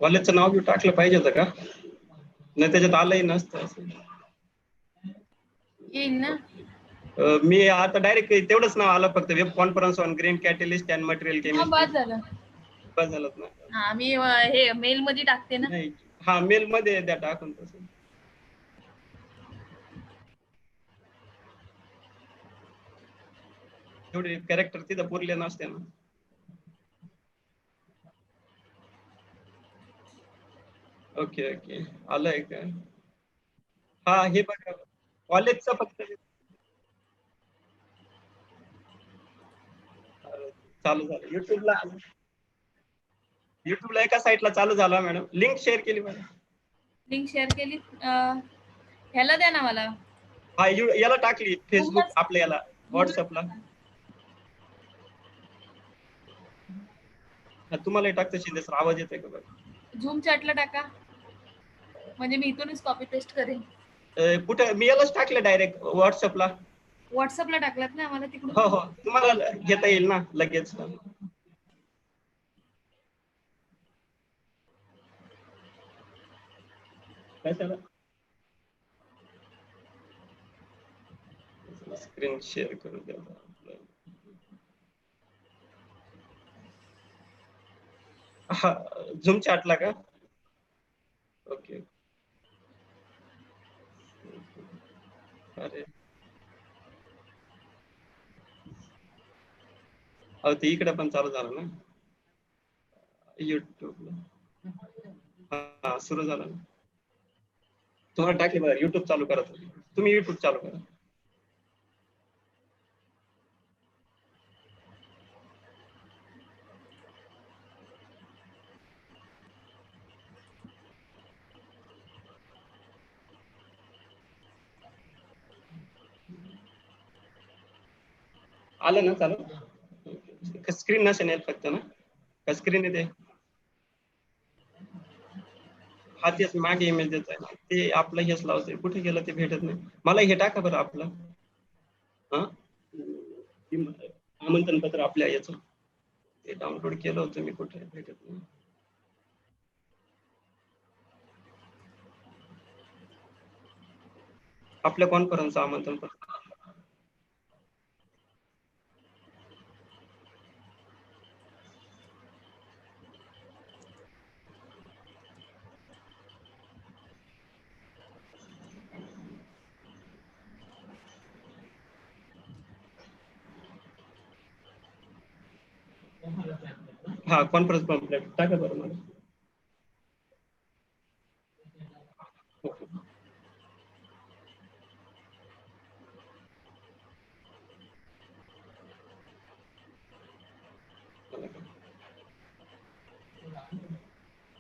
कॉलेजचं नाव बी टाकलं पाहिजे होतं का? नाही त्याच्यात आलंही नसतं असं. येईल ना. मी आता डायरेक्ट तेवढंच नाव आलं फक्त web conference on green catalyst and material chemistry. बस झालं. बस झालं ना. हा मी हे मेल मध्ये टाकते ना. नाही हा मेल मध्ये द्या टाकून तसं. तेवढे कॅरेक्टर तिथं पुरले नसते ना. ओके ओके आलंय का? हा हे बघा कॉलेजचं फक्त चालू झालं युट्यूबला एका साईटला चालू झाला मॅडम. लिंक शेअर केली मॅडम. लिंक शेअर केली. ह्याला द्या ना मला. हा याला टाकली फेसबुक आपल्या याला व्हॉट्सअपला. तुम्हाला टाकतं शिंदे सर आवाज येतोय का बघा? झूम चॅटला टाका म्हणजे मी इथूनच कॉपी पेस्ट करेन. कुठे मी यालाच टाकलं डायरेक्ट व्हॉट्सअपला. व्हॉट्सअपला टाकलात ना मला तिकडून. हो हो तुम्हाला घेता येईल ना लगेच. कशाला स्क्रीन शेअर करू द्या. हा झूम चॅटला का? ओके अरे अहो ते इकडे पण चालू झालं ना युट्यूबला. हा सुरू झालं ना. तुम्हाला टाकले बघा युट्यूब चालू करा. तुम्ही युट्यूब चालू करा. आलं ना चालू? स्क्रीन नसेल येत फक्त ना का स्क्रीन येते? हा तेच मागे इमेज देत आहे ते आपलं हेच लावतोय कुठे गेलं ते भेटत नाही मला. हे टाका बरं आपलं हा आमंत्रण पत्र आपल्या याचं ते डाउनलोड केलं होतं मी. कुठे भेटत नाही. आपल्या कॉन्फरन्सचं आमंत्रण पत्र. हा कॉन्फरन्स पॉम्पलेट टाका बरं मला.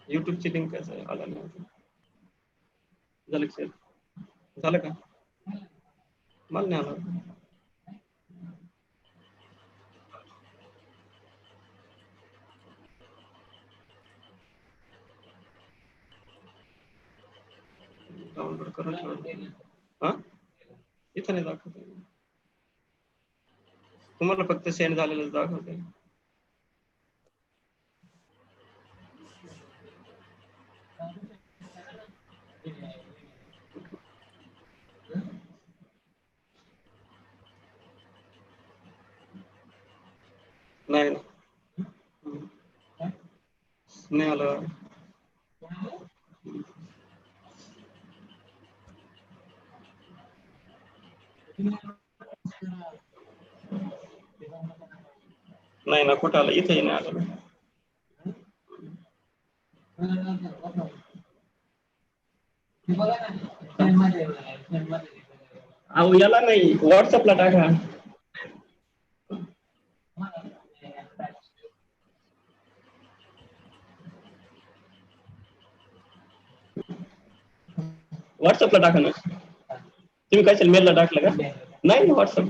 युट्यूबची लिंक कसं आला नाही. झालं का झालं का? मला नाही आलं. डाउनलोड करून हा इथं नाही दाखवत. तुम्हाला फक्त सेंड झालेलं दाखवते. नाही नाही आलं. नाही ना कुठं आलं इथे नाही आलं. अहो याला नाही व्हॉट्सअपला टाका. व्हॉट्सअपला टाका ना. तुम्ही कशाला मेलला टाकलं का? नाही ना व्हॉट्सअप.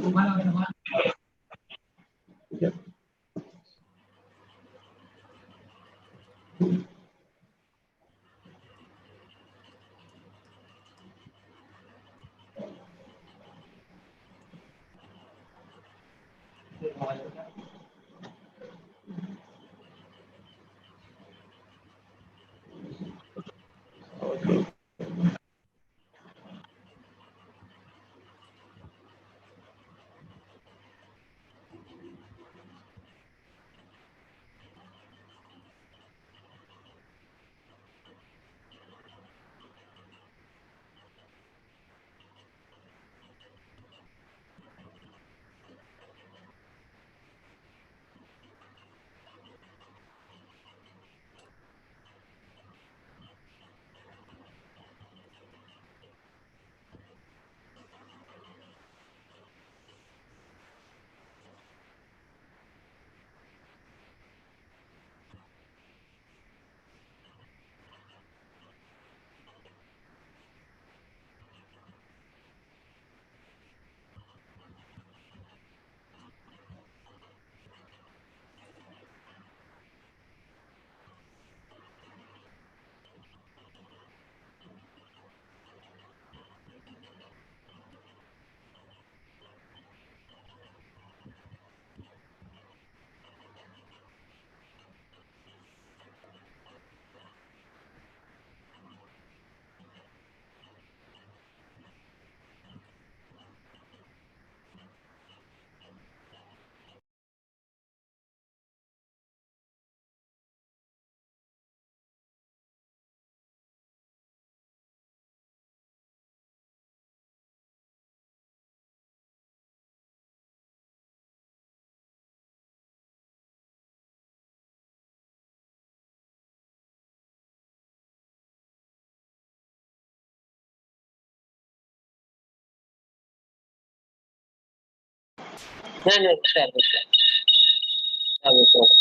नाही नाही चालेल चालेल चालेल.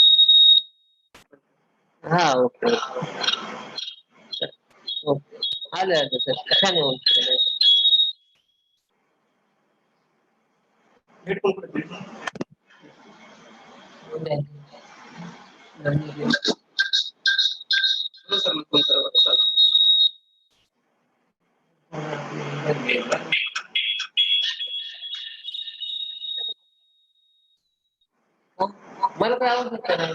हा ओके ओके आलं आलं सर छान आहे ओके. हेडफोन कुठे सर मग फोन करा मला काय आवडत नाही.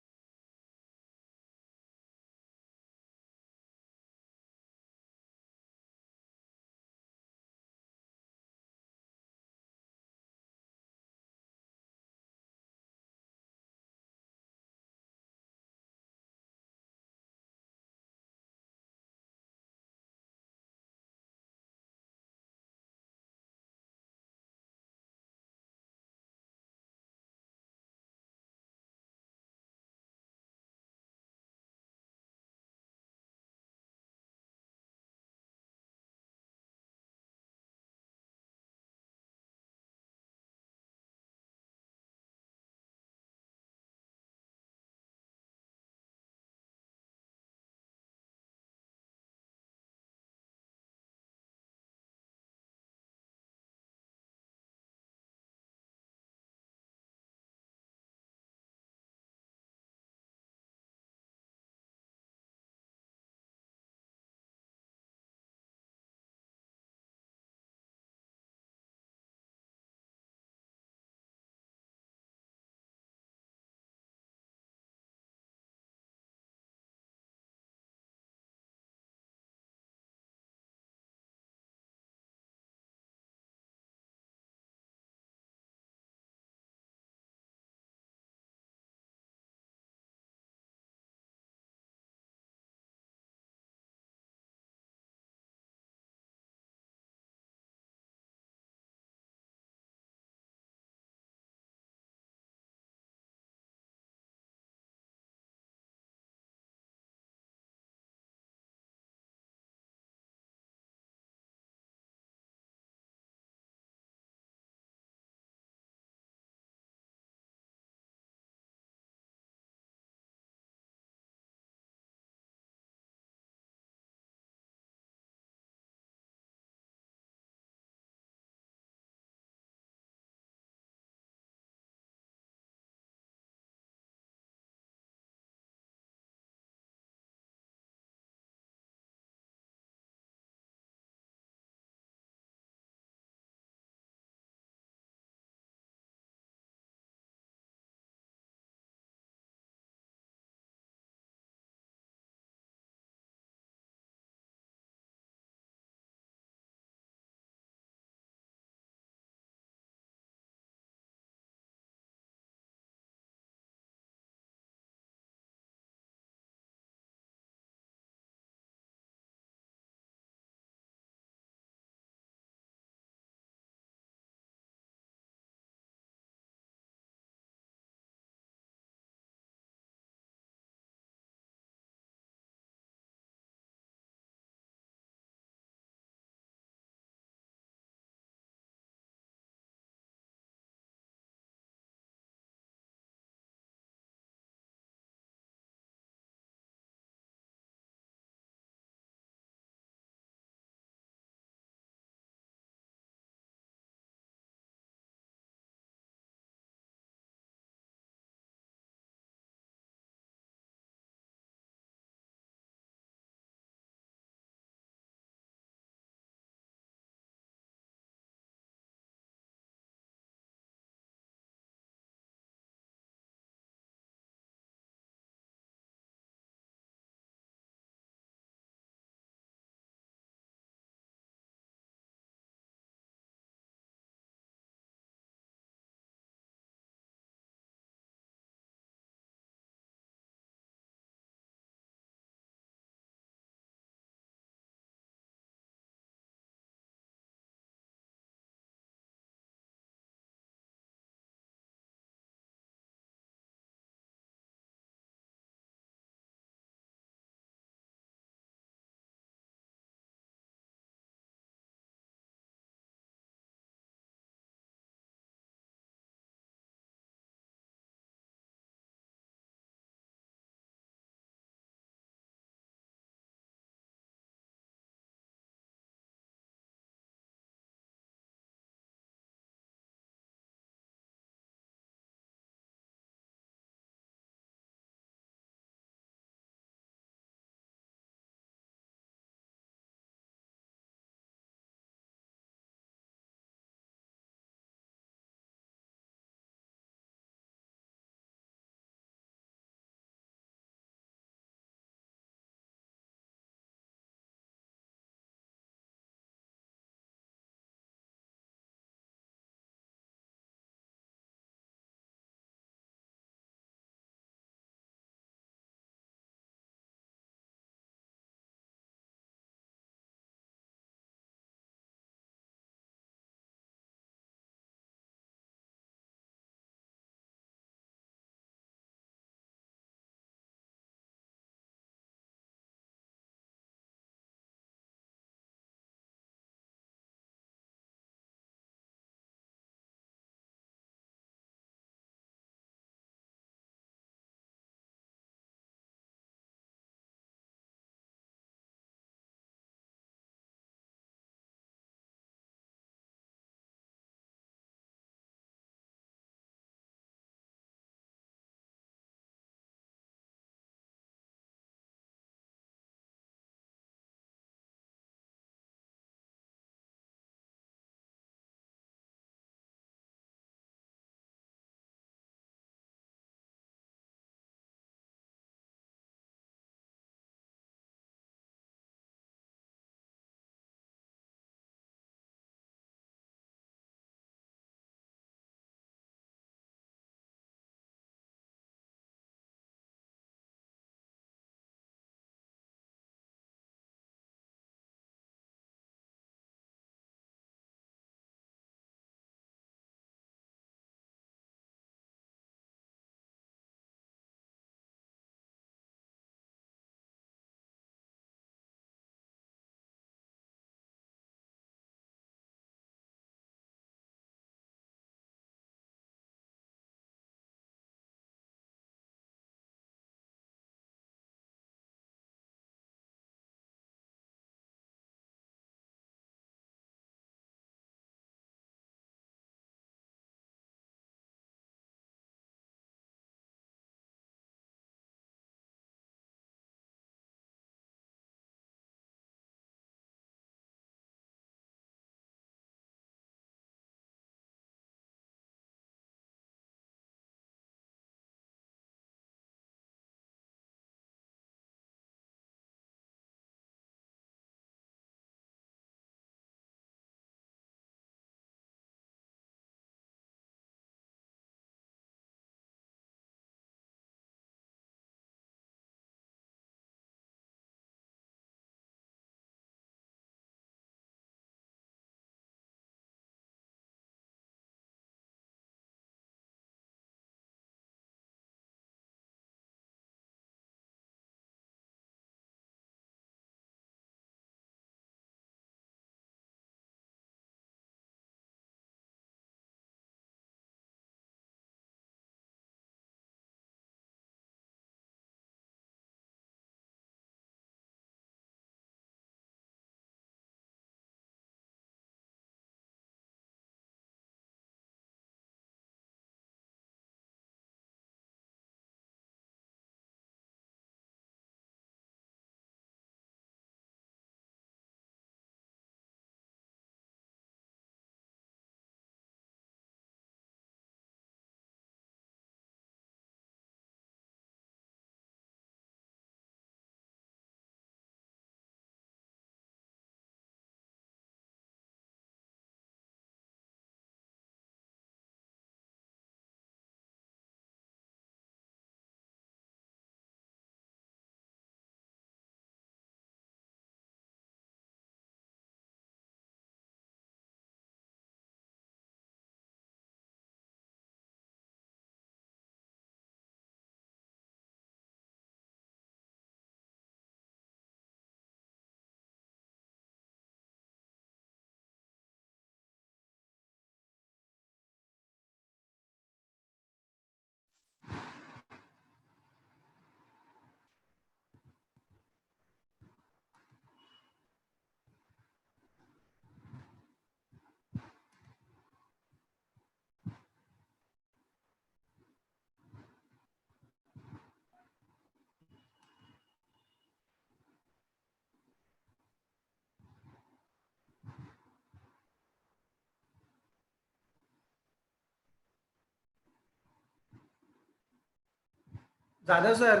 Jadhav sir.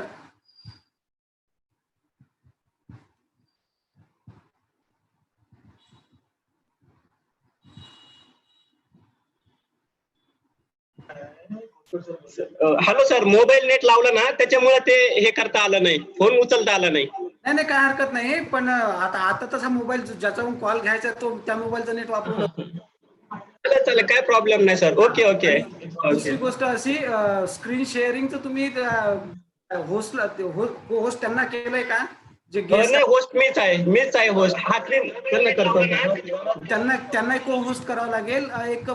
Hello sir, mobile net लावलं ना त्याच्यामुळे ते हे करता आलं नाही, फोन उचलता आला नाही. नाही नाही काय हरकत नाही, पण आता तसा मोबाईल ज्याच्यावरून कॉल घ्यायचा तो त्या मोबाईलचं नेट वापरून चालेल चालेल, काय प्रॉब्लेम नाही सर. ओके ओके दुसरी ओके. गोष्ट अशी, स्क्रीन शेअरिंगचं तुम्ही होस्टला होस्ट त्यांना केलंय का? जे गेस्ट नाही, होस्ट मीच आहे होस्ट. हा स्क्रीन करतो. त्यांना को होस्ट करावं लागेल. एक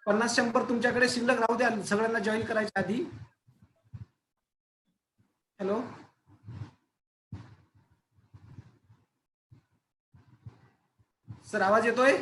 50-100 तुमच्याकडे शिल्लक राहू द्या सगळ्यांना जॉईन करायच्या आधी. हॅलो सर, आवाज येतोय?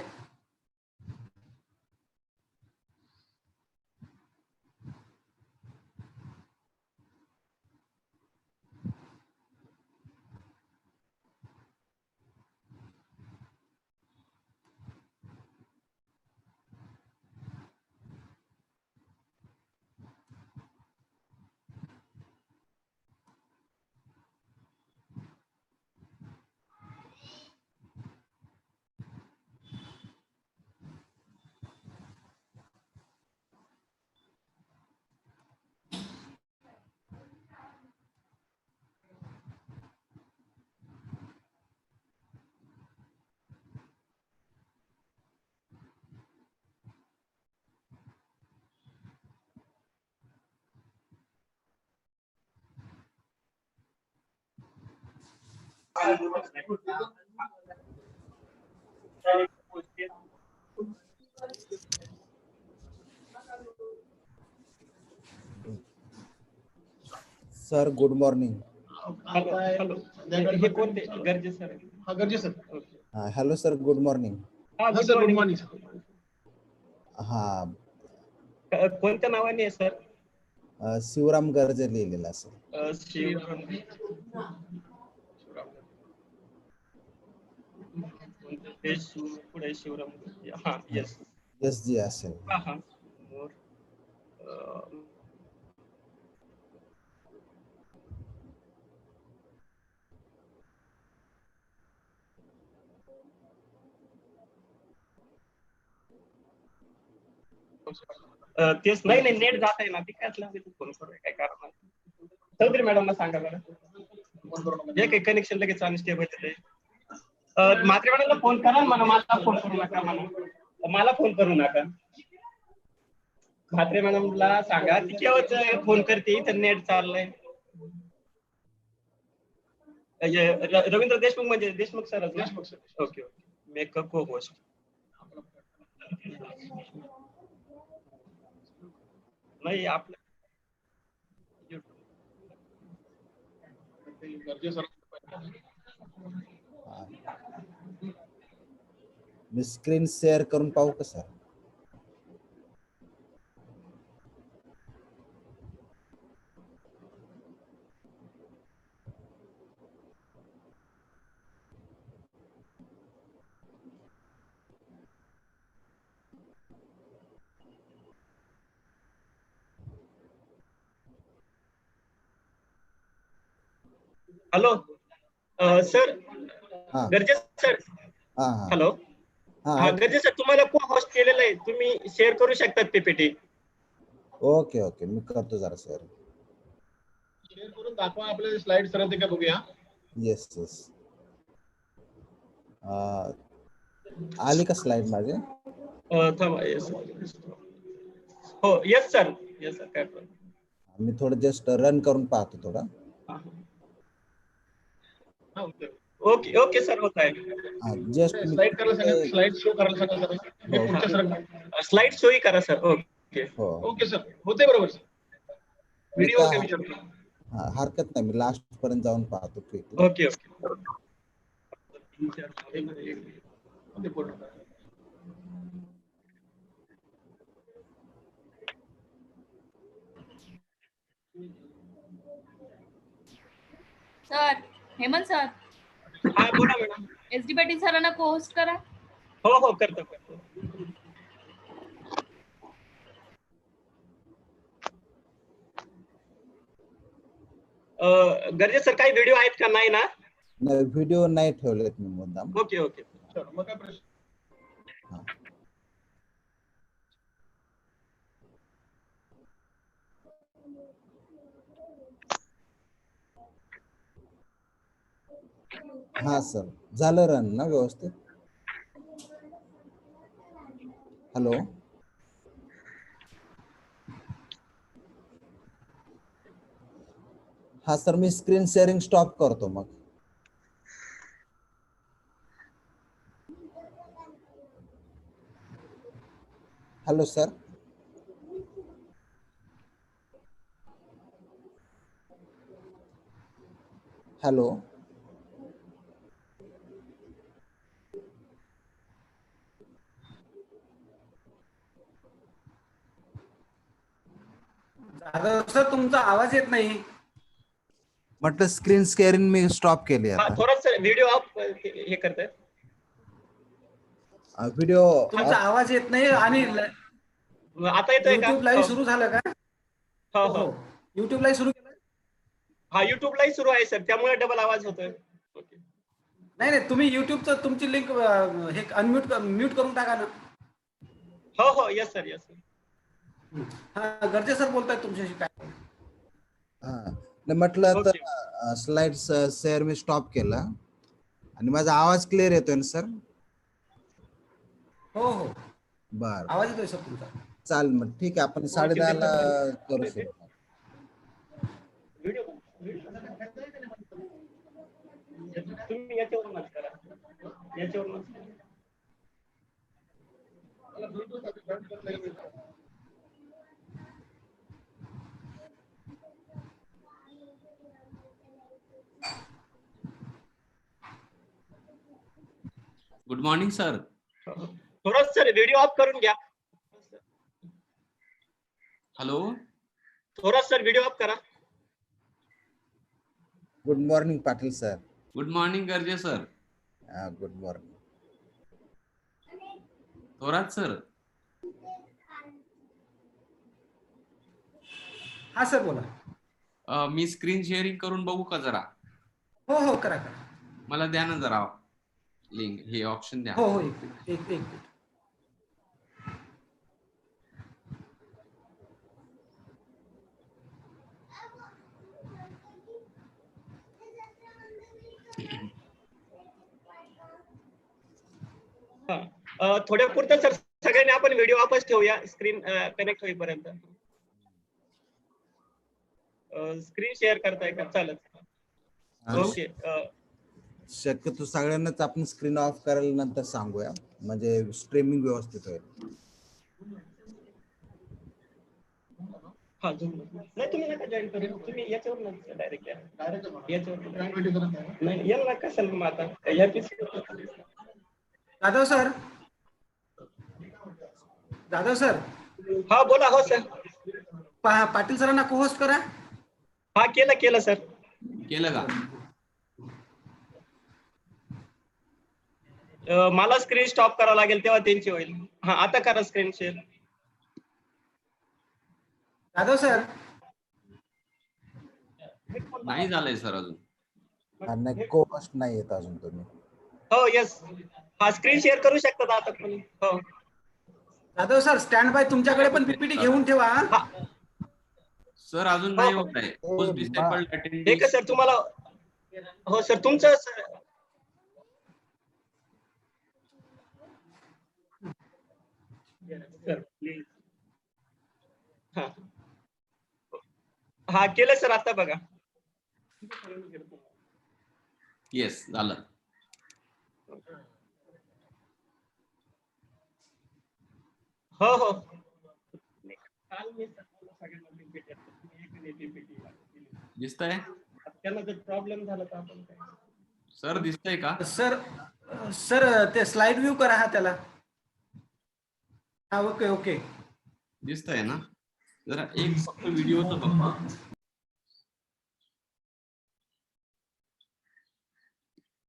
Sir good morning. हॅलो, हे कोणते गरजे सर? हा गरजे sir. Hello sir, good morning. हा सर, गुड मॉर्निंग सर. हा, कोणत्या नावाने आहे सर? शिवराम गर्जे लिहिलेला सर. शिवराम पुढे शिवराम. हा येस यस जी असेल. हा हा. तेच नाही नेट जात आहे ना, ती काय फोन करूया काय कारण नाही. चौधरी मॅडमला सांगा बरं, जे काही कनेक्शन लगेच अनस्टेबल आहे. म्हात्रे मॅडमला फोन करा म्हणा, मला फोन करू नका म्हणा, मला फोन करू नका. म्हात्रे मॅडमला सांगा, ती केव्हाच फोन करते, तर नेट चाललंय. रवींद्र देशमुख म्हणजे Deshmukh sir. Okay okay. Make a को होस्ट. नाही आपलं गरजे सर. मी स्क्रीन शेअर करून पाहू का सर? हॅलो सर, हा गरजे सर. हा हॅलो हा, गरजे सर, तुम्हाला को होस्ट केलेलं आहे, तुम्ही शेअर करू शकतात पीपीटी. ओके ओके, मी करतो जरा सर. शेअर करून दाखवा, आपले स्लाइड सरळ ते का बघूया. Yes yes. आली का स्लाइड माझे? थांबा. येस हो, येस सर. येस सर, काय प्रॉब्लेम. मी थोडं जस्ट रन करून पाहतो थोडा. ओके ओके सर, होत आहे. जस्ट स्लाइड करायला सांगा, स्लाइड शो करायला सांगा सर. हे पुढच्या सर स्लाइड शो ही करा सर. ओके ओके सर, होते बरोबर सर. व्हिडिओ काय विचारतो? हरकत नाही, मी लास्ट पर्यंत जाऊन पाहतो. Okay okay. Sir, Hemant sir, हा बोला मॅडम. SD पाटील सरांना को होस्ट करा. हो हो, करतो. गरजे सर काही व्हिडिओ आहेत का? नाही ना? नाही, व्हिडिओ नाही ठेवलेत मी मुद्दाम. Okay okay. चलो, मग काय प्रश्न? हा सर, झालं रन ना व्यवस्थित? हॅलो. हा सर, मी स्क्रीन शेअरिंग स्टॉप करतो मग. Hello sir. Hello. Jadhav sir, तुमचा आवाज येत नाही. म्हटलं स्क्रीन शेअरिंग मी स्टॉप केली हा आता. थोडस व्हिडिओ ऑफ हे करताय. व्हिडिओ तुमचा आवाज येत नाही. आणि आता येतोय का? युट्यूब लाईव्ह सुरू झालं का? हो हो हो. हो, युट्यूब लाईव्ह सुरू केलं. हा युट्यूबलाही सुरू आहे सर, त्यामुळे डबल आवाज होतोय. ओके. नाही नाही, तुम्ही युट्यूबचं तुमची लिंक हे म्यूट करून टाका ना. हो हो, यस सर, यस सर. हा, गरजे सर बोलतायत तुमच्याशी काय? हा नाही, म्हटलं ओके. तर स्लाइड्स शेअर मी स्टॉप केला आणि माझा आवाज क्लिअर येतोय ना सर? हो हो, बर, आवाज येतोय सर तुमचा. चाल मग ठीक आहे, आपण 10:30 ला करू सुरू. व्हिडिओ तुम्ही याच्यावरूनच करा, याच्यावरूनच. मला Bluetooth साठी join करता येईल का? Good morning sir. थोडं सर व्हिडिओ ऑफ करून घ्या. हॅलो. थोडा सर व्हिडिओ ऑफ करा. Good morning Patil sir. Good morning Garje sir. Good morning Thorat sir. हा सर बोला. मी स्क्रीन शेअरिंग करून बघू का जरा? हो हो, करा करा. मला द्या ना जरा लिंक, हे ऑप्शन द्या. हो हो, एक मिनिट, एक मिनिट. थोड्या पुरतं सर सगळ्यांनी आपण व्हिडिओ वापस ठेवूया स्क्रीन कनेक्ट होईपर्यंत. स्क्रीन शेअर करताय का? चालेल. ओके. शक्यतो सगळ्यांनाच आपण स्क्रीन ऑफ करायला नंतर सांगूया, म्हणजे स्ट्रीमिंग व्यवस्थित होईल. हा नाही, तुम्ही नका जॉईन करू, तुम्ही याच्यावर डायरेक्ट या. याच्यावर नाही, याला कशाला मग आता या जाधव सर, जाधव सर. हा बोला. हो सर. पाटील सरांना को होस्ट करा. हा केलं सर. केलं का? मला स्क्रीन स्टॉप करावं लागेल तेव्हा त्यांची होईल. हा आता करा स्क्रीन शेअर. जाधव सर. नाही झालंय सर अजून. आणि को होस्ट नाही येत अजून तुम्ही. हो यस. हा स्क्रीन शेअर करू शकतात आता पण. हो जाधव सर, स्टँड बाय तुमच्याकडे पण पीपीटी घेऊन ठेवा. हा. सर अजून नाही होत आहे. होस्ट डिसेबल्ड हे अटेंडिंग. का सर तुम्हाला? हो सर, तुमचं सर. Sir please. हा केलं सर, आता बघा. येस, झालं. हो हो. दिसतंय त्यांना जर प्रॉब्लेम झाला तर आपण काय? सर? दिसतंय का सर? सर ते स्लाइड व्ह्यू करा हा त्याला. हा, ओके ओके. दिसतंय ना? जरा एक फक्त व्हिडिओचं बघतो.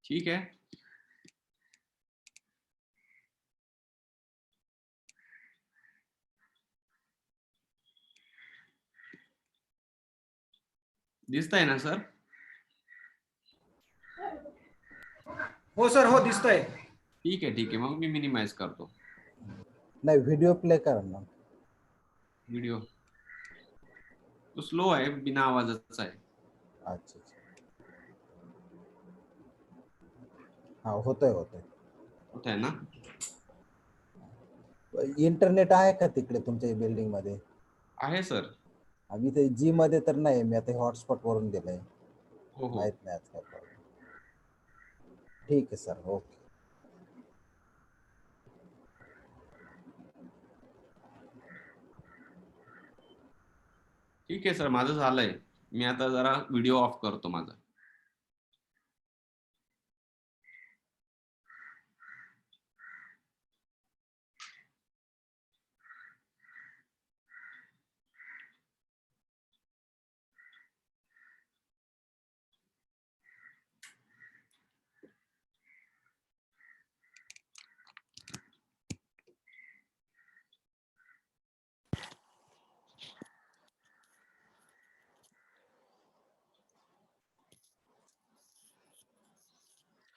ठीक आहे. दिसतंय ना सर? हो सर, हो दिसतोय. ठीक आहे मग मी मिनिमाइज करतो नाही, व्हिडिओ प्ले करा ना. व्हिडिओ. तो स्लो आहे, बिना आवाजाचा आहे. अच्छा अच्छा. हा, होतोय. होत आहे ना? इंटरनेट आहे का तिकडे तुमच्या बिल्डिंग मध्ये? आहे सर. आम्ही ते जी मध्ये तर नाही, मी आता हॉटस्पॉट वरून दिलंय. हो माहित नाही आज काय प्रॉब्लेम. ठीक आहे सर, ओके. ठीक आहे सर, माझं झालंय. मी आता जरा व्हिडिओ ऑफ करतो माझा.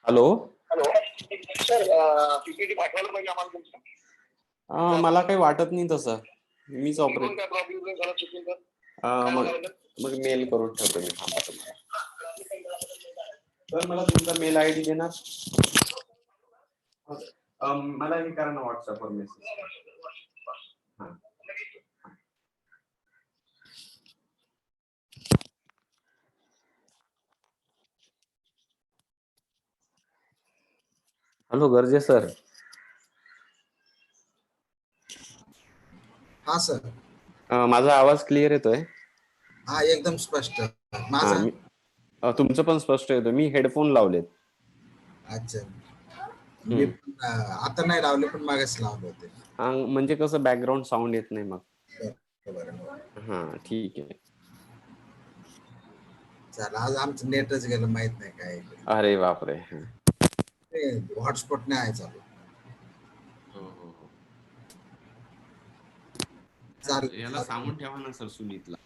हॅलो. सर पीपीटी पाठवायला पाहिजे आम्हाला तुमचं. मला काही वाटत नाही तसं. मीच ऑपरेट. काय प्रॉब्लेम झाला चुकून तर? मग मेल करून ठेवतो मी. थांबा तुम्हाला. तर मला तुमचा मेल आयडी देणार? मला हे करा ना व्हॉट्सअपवर मेसेज. हां. Hello Garje sir. हा सर. माझा आवाज क्लिअर येतोय? हा, एकदम स्पष्ट. हा, माझा तुमचं पण स्पष्ट येतो. मी हेडफोन लावलेत. अच्छा. मी आता नाही लावले, पण मागेच लावले होते. म्हणजे कसं बॅकग्राऊंड साऊंड येत नाही मग. बरोबर. हा, ठीक आहे. चला, आज आमचं नेटच गेलं, माहित नाही काय. अरे बापरे. हॉटस्पॉट नाही आहे चालू. हो. याला चालेल. सांगून ठेवा ना सर सुनीतला.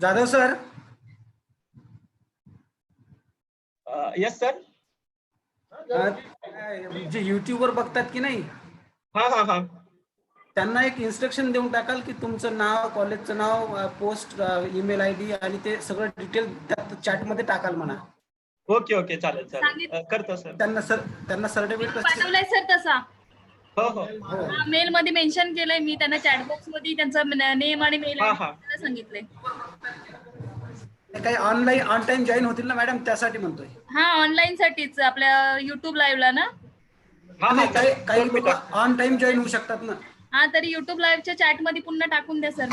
Jadhav sir, yes sir. जे युट्यूबवर बघतात की नाही, हा हा हा. त्यांना एक इन्स्ट्रक्शन देऊन टाकाल की तुमचं नाव, कॉलेजचं नाव, पोस्ट, ईमेल आयडी आणि ते सगळं डिटेल त्या चॅटमध्ये टाकाल म्हणा. ओके ओके, चालेल चालेल, करतो सर. त्यांना सर्टिफिकेट पाठवलाय सर तसा. हो हो. मेल मध्ये मेन्शन केलंय मी त्यांना, चॅटबॉक्स मध्ये त्यांचा नेम आणि मेल हा आयडी हा. सांगितलंय. काही ऑनलाईन ऑन टाइम जॉईन होतील ना मॅडम, त्यासाठी म्हणतोय. हा, ऑनलाईन साठीच आपल्या युट्यूब लाईव्हला ना. हा नाही, हा, काही लोक ऑन टाइम जॉईन होऊ शकतात ना. हा, तरी युट्यूब लाईव्हच्या चॅट मध्ये पुन्हा टाकून द्या सर.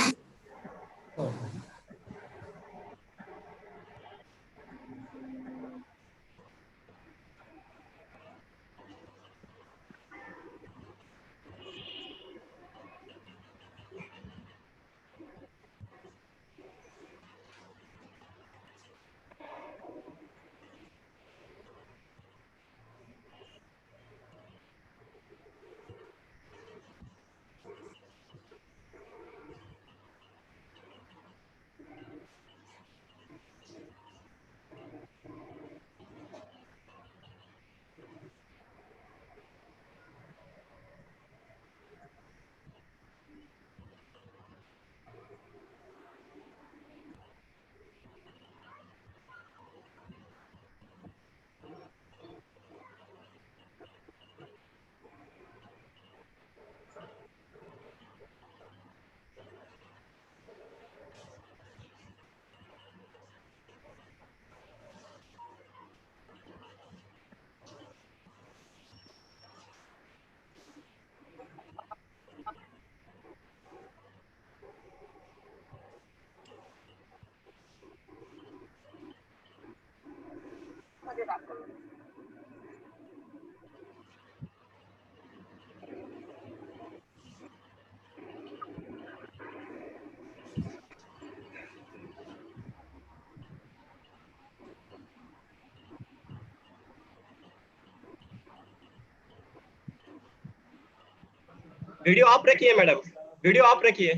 वीडियो ऑफ रखिए मैडम, वीडियो ऑफ रखिए.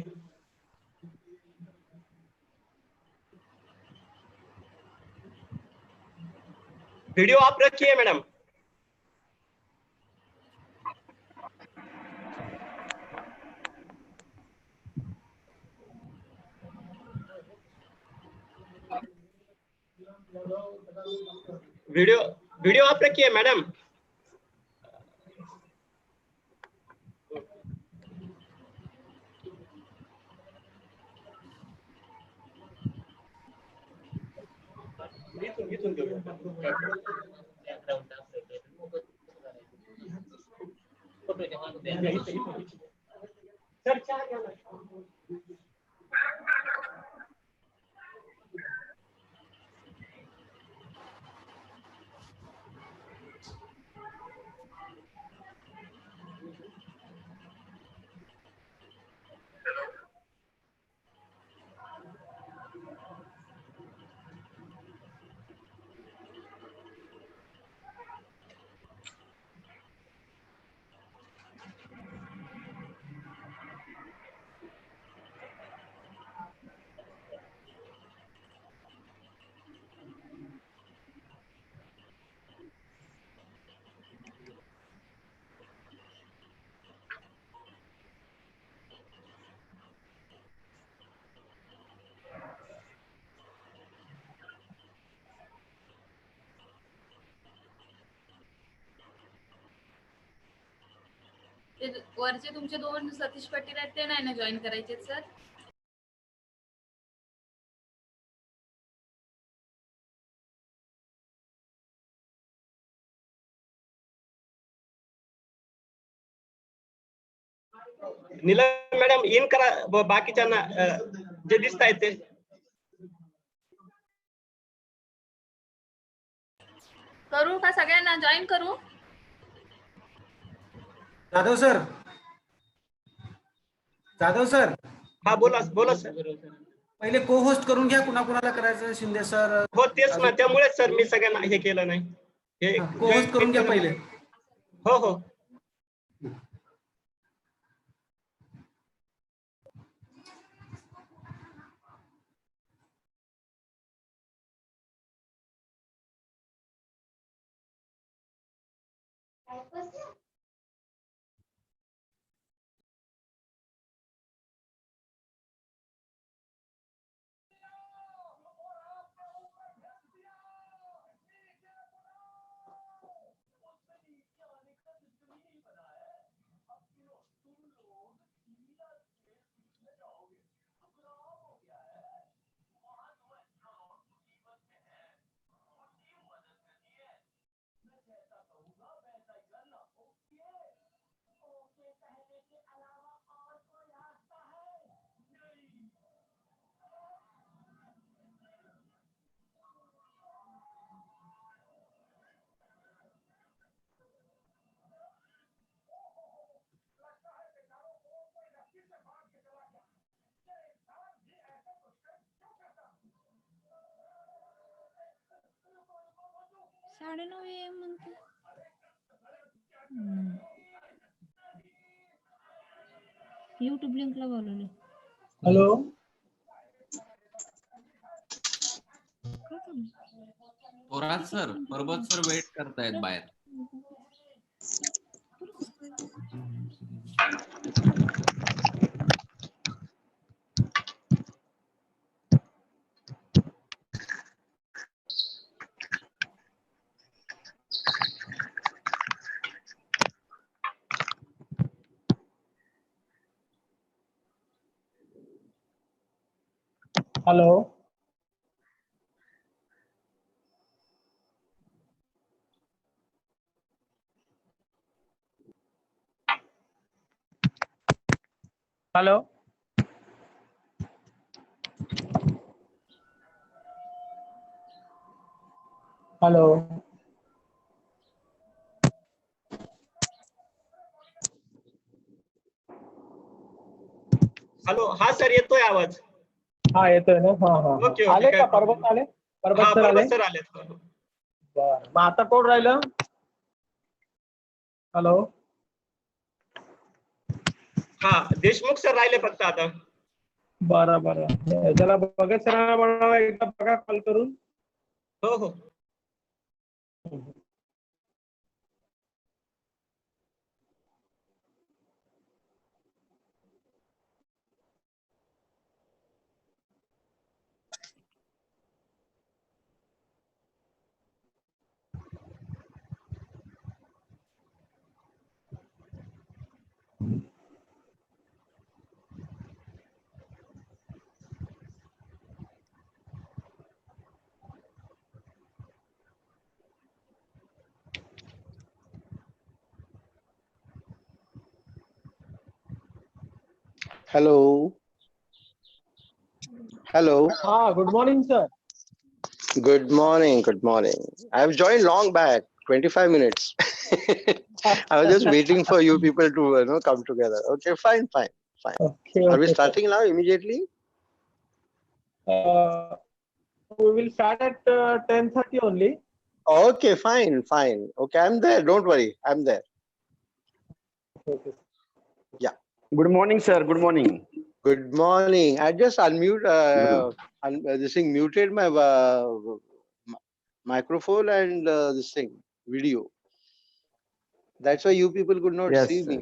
वीडियो ऑफ रखिए मैडम. वीडियो वीडियो ऑफ रखिए मैडम. इथून घेऊया. सर चहा घ्या ना. ते वरचे तुमचे 2 सतीश पाटील आहेत ते नाही ना जॉईन करायचे सर? नीलम मॅडम इन करा बाकीच्यांना जे दिसत आहेत ते. करू का सगळ्यांना जॉईन करू? Jadhav sir, Jadhav sir. हा बोला बोला सर. पहिले को होस्ट करून घ्या, कुणाकुणाला करायचं. शिंदे सर. हो तेच ना, त्यामुळेच सर मी सगळ्यांना हे केलं नाही. हे को होस्ट करून घ्या पहिले. हो हो. साडेनऊ AM म्हणते. युट्यूब लिंकला बोलवले. हॅलो. थोरात सर, परबत सर वेट करतायत बाहेर. हॅलो. हॅलो. हॅलो. हॅलो. हा सर, येतोय आवाज. हा येतोय ना. हा हा. ओके आले ओके. का परबत आले? परबत सर आले. परबत सर आलेत. बरं, मग आता कोण राहिलं? हॅलो. हा, देशमुख सर राहिले फक्त आता. बरं बरं, त्याला भगत सरांना म्हणावं एकदा बघा कॉल करून. हो हो. Hello. Hello. Good morning, sir. Good morning. Good morning. I've joined long back, 25 minutes. I was just waiting for you people to come together. Okay, fine. Okay. Are we starting now immediately? We will start at 10:30 only. Okay, fine. Okay, I'm there. Don't worry. I'm there. Okay. Yeah. Good morning, sir. Good morning. Good morning. I just this thing muted my microphone and this thing video. That's why you people could not Yes, see me.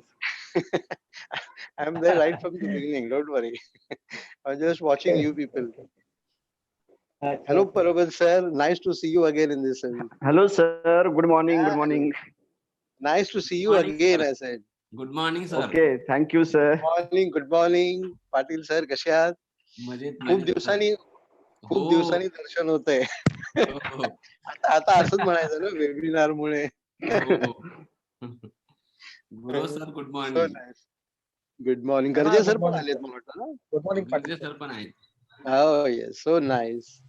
I'm there right from the beginning. Don't worry. I'm just watching you people. Hello, Parabat sir. Nice to see you again in this. Hello, sir. Good morning. Good morning. Nice to see you Morning, again. sir. I said. Good morning sir. Okay. Thank you, sir. Good morning. Patil sir कसे आहात? मजेत खूप दिवसांनी दर्शन होतंय. आता असंच म्हणायचं ना, वेबिनार मुळे. गुरु sir good morning. Good morning. गरजे सर पण आलेत मला वाटतं ना. गुड मॉर्निंग गरजे सर पण आहेत. Oh yes, so nice.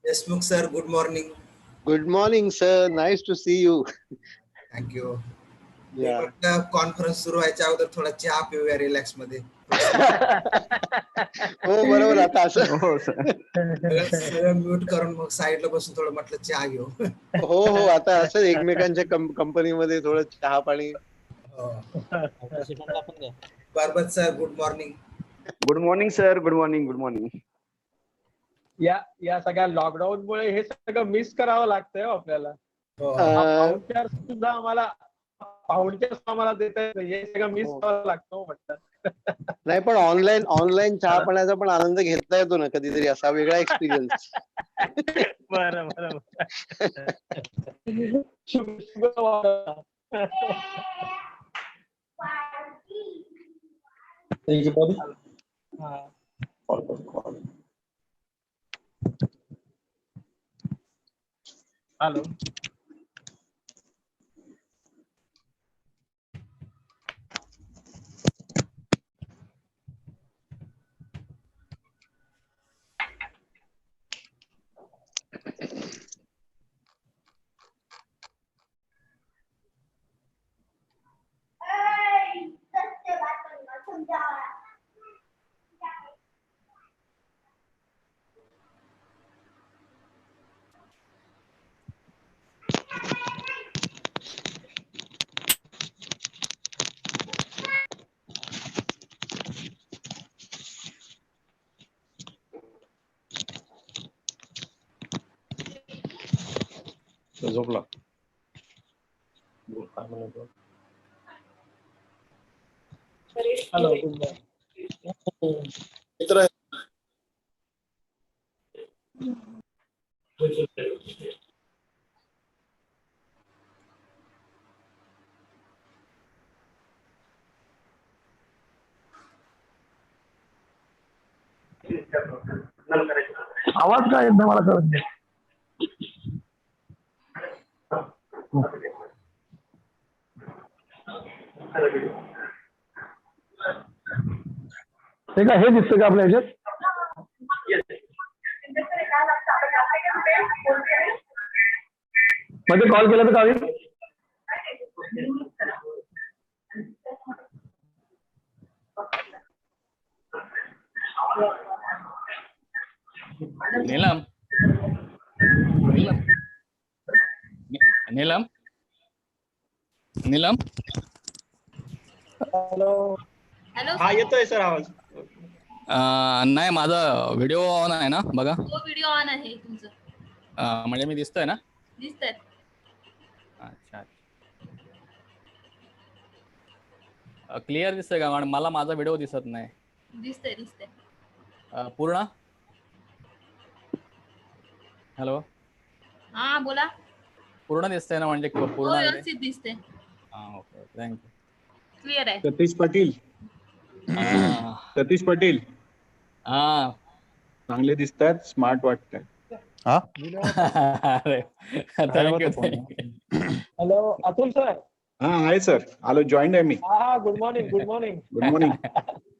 Deshmukh sir, good morning. Good morning, sir. Nice to see you. Thank you. Yeah. Conference सुरू व्हायच्या अगोदर थोडा चहा पिऊया रिलॅक्स मध्ये. हो बरोबर. आता असं हो सर. सगळं म्यूट करून मग साईडला बसून थोडं म्हटलं चहा घेऊ. हो आता असं एकमेकांच्या कंपनीमध्ये थोडं चहा पाणी Parbat sir good morning. Good morning sir. Good morning. Good morning. या सगळ्या लॉकडाऊन मुळे हे सगळं मिस करावं लागतंय हो आपल्याला. पाहुणचार सुद्धा आम्हाला देता येत हे सगळं मिस करावं लागतं म्हटलं. नाही पण ऑनलाईन चहा पाण्याचा पण आनंद घेता येतो ना कधीतरी, असा वेगळा एक्सपिरियन्स. बरं. हॅलो. झोपला. हॅलो. आवाज काय येत मला कळत नाही. हे काय हे दिसतं का आपल्या ह्याच्यात? मध्ये कॉल केला तर काय होईल? नीलम नीलम नीलम हॅलो. हॅलो हा येतोय सर आवाज. नाही माझा व्हिडिओ ऑन आहे ना बघा. तो व्हिडिओ ऑन आहे तुमचं. म्हणजे मी दिसतोय ना. दिसतंय. अच्छा क्लिअर दिसतंय का मॅडम? मला माझा व्हिडिओ दिसत नाही. दिसतंय. पूर्ण. हॅलो. हा बोला. पूर्ण दिसतंय ना, म्हणजे पूर्ण व्यवस्थित दिसतंय. Okay thank you. क्लिअर आहे. सतीश पाटील. सतीश पाटील हा चांगले दिसतात, स्मार्ट वाटतात. थँक्यू. Hello Atul sir. हा आहे सर, आलो, जॉईन आहे मी. हा good morning. Good morning.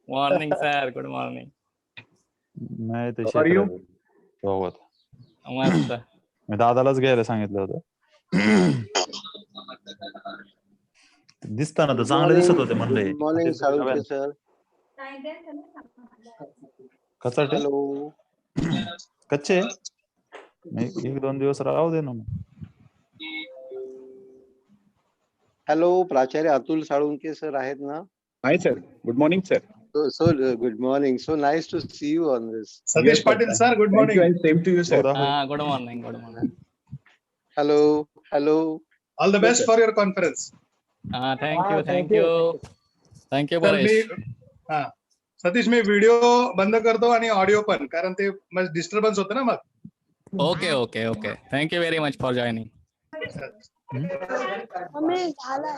Morning sir. Good morning. नाही ते How are you? सोबत मस्त. मी दादालाच घ्यायला सांगितलं होतं. दिसताना तर चांगले दिसत होते म्हणले. Good morning Salunkhe sir. Kachate hello. कच्चे एक दोन दिवस राहू दे ना. हॅलो प्राचार्य अतुल साळुंखे सर आहेत ना? Hi sir. Good morning sir. So good morning. So nice to see you on this. Satish Patil sir, good morning. Same to you sir. Good morning. Good morning. Hello. All the best for your conference. Thank you. Sir me Satish me video बंद करतो आणि audio पण, कारण ते disturbance होतं ना मग. Okay. Thank you very much for joining. Mummy झालाय.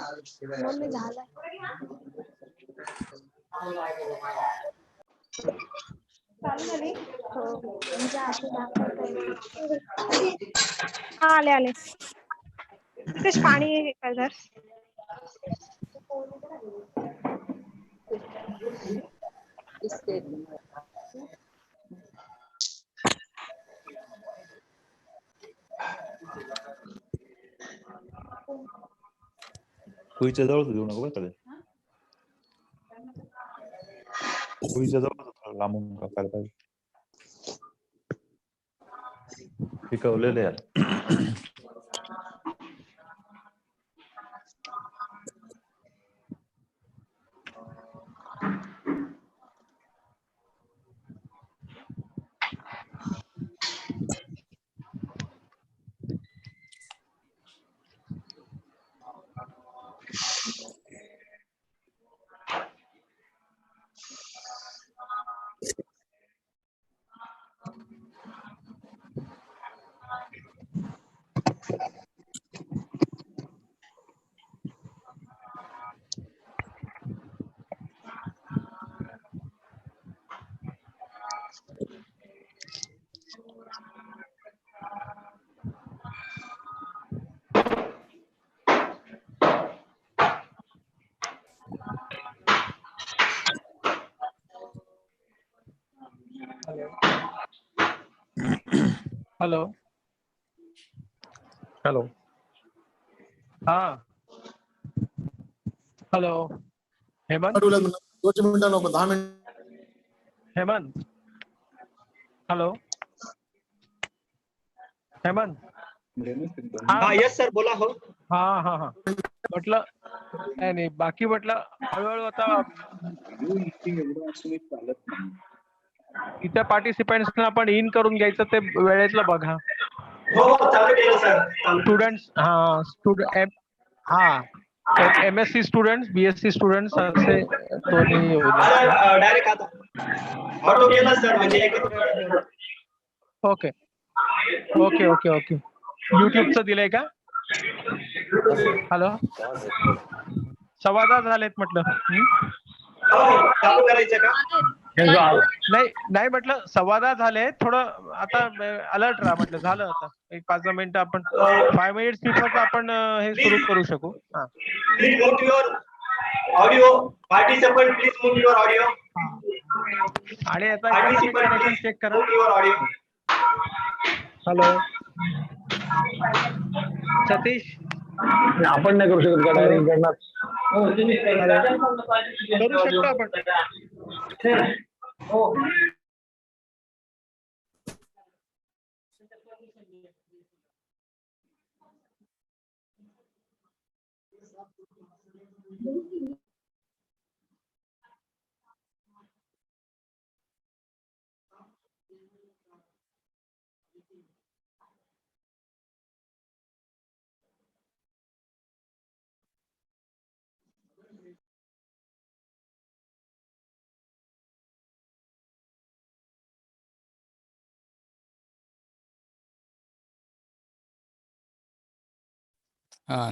चालू झाली. आले तेच पाणी कर. खुईच्या जवळ देऊ नको बरं. खुईच्या जवळ लांबून करायला पाहिजे. पिकवलेले हॅलो हॅलो हा हॅलो हेमंत 2 मिनिटं नको 10 मिनिट हेमंत हॅलो हेमंत हा यस सर बोला हो. हा हा हा म्हटलं नाही बाकी म्हटलं हळूहळू आता इतर पार्टिसिपेंट्सना पण इन करून घ्यायचं ते वेळेतलं बघा. हो चालू केलं sir. Students MSc students BSc students असे दोन्ही होईल. डायरेक्ट आता ऑटो केला सर म्हणजे एकत्र. ओके ओके ओके ओके युट्यूबचं दिलंय का? हॅलो 10:15 झालेत म्हटलं. चालू करायचं का? नाही म्हटलं 10:15 झाले. थोडं आता अलर्ट राहा म्हटलं. झालं आता एक 5-10 मिनिटं आपण 5 मिनिट्स बिफोर आपण हे सुरू करू शकू. Please mute your audio. Participant please mute your audio. आणि आता कनेक्शन चेक करा. हॅलो सतीश आपण नाही करू शकत का डायरेक्ट करणार? करू शकतो आपण.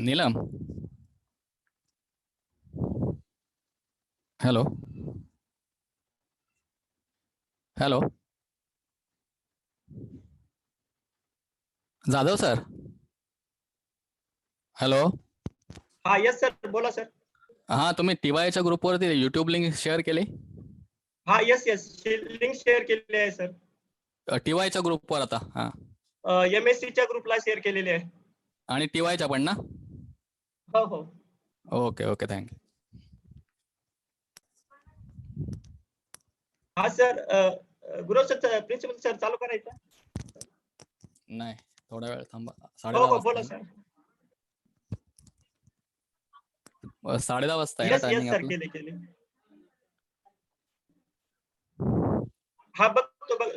Neelam hello hello Jadhav sir hello हा यस सर बोला सर. हा तुम्ही TYच्या ग्रुपवरती युट्यूब लिंक शेअर केली? हा यस लिंक शेअर केलेली आहे सर. TYच्या ग्रुपवर आता हा MSCच्या ग्रुपला शेअर केलेली आहे. आणि TYच्या पण ना? हो हो ओके ओके थँक्यू. हा सर गुरु सर प्रिन्सिपल सर चालू करायचं? नाही थोडा वेळ थांबा. हो बोला सर. 10:30 वाजता आहे यस टायमिंग सर आपलं. केले. हा बघतो बघ.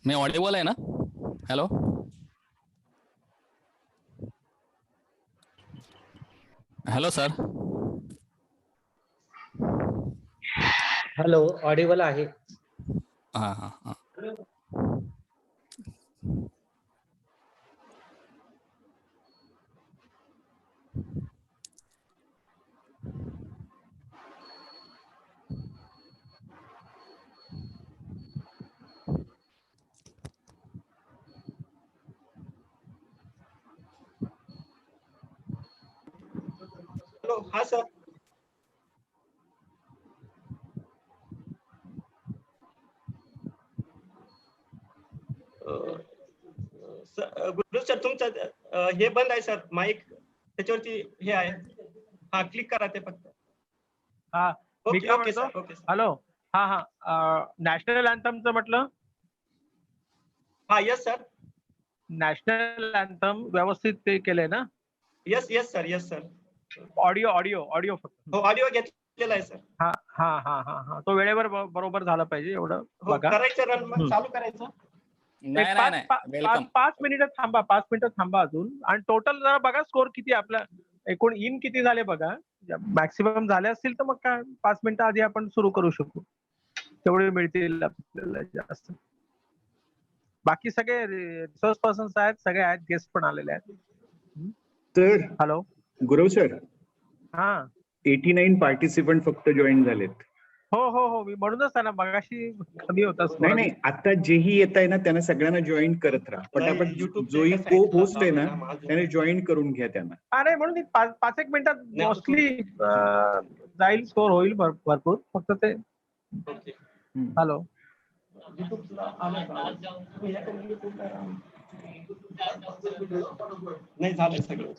मी ऑडिबल आहे ना? Hello hello sir. Hello Audible आहे. हां हां हां हॅलो हा सर. गुरु सर तुमचं हे बंद आहे सर माईक. त्याच्यावरती हे आहे. हा क्लिक करा ते फक्त. हा मी काय ओके म्हणतो. Sir okay sir. हॅलो हा नॅशनल अँथमचं म्हटलं. हा यस सर. नॅशनल अँथम व्यवस्थित ते केलंय ना? Yes sir. ऑडिओ फक्त. हो ऑडिओ घेतलेला आहे सर. हा तो वेळेवर बरोबर झाला पाहिजे एवढं बघा. करायचं रन मग चालू करायचं. नाही वेलकम. 5 मिनिटं थांबा. 5 मिनिटं थांबा अजून. आणि टोटल जरा बघा स्कोर किती आपला एकूण इन किती झाले बघा. मॅक्सिमम झाले असतील तर मग काय 5 मिनिटं आधी आपण सुरू करू शकू. तेवढे मिळतील आपल्याला जास्त. बाकी सगळे रिसोर्स पर्सन्स आहेत. सगळे आहेत. गेस्ट पण आलेले आहेत. सर हॅलो गुरु सर हा 89 पार्टिसिपंट फक्त जॉईन झालेत. हो हो हो, मी म्हणूनच त्यांना मगाशी कमी होता नाही नाही, आता जेही येत आहे ना त्यांना सगळ्यांना जॉईन करत राहा पटापट. जोही को होस्ट आहे ना त्याने जॉईन करून घ्या त्यांना. हा नाही, म्हणून मी 5-1 मिनिटात मोस्टली जाईल, स्टोर होईल भरपूर. फक्त ते हॅलो नाही झालं सगळं.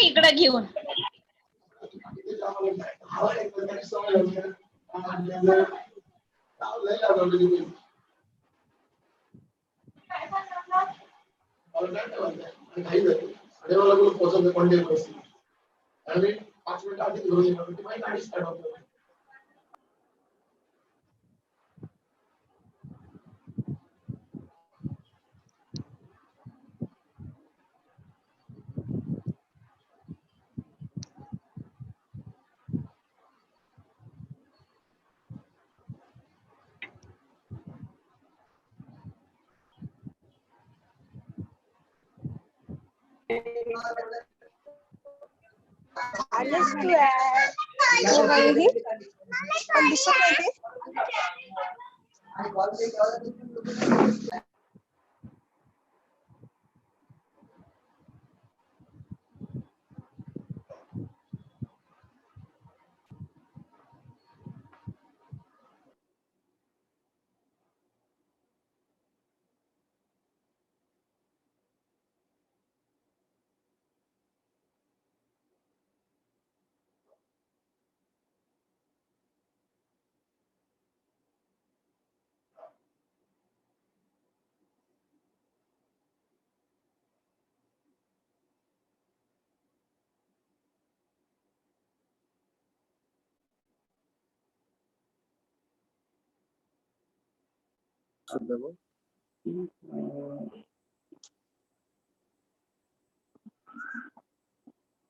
इकडे घेऊन आलेस तू यार. हे बघ, पण दिसत नाही ते.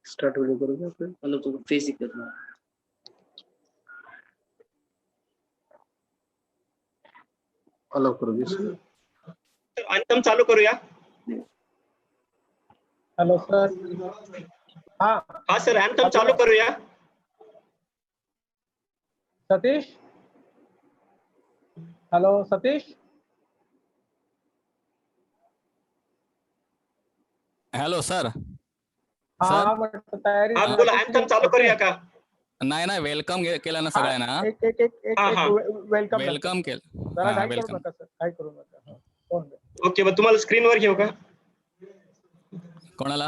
स्टार्ट व्हिडिओ करू का आपण? मला तो फेस इकत ना. अलाव करू दे. अंतम चालू करूया. Hello sir. हा सर, अंतम चालू करूया. Satish, hello Satish. Hello sir. हा म्हटलं तयारी. हा बोला, अंतम चालू करूया का? नाही नाही, वेलकम केलं ना सगळ्यांना. वेलकम वेलकम केलं. जरा हा काय करू वेलकम. नका सर, काय करू नका. ओके, मग तुम्हाला स्क्रीनवर घेऊ का? कोणाला?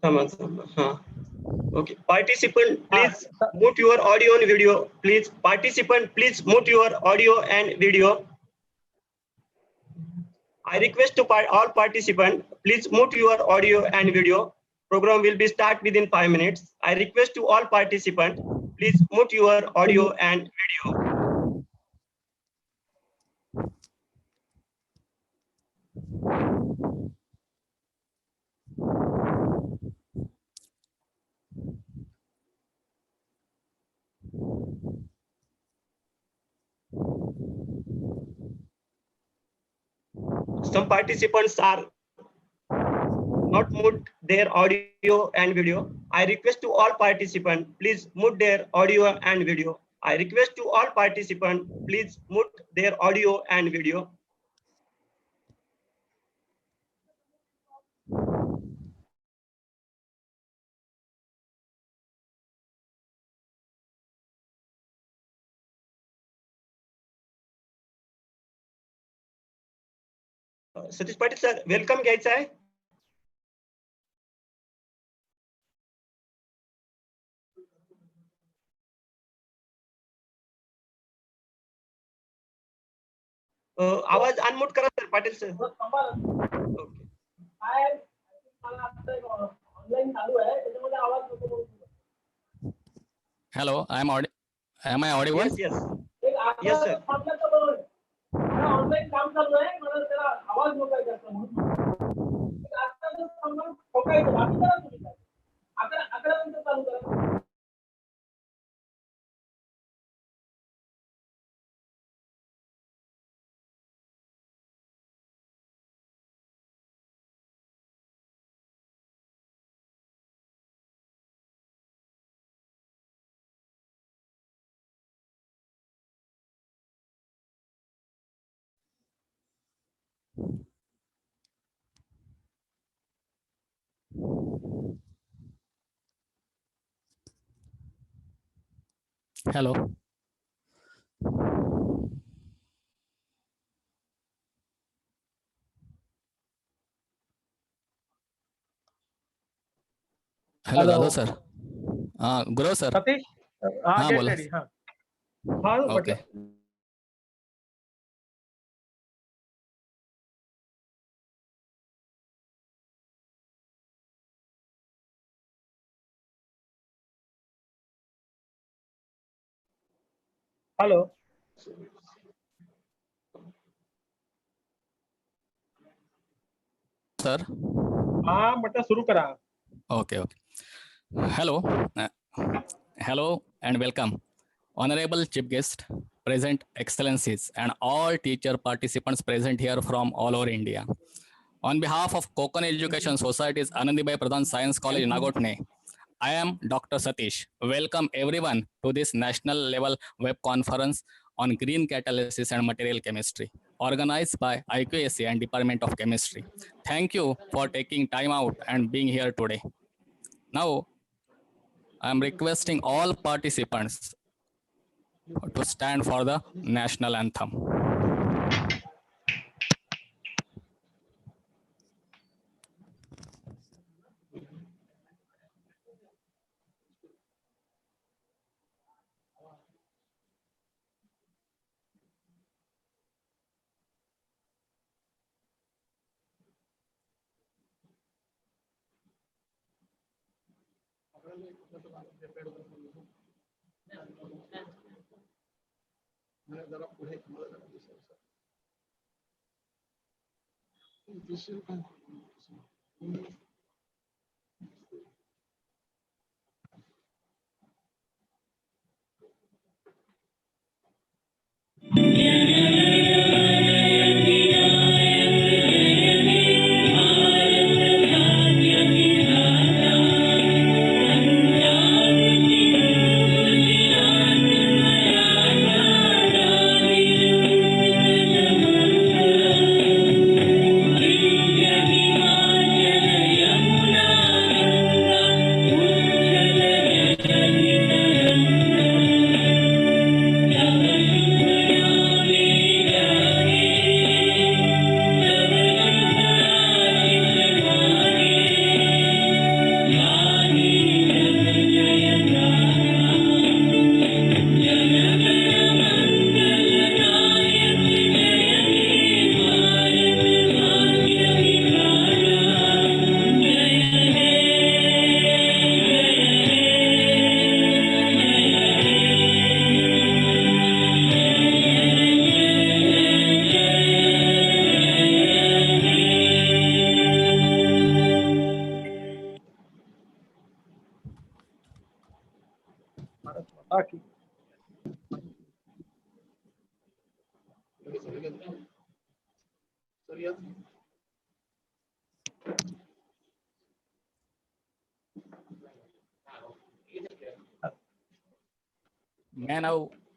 हा okay. Participant please mute your audio and video. Please participant please mute your audio and video. I request to all participants please mute your audio and video. Program will be start within 5 minutes. I request to all participants please mute your audio and video. Some participants are not mute their audio and video. I request to all participants please mute their audio and video. I request to all participants please mute their audio and video. Satish Patil sir, welcome घ्यायचं आहे. आवाज unmute करा sir Patil sir. Hello, am I audible? Yes, yes. Yes, sir. Online काम चालू आहे मला त्याला आवाज नको आहे जास्त म्हणून आता जर समजा ठोकायचं बाकी करा तुम्ही काय 11 नंतर चालू करा. Hello. Hello, Dado sir. Guru sir. Satish हा हाँ, गेट बोला. रेडी. हा हा Okay. म्हटलं. हॅलो. Sir. हा म्हटलं सुरू करा. Okay. Hello. Hello and welcome. Honorable Chief Guest, present excellencies, and all teacher participants present here from all over India. On behalf of Kokon Education Society's Anandibai Pradhan Science College, Nagotne, I am Dr. Satish. Welcome everyone to this national level web conference on green catalysis and material chemistry, organized by IQAC and Department of Chemistry. Thank you for taking time out and being here today. Now, I am requesting all participants to stand for the national anthem.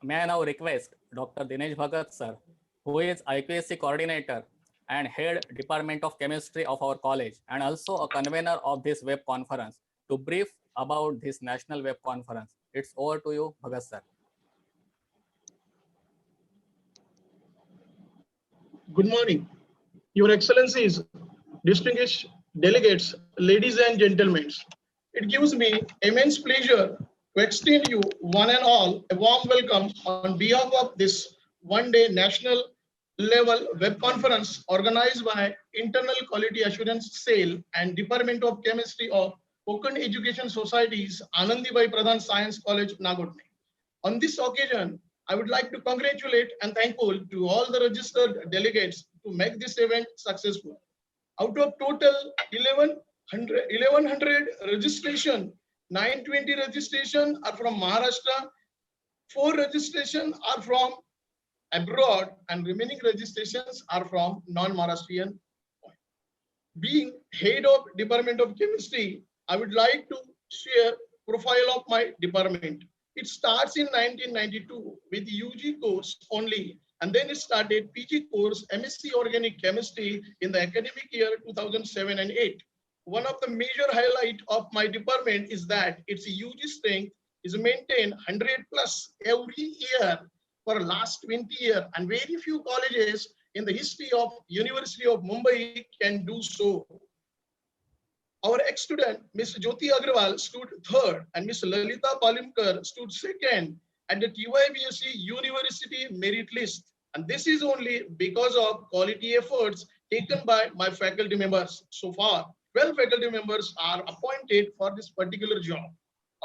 May I now request Dr. Dinesh Bhagat sir, who is IPSC coordinator and head Department of Chemistry of our college and also a convener of this web conference, to brief about this national web conference. It's over to you, Bhagat sir. Good morning, Your Excellencies, distinguished delegates, ladies and gentlemen. It gives me immense pleasure to extend you one and all a warm welcome on behalf of this one-day national level web conference organized by Internal Quality Assurance Cell and Department of Chemistry of Konkan Education Society's Anandibai Pradhan Science College, Nagodne. On this occasion, I would like to congratulate and thankful to all the registered delegates to make this event successful. Out of total 1100 registration, 920 registration are from Maharashtra, 4 registration are from abroad, and remaining registrations are from non-Maharashtrian. Being head of Department of Chemistry, I would like to share profile of my department. It starts in 1992 with UG course only, and then it started PG course MSc Organic Chemistry in the academic year 2007 and 8. One of the major highlight of my department is that its UG strength is maintained 100 plus every year for last 20 years, and very few colleges in the history of University of Mumbai can do so. Our ex-student, Ms. Jyoti Agrawal, stood third, and Ms. Lalita Palimkar stood second at the TYBSC University merit list. And this is only because of quality efforts taken by my faculty members. So far, 12 faculty members are appointed for this particular job.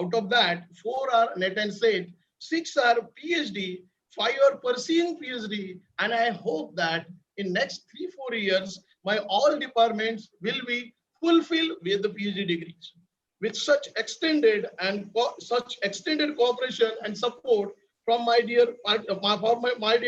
Out of that, 4 are net and set, 6 are PhD, 5 are pursuing PhD, and I hope that in next 3-4 years, my all departments will be fulfilled with the PhD degrees. With such extended cooperation and support from my dear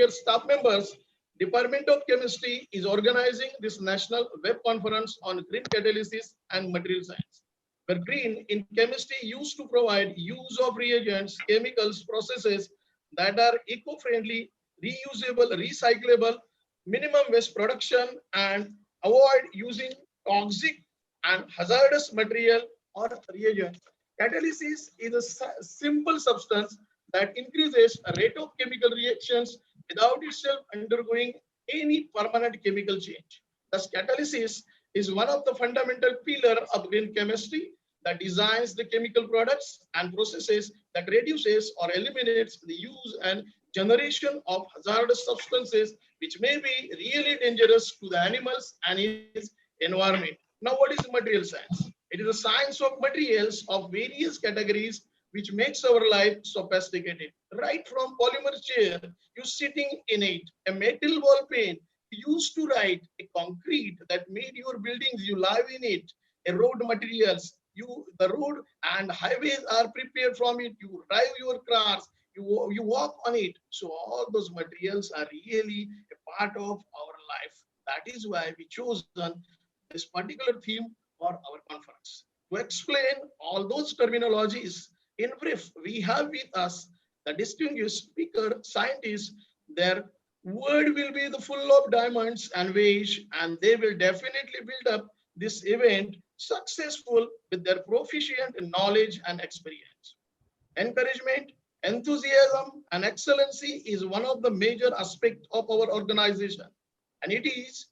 staff members, Department of Chemistry is organizing this national web conference on green catalysis and material science, where green in chemistry used to provide use of reagents, chemicals, processes that are eco-friendly, reusable, recyclable, minimum waste production, and avoid using toxic and hazardous material or reagent. Catalysis is a simple substance that increases a rate of chemical reactions without itself undergoing any permanent chemical change. Thus, catalysis is one of the fundamental pillars of green chemistry that designs the chemical products and processes that reduces or eliminates the use and generation of hazardous substances which may be really dangerous to the animals and its environment. Now, what is material science? It is a science of materials of various categories which makes our life sophisticated. Right from polymer chair, you sitting in it, a metal ball pen used to write, a concrete that made your buildings, you live in it, a road materials, the road and highways are prepared from it, you drive your cars, you walk on it. So all those materials are really a part of our life. That is why we chosen this particular theme for our conference. To explain all those terminologies, in brief, we have with us the distinguished speaker, scientists. Their word will be the full of diamonds and ways, and they will definitely build up this event successful with their proficient knowledge and experience. Encouragement, enthusiasm, and excellency is one of the major aspects of our organization, and it is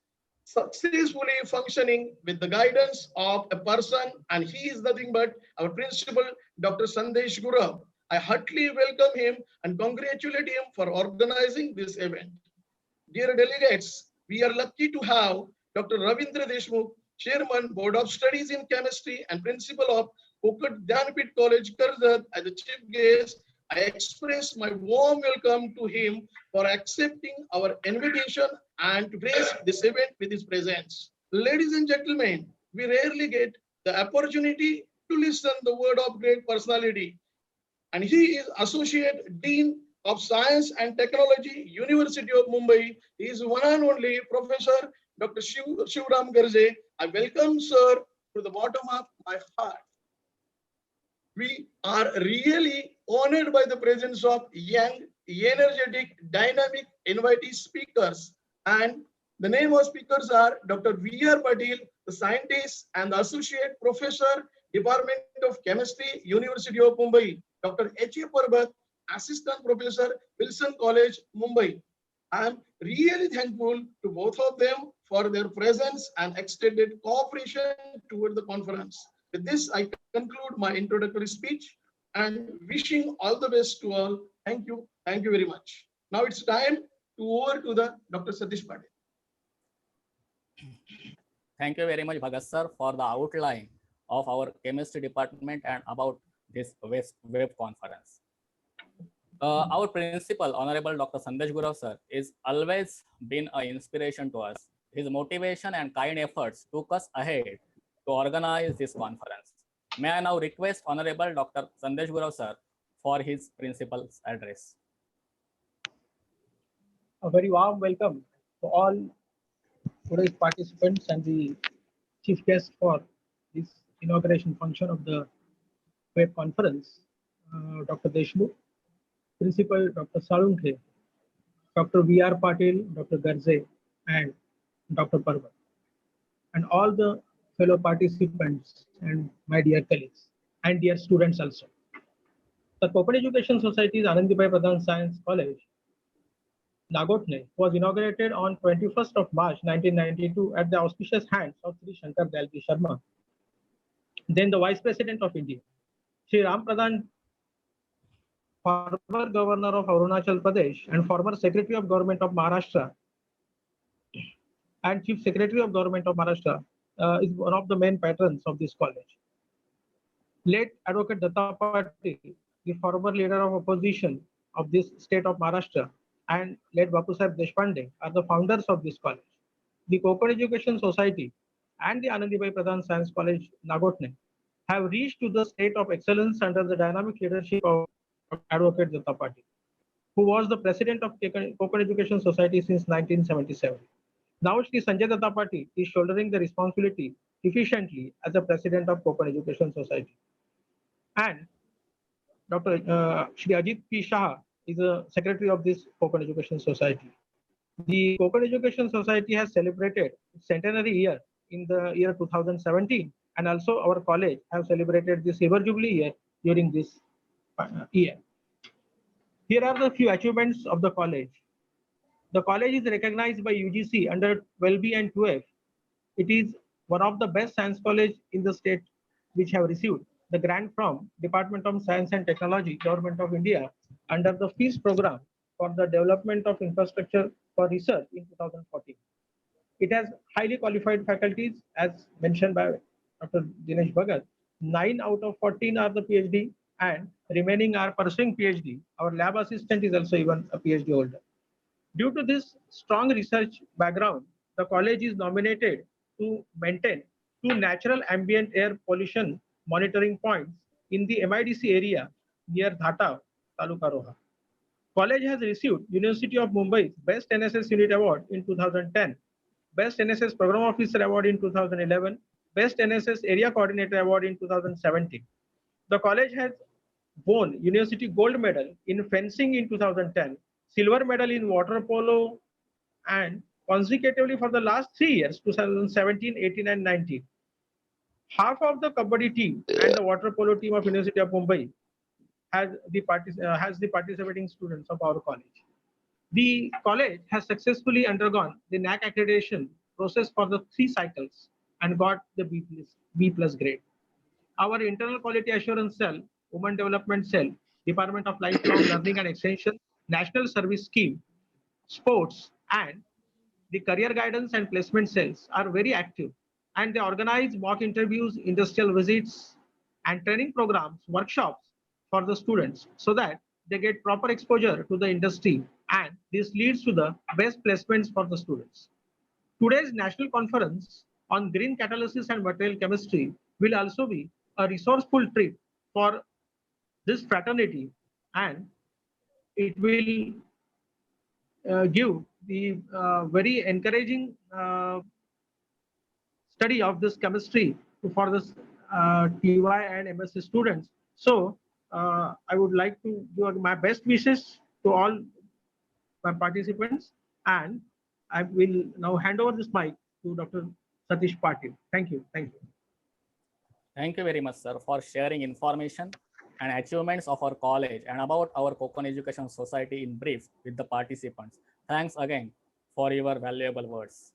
successfully functioning with the guidance of a person, and he is nothing but our principal, Dr. Sandesh Gurav. I heartily welcome him and congratulate him for organizing this event. Dear delegates, we are lucky to have Dr. Ravindra Deshmukh, Chairman, Board of Studies in Chemistry and Principal of Kokat Dhanpit College, Karjat, as the chief guest. I express my warm welcome to him for accepting our invitation and to grace this event with his presence. Ladies and gentlemen, we rarely get the opportunity to listen the word of great personality. And he is Associate Dean of Science and Technology, University of Mumbai. He is one and only Professor Dr. Shivram Garje. I welcome sir to the bottom of my heart. We are really honored by the presence of young, energetic, dynamic, invitee speakers. And the name of speakers are Dr. V.R. Patil, the scientist and the Associate Professor, Department of Chemistry, University of Mumbai. Dr. H.A. Parbat, Assistant Professor, Wilson College, Mumbai. I am really thankful to both of them for their presence and extended cooperation toward the conference. With this, I conclude my introductory speech and wishing all the best to all. Thank you. Thank you very much. Now it's time over to the Dr. Satish Patil. Thank you very much, Bhagat sir, for the outline of our chemistry department and about this web conference. Our principal, Honorable Dr. Sandesh Gurav sir, is always been an inspiration to us. His motivation and kind efforts took us ahead to organize this conference. May I now request Honorable Dr. Sandesh Gurav sir for his principal's address. A very warm welcome to all today's participants and the chief guest for this inauguration function of the web conference, Dr. Deshmukh, Principal Dr. Salunkhe, Dr. V.R. Patil, Dr. Garze, and Dr. Parvat, and all the fellow participants and my dear colleagues and dear students also. The Kopan Education Society's Anandibai Pradhan Science College, Nagotne, was inaugurated on 21st of March 1992 at the auspicious hands of Sri Shankar Dayalji Sharma, then the Vice President of India. Sri Ram Pradhan, former Governor of Arunachal Pradesh and former Secretary of Government of Maharashtra and Chief Secretary of Government of Maharashtra, is one of the main patrons of this college. Late Advocate Datta Patil, the former leader of opposition of this state of Maharashtra, and late Bapusaheb Deshpande are the founders of this college. The Kopan Education Society and the Anandibai Pradhan Science College, Nagotne, have reached to the state of excellence under the dynamic leadership of Advocate Datta Patil, who was the president of Kopan Education Society since 1977. Now Shri Sanjay Datta Patil is shouldering the responsibility efficiently as the president of Kopan Education Society. And Dr. Shri Ajit P. Shah is the secretary of this Kopan Education Society. The Kopan Education Society has celebrated its centenary year in the year 2017, and also our college have celebrated the Silver Jubilee year during this year. Here are the few achievements of the college. The college is recognized by UGC under 12B and 2F. It is one of the best science college in the state which have received the grant from Department of Science and Technology, Government of India, under the FEAST program for the development of infrastructure for research in 2014. It has highly qualified faculties, as mentioned by Dr. Dinesh Bhagat. 9 out of 14 are the PhD, and remaining are pursuing PhD. Our lab assistant is also even a PhD holder. Due to this strong research background, the college is nominated to maintain 2 natural ambient air pollution monitoring points in the MIDC area near Dhata, Taluka Roha. College has received University of Mumbai's Best NSS Unit Award in 2010, Best NSS Program Officer Award in 2011, Best NSS Area Coordinator Award in 2017. The college has won University Gold Medal in fencing in 2010, Silver Medal in water polo, and consecutively for the last 3 years, 2017, 18, and 19. Half of the Kabaddi team and the water polo team of University of Mumbai has the participating students of our college. The college has successfully undergone the NAC accreditation process for the 3 cycles and got the B+ grade. Our internal quality assurance cell, Women Development Cell, Department of Lifelong Learning and Extension, National Service Scheme, Sports, and the Career Guidance and Placement cells are very active, and they organize mock interviews, industrial visits, and training programs, workshops for the students so that they get proper exposure to the industry, and this leads to the best placements for the students. Today's national conference on green catalysis and material chemistry will also be a resourceful trip for this fraternity, and it will give the very encouraging study of this chemistry for this TY and MSc students. So I would like to give my best wishes to all my participants, and I will now hand over this mic to Dr. Satish Patil. Thank you. Thank you. Thank you very much, sir, for sharing information and achievements of our college and about our Kopan Education Society in brief with the participants. Thanks again for your valuable words.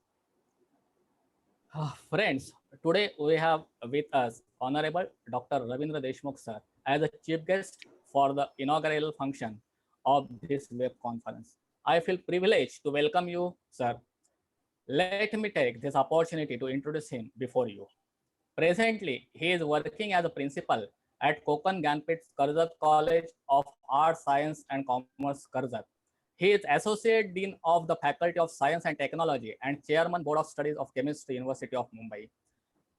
Friends, today we have with us Honorable Dr. Ravindra Deshmukh, sir, as a chief guest for the inaugural function of this web conference. I feel privileged to welcome you, sir. Let me take this opportunity to introduce him before you. Presently, he is working as a principal at Kokan Ganpit's Karzat College of Arts, Science and Commerce, Karzat. He is Associate Dean of the Faculty of Science and Technology and Chairman Board of Studies of Chemistry, University of Mumbai.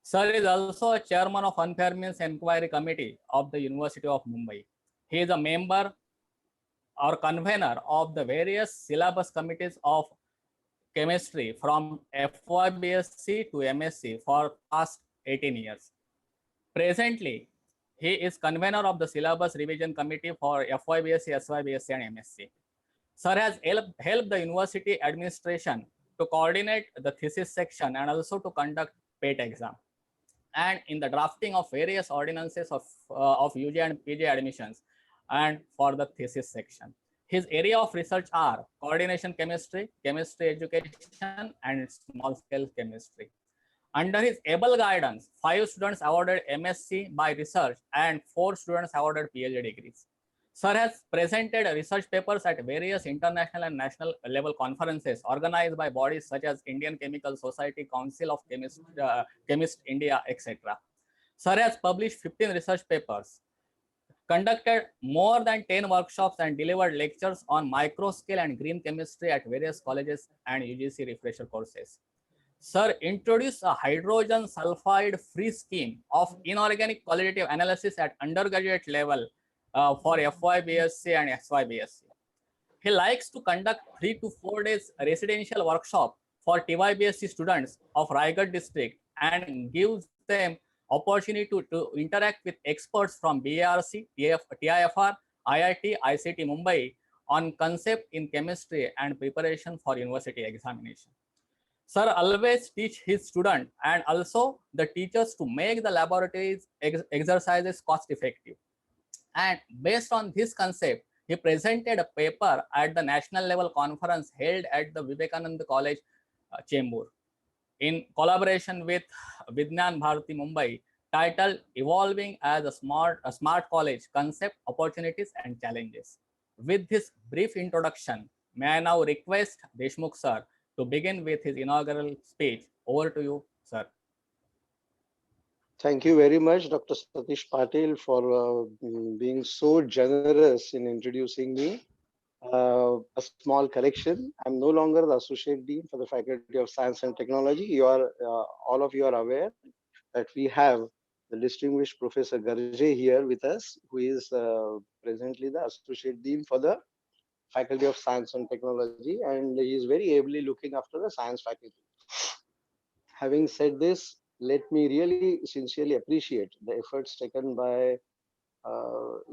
Sir is also a Chairman of Unfair Means Inquiry Committee of the University of Mumbai. He is a member or convener of the various syllabus committees of chemistry from FYBSc to MSc for past 18 years. Presently, he is convener of the syllabus revision committee for FYBSc, SYBSc and MSc. Sir has helped the university administration to coordinate the thesis section and also to conduct PET exam, and in the drafting of various ordinances of UG and PG admissions and for the thesis section. His area of research are coordination chemistry, chemistry education, and small scale chemistry. Under his able guidance, 5 students awarded MSc by research and 4 students awarded PhD degrees. Sir has presented research papers at various international and national level conferences organized by bodies such as Indian Chemical Society, Council of Chemists India, etc. Sir has published 15 research papers, conducted more than 10 workshops and delivered lectures on microscale and green chemistry at various colleges and UGC refresher courses. Sir introduced a hydrogen sulfide free scheme of inorganic qualitative analysis at undergraduate level for FYBSc and SYBSc. He likes to conduct 3 to 4 days residential workshop for TYBSc students of Raigad district and gives them opportunity to interact with experts from BARC, TIFR, IIT, ICT Mumbai on concept in chemistry and preparation for university examination. Sir always teach his student and also the teachers to make the laboratories exercises cost effective. And based on this concept, he presented a paper at the national level conference held at the Vivekananda College, Chembur, in collaboration with Vignan Bharati Mumbai, titled Evolving as a Smart College, Concept, Opportunities and Challenges. With this brief introduction, may I now request Deshmukh sir to begin with his inaugural speech. Over to you, sir. Thank you very much, Dr. Satish Patil, for being so generous in introducing me. A small correction. I'm no longer the Associate Dean for the Faculty of Science and Technology. You are, all of you are aware that we have the distinguished Professor Garje here with us, who is presently the Associate Dean for the Faculty of Science and Technology, and he is very ably looking after the science faculty. Having said this, let me really sincerely appreciate the efforts taken by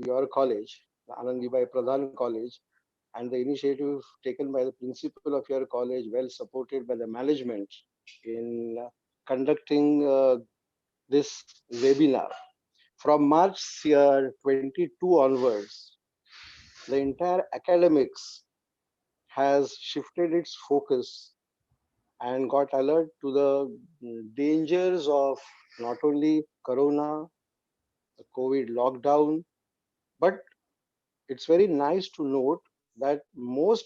your college, the Anandibai Pradhan College, and the initiative taken by the principal of your college, well supported by the management, in conducting this webinar. From March 22 onwards, the entire academics has shifted its focus and got alert to the dangers of not only Corona, the COVID lockdown, but it's very nice to note that most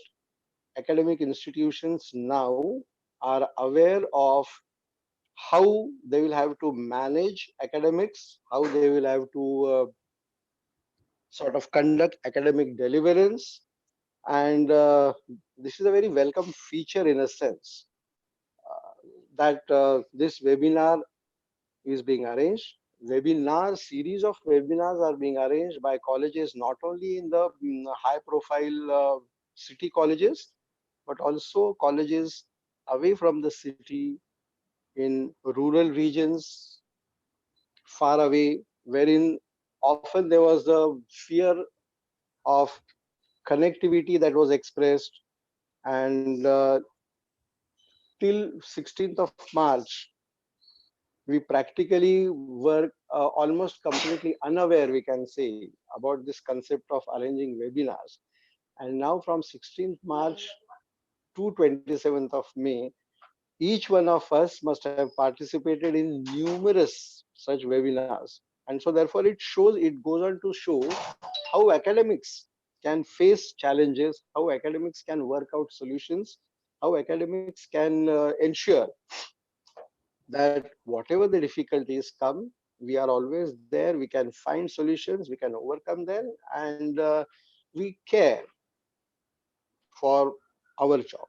academic institutions now are aware of how they will have to manage academics, how they will have to sort of conduct academic deliverance. And this is a very welcome feature in a sense that this webinar is being arranged. Series of webinars are being arranged by colleges, not only in the high profile city colleges, but also colleges away from the city in rural regions, far away, wherein often there was the fear of connectivity that was expressed. And till 16th of March, we practically were almost completely unaware, we can say, about this concept of arranging webinars. And now from 16th March to 27th of May, each one of us must have participated in numerous such webinars. And so therefore it goes on to show how academics can face challenges, how academics can work out solutions, how academics can ensure that whatever the difficulties come, we are always there, we can find solutions, we can overcome them, and we care for our job.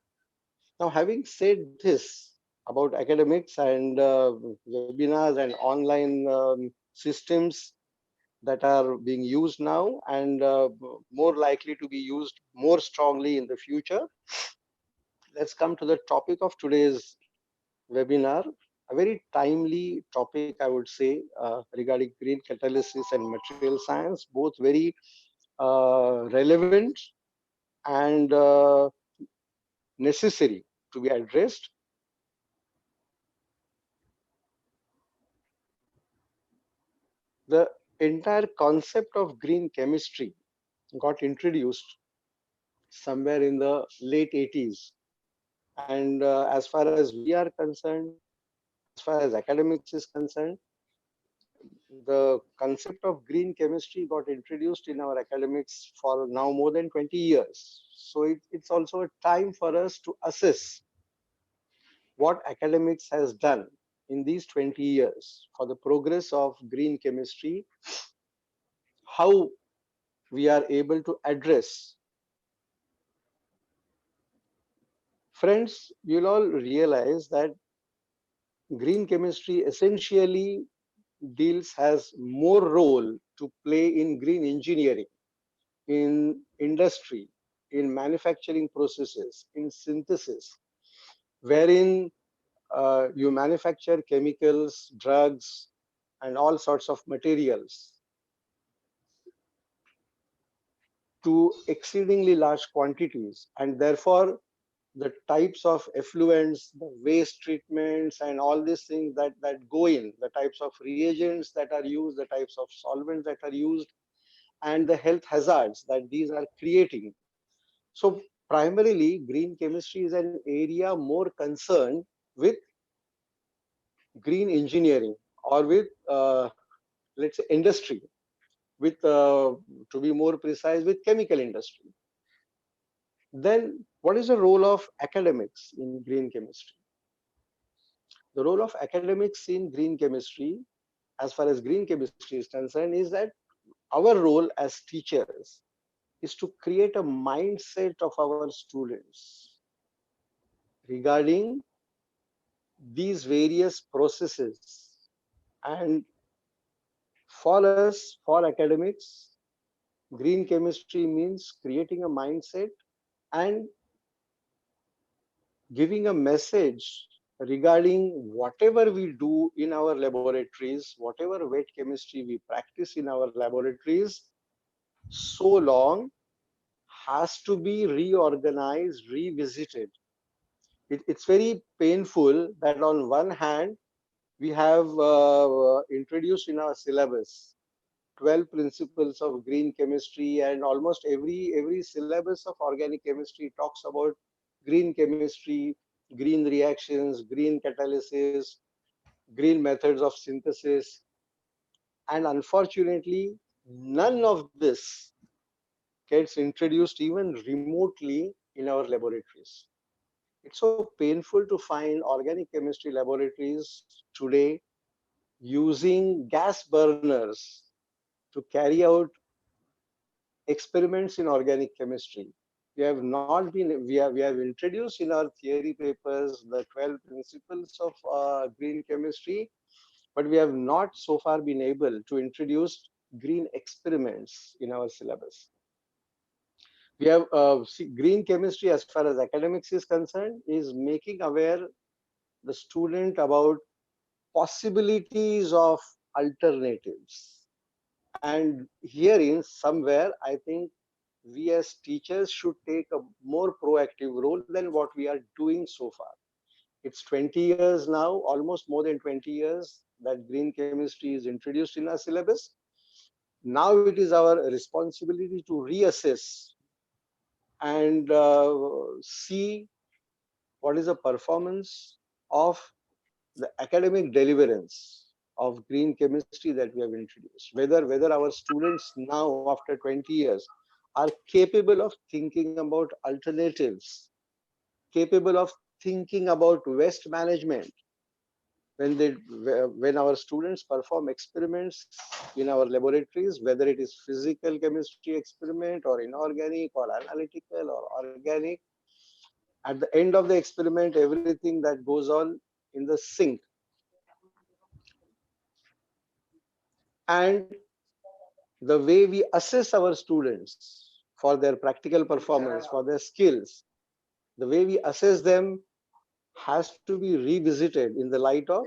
Now, having said this about academics and webinars and online systems that are being used now and more likely to be used more strongly in the future, let's come to the topic of today's webinar. A very timely topic, I would say, regarding green catalysis and material science, both very relevant and necessary to be addressed. The entire concept of green chemistry got introduced somewhere in the late 80s. And as far as we are concerned, as far as academics is concerned, the concept of green chemistry got introduced in our academics for now more than 20 years. So it's also a time for us to assess what academics has done in these 20 years for the progress of green chemistry, how we are able to address. Friends, you'll all realize that green chemistry essentially has more role to play in green engineering, in industry, in manufacturing processes, in synthesis, wherein you manufacture chemicals, drugs, and all sorts of materials to exceedingly large quantities, and therefore the types of effluents, the waste treatments, and all these things that go in, the types of reagents that are used, the types of solvents that are used, and the health hazards that these are creating. So primarily, green chemistry is an area more concerned with green engineering or with, let's say, industry, with, to be more precise, with chemical industry. Then what is the role of academics in green chemistry? The role of academics in green chemistry, as far as green chemistry is concerned, is that our role as teachers is to create a mindset of our students regarding these various processes. And for us, for academics, green chemistry means creating a mindset and giving a message regarding whatever we do in our laboratories, whatever wet chemistry we practice in our laboratories, so long has to be reorganized, revisited. It's very painful that on one hand, we have introduced in our syllabus 12 principles of green chemistry, and almost every syllabus of organic chemistry talks about green chemistry, green reactions, green catalysis, green methods of synthesis. And unfortunately, none of this gets introduced even remotely in our laboratories. It's so painful to find organic chemistry laboratories today using gas burners to carry out experiments in organic chemistry. We have introduced in our theory papers the 12 principles of green chemistry, but we have not so far been able to introduce green experiments in our syllabus. We have green chemistry, as far as academics is concerned, is making aware the student about possibilities of alternatives. And herein, somewhere, I think we as teachers should take a more proactive role than what we are doing so far. It's 20 years now, almost more than 20 years, that green chemistry is introduced in our syllabus. Now it is our responsibility to reassess and see what is the performance of the academic deliverance of green chemistry that we have introduced. Whether our students now, after 20 years, are capable of thinking about alternatives, capable of thinking about waste management. When our students perform experiments in our laboratories, whether it is physical chemistry experiment or inorganic or analytical or organic, at the end of the experiment, everything that goes on in the sink. And the way we assess our students for their practical performance, for their skills, the way we assess them has to be revisited in the light of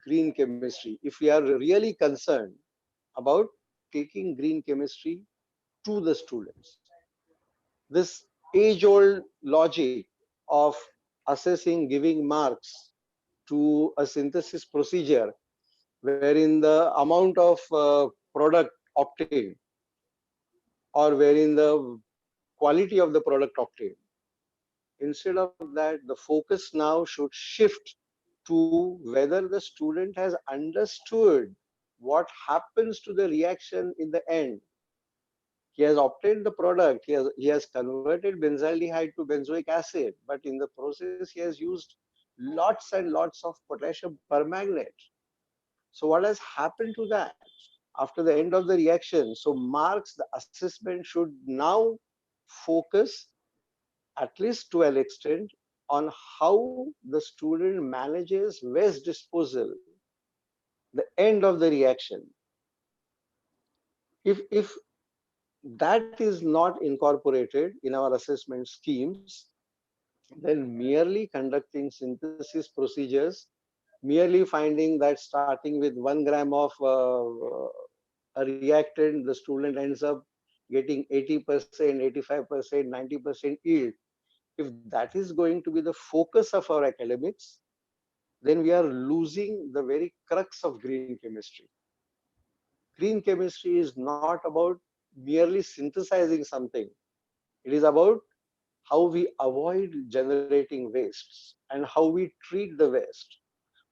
green chemistry. If we are really concerned about taking green chemistry to the students, this age-old logic of assessing, giving marks to a synthesis procedure wherein the amount of product obtained or wherein the quality of the product obtained. Instead of that, the focus now should shift to whether the student has understood what happens to the reaction in the end. He has obtained the product, he has converted benzaldehyde to benzoic acid, but in the process he has used lots and lots of potassium permanganate. So what has happened to that after the end of the reaction? So marks, the assessment should now focus, at least to an extent, on how the student manages waste disposal, the end of the reaction. If that is not incorporated in our assessment schemes, then merely conducting synthesis procedures, merely finding that starting with 1 gram of a reactant, the student ends up getting 80%, 85%, 90% yield. If that is going to be the focus of our academics, then we are losing the very crux of green chemistry. Green chemistry is not about merely synthesizing something. It is about how we avoid generating wastes and how we treat the waste,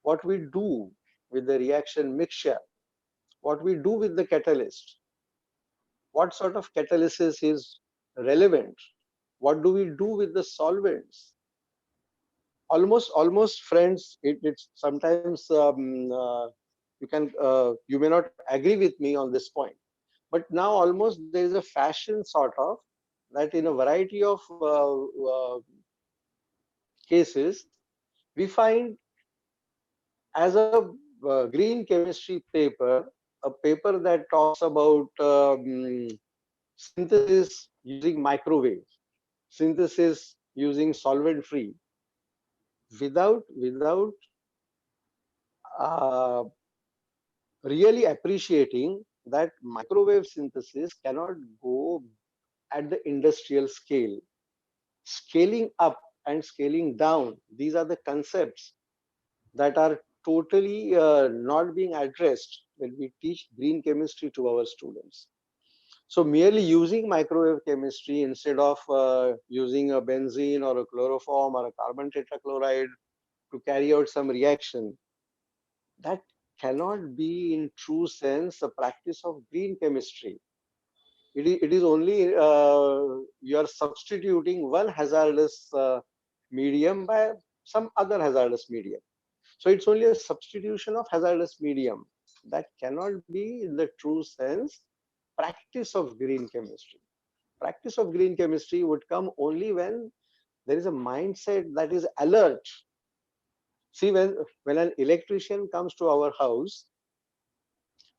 what we do with the reaction mixture, what we do with the catalyst, what sort of catalysis is relevant, what do we do with the solvents. Almost friends, it's sometimes you may not agree with me on this point, but now almost there is a fashion sort of that in a variety of cases, we find as a green chemistry paper, a paper that talks about synthesis using microwave, synthesis using solvent free, without uh, really appreciating that microwave synthesis cannot go at the industrial scale. Scaling up and scaling down, these are the concepts that are totally not being addressed when we teach green chemistry to our students. So merely using microwave chemistry instead of using a benzene or a chloroform or a carbon tetrachloride to carry out some reaction, that cannot be in true sense a practice of green chemistry. It is only you are substituting one hazardous medium by some other hazardous medium. So it's only a substitution of hazardous medium. That cannot be in the true sense practice of green chemistry. Practice of green chemistry would come only when there is a mindset that is alert. See, when an electrician comes to our house,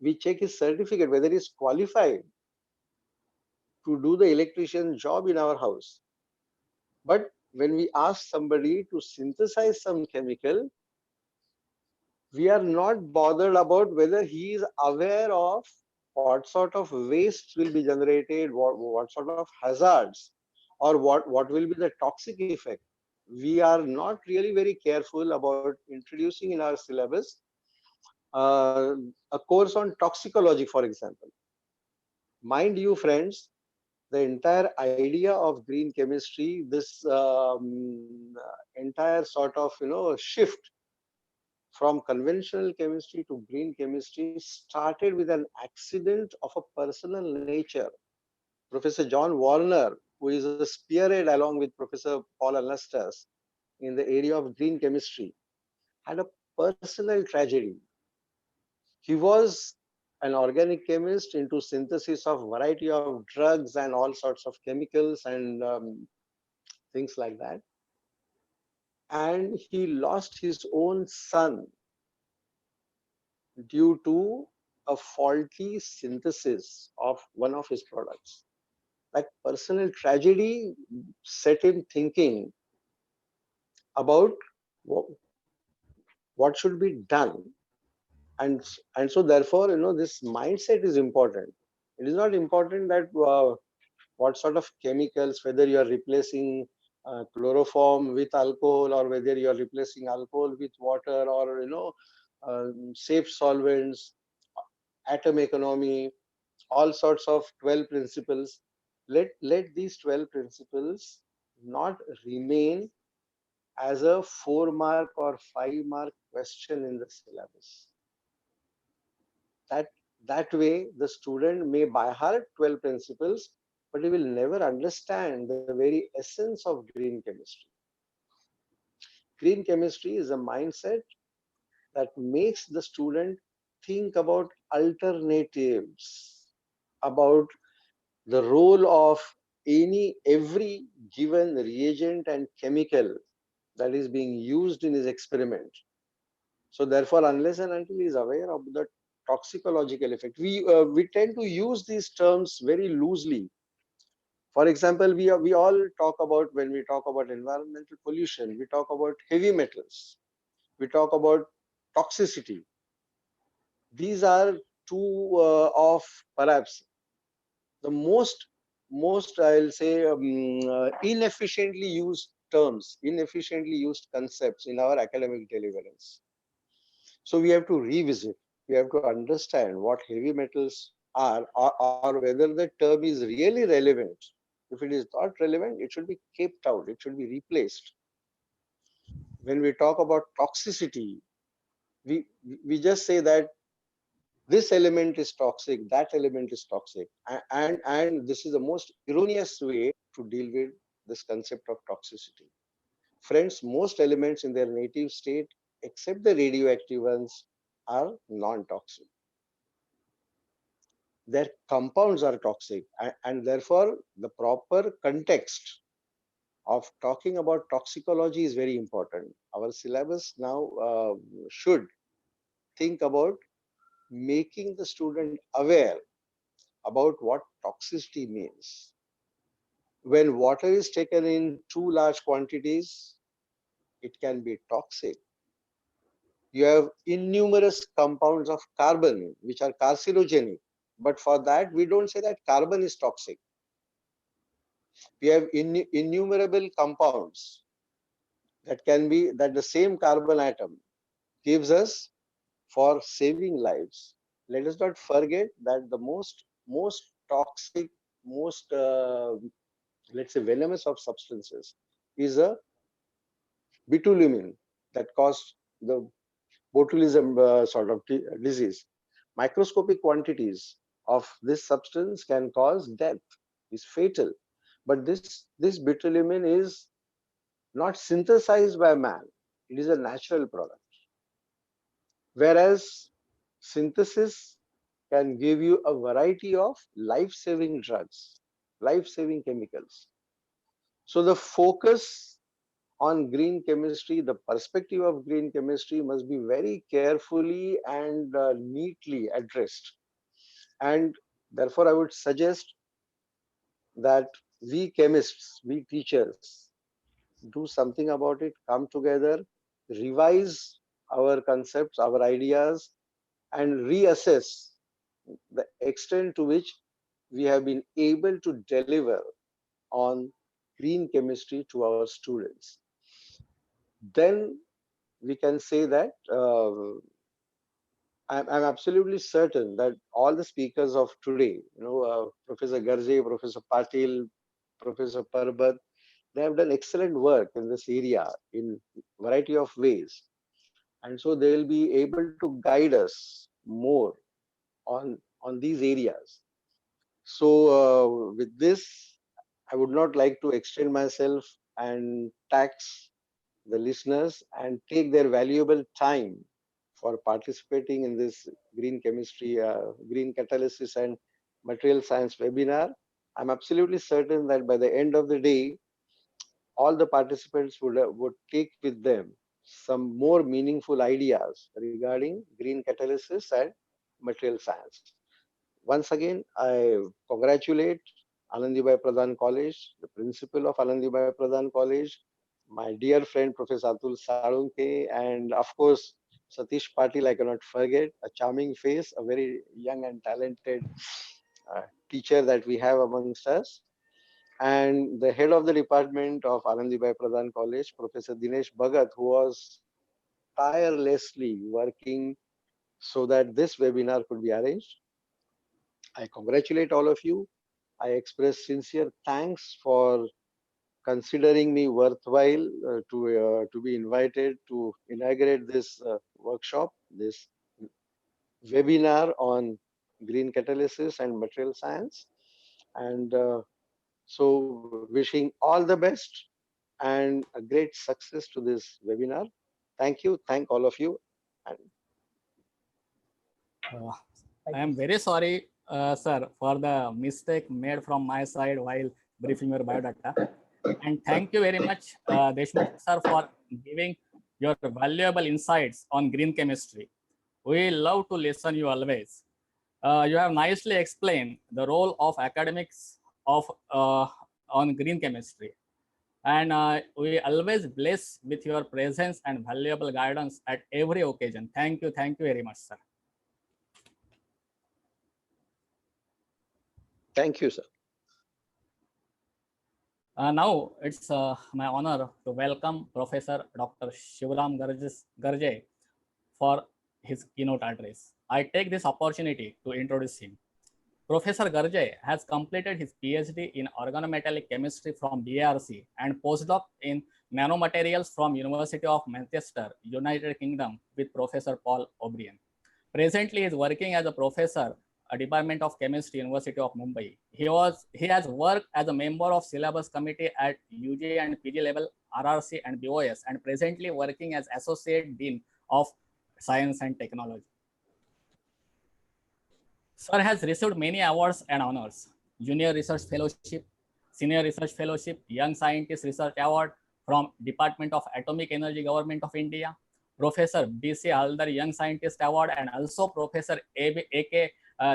we check his certificate, whether he is qualified to do the electrician job in our house. But when we ask somebody to synthesize some chemical, we are not bothered about whether he is aware of what sort of wastes will be generated, what sort of hazards, or what will be the toxic effect. We are not really very careful about introducing in our syllabus a course on toxicology, for example. Mind you, friends, the entire idea of green chemistry, this entire sort of shift from conventional chemistry to green chemistry started with an accident of a personal nature. Professor John Warner, who is a spearhead along with Professor Paul Anastas in the area of green chemistry, had a personal tragedy. He was an organic chemist into synthesis of variety of drugs and all sorts of chemicals and things like that. And he lost his own son due to a faulty synthesis of one of his products. That personal tragedy set him thinking about what should be done. And so therefore, this mindset is important. It is not important that what sort of chemicals, whether you are replacing chloroform with alcohol, or whether you are replacing alcohol with water, or safe solvents, atom economy, all sorts of 12 principles. Let these 12 principles not remain as a 4-mark or 5-mark question in the syllabus. That way, the student may by heart 12 principles, but he will never understand the very essence of green chemistry. Green chemistry is a mindset that makes the student think about alternatives, about the role of every given reagent and chemical that is being used in his experiment. So therefore, unless and until he is aware of the toxicological effect, we tend to use these terms very loosely. For example, we all talk about, when we talk about environmental pollution, we talk about heavy metals, we talk about toxicity. These are two of perhaps the most I'll say inefficiently used terms, inefficiently used concepts in our academic deliverance. So we have to revisit, we have to understand what heavy metals are, or whether the term is really relevant. If it is not relevant, it should be kept out, it should be replaced. When we talk about toxicity, we just say that this element is toxic, that element is toxic. And this is the most erroneous way to deal with this concept of toxicity. Friends, most elements in their native state, except the radioactive ones, are non-toxic. Their compounds are toxic, and therefore the proper context of talking about toxicology is very important. Our syllabus now should think about making the student aware about what toxicity means. When water is taken in too large quantities, it can be toxic. You have innumerable compounds of carbon which are carcinogenic, but for that we don't say that carbon is toxic. We have innumerable compounds that the same carbon atom gives us for saving lives. Let us not forget that the most toxic, most let's say venomous of substances is a botulinum that caused the botulism sort of disease. Microscopic quantities of this substance can cause death, is fatal. But this botulinum is not synthesized by man, it is a natural product. Whereas synthesis can give you a variety of life-saving drugs, life-saving chemicals. So the focus on green chemistry, the perspective of green chemistry must be very carefully and neatly addressed. And therefore, I would suggest that we chemists, we teachers, do something about it, come together, revise our concepts, our ideas, and reassess the extent to which we have been able to deliver on green chemistry to our students. Then we can say that I'm absolutely certain that all the speakers of today, Professor Garje, Professor Patil, Professor Parbat, they have done excellent work in this area in variety of ways. And so they will be able to guide us more on these areas. So with this, I would not like to extend myself and tax the listeners and take their valuable time for participating in this green chemistry, green catalysis and material science webinar. I'm absolutely certain that by the end of the day, all the participants would take with them some more meaningful ideas regarding green catalysis and material science. Once again, I congratulate Anandibai Pradhan College, the principal of Anandibai Pradhan College, my dear friend Professor Atul Salunke, and of course Satish Patil. I cannot forget, a charming face, a very young and talented teacher that we have amongst us, and the head of the department of Anandibai Pradhan College, Professor Dinesh Bhagat, who was tirelessly working so that this webinar could be arranged. I congratulate all of you. I express sincere thanks for considering me worthwhile to be invited to inaugurate this workshop, this webinar on green catalysis and material science. And so wishing all the best and a great success to this webinar. Thank you. Thank all of you. And I am very sorry, sir, for the mistake made from my side while briefing your biodata. And thank you very much, Deshmukh sir, for giving your valuable insights on green chemistry. We love to listen you always. You have nicely explained the role of academics on green chemistry. And we always bless with your presence and valuable guidance at every occasion. Thank you very much, sir. Thank you, sir. Now it's my honor to welcome Professor Dr. Shivram Garje for his keynote address. I take this opportunity to introduce him. Professor Garje has completed his PhD in organometallic chemistry from BARC and postdoc in nanomaterials from University of Manchester, United Kingdom with Professor Paul O'Brien. Presently, he is working as a professor Department of Chemistry, University of Mumbai. He has worked as a member of syllabus committee at UG and PG level, RRC and BOS, and presently working as Associate Dean of Science and Technology. Sir has received many awards and honors: Junior Research Fellowship, Senior Research Fellowship, Young Scientist Research Award from Department of Atomic Energy, Government of India, Professor B.C. Haldar Young Scientist Award, and also Professor A.K.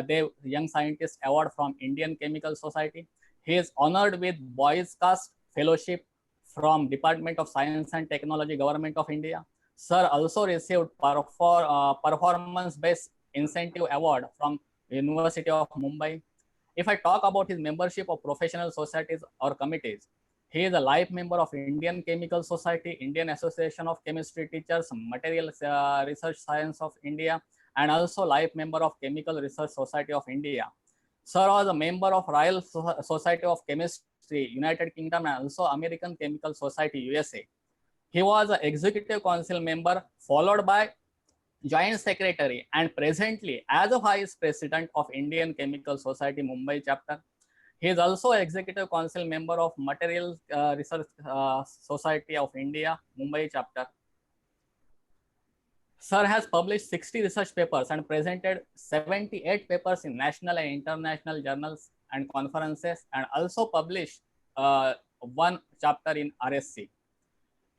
Dev Young Scientist Award from Indian Chemical Society. He is honored with Boys Cast Fellowship from Department of Science and Technology, Government of India. Sir also received Performance-Based Incentive Award from University of Mumbai. If I talk about his membership of professional societies or committees, he is a life member of Indian Chemical Society, Indian Association of Chemistry Teachers, Material Research Science of India, and also life member of Chemical Research Society of India. Sir was a member of Royal Society of Chemistry, United Kingdom, and also American Chemical Society, USA. He was an Executive Council member, followed by Joint Secretary, and presently as a Vice President of Indian Chemical Society, Mumbai chapter. He is also Executive Council member of Material Research Society of India, Mumbai chapter. Sir has published 60 research papers and presented 78 papers in national and international journals and conferences, and also published one chapter in RSC.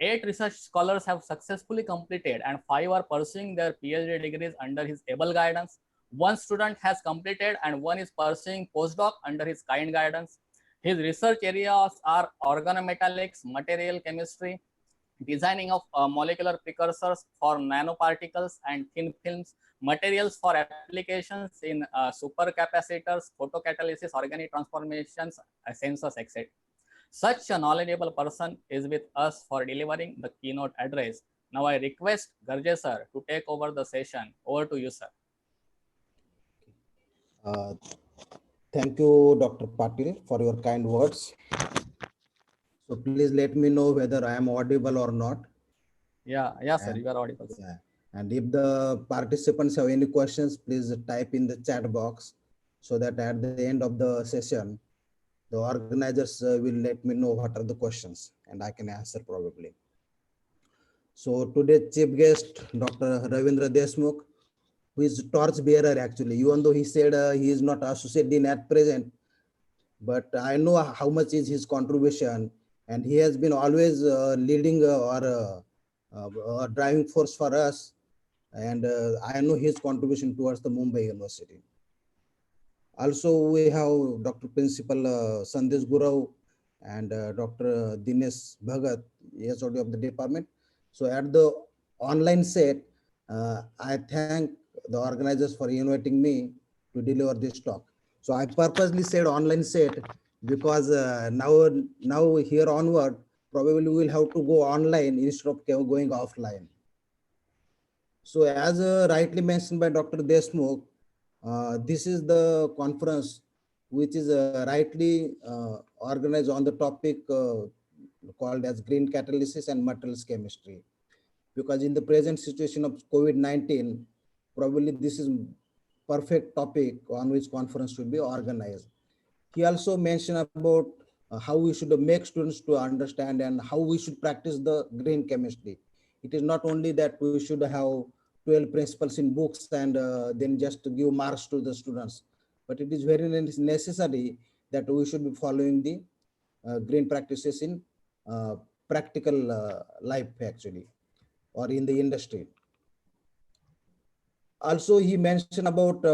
8 research scholars have successfully completed and 5 are pursuing their PhD degrees under his able guidance. 1 student has completed and 1 is pursuing postdoc under his kind guidance. His research areas are organometallics, material chemistry, designing of molecular precursors for nanoparticles and thin films, materials for applications in supercapacitors, photocatalysis, organic transformations, sensors, etc. Such a knowledgeable person is with us for delivering the keynote address. Now I request Garje sir to take over the session. Over to you, sir. Thank you, Dr. Patil, for your kind words. So please let me know whether I am audible or not. Yeah, sir, you are audible. Yeah. And if the participants have any questions, please type in the chat box so that at the end of the session, the organizers will let me know what are the questions and I can answer probably. So today's chief guest, Dr. Ravindra Deshmukh, who is torch bearer actually, even though he said he is not associate dean at present, but I know how much is his contribution, and he has been always leading or a driving force for us, and I know his contribution towards the Mumbai University. Also, we have Dr. Principal Sandesh Gurau and Dr. Dinesh Bhagat, HOD of the department. So at the online set, I thank the organizers for inviting me to deliver this talk. So I purposely said online set because now here onward, probably we will have to go online instead of going offline. So as rightly mentioned by Dr. Deshmukh, this is the conference which is rightly organized on the topic called as green catalysis and materials chemistry. Because in the present situation of COVID-19, probably this is perfect topic on which conference should be organized. He also mentioned about how we should make students to understand and how we should practice the green chemistry. It is not only that we should have 12 principles in books and then just give marks to the students, but it is very necessary that we should be following the green practices in practical life actually, or in the industry. Also, he mentioned about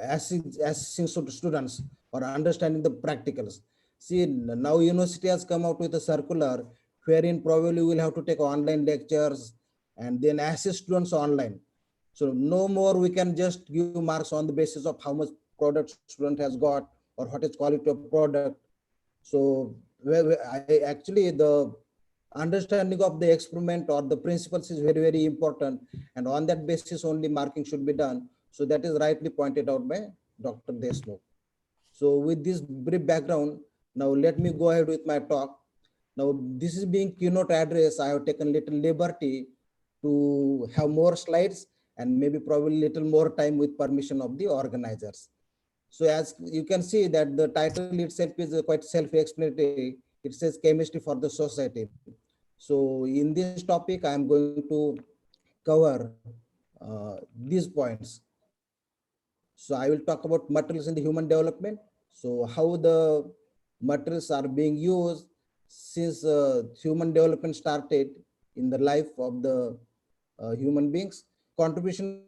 assessing students or understanding the practicals. See, now university has come out with a circular wherein probably we'll have to take online lectures and then assess students online. So no more we can just give marks on the basis of how much product student has got or what is quality of product. So actually the understanding of the experiment or the principles is very, very important. And on that basis only marking should be done. So that is rightly pointed out by Dr. Deshmukh. So with this brief background, now let me go ahead with my talk. Now this is being keynote address. I have taken little liberty to have more slides and maybe probably little more time with permission of the organizers. So as you can see that the title itself is quite self-explanatory. It says chemistry for the society. So in this topic, I am going to cover these points. So I will talk about materials in the human development. So how the materials are being used since human development started in the life of the human beings, contribution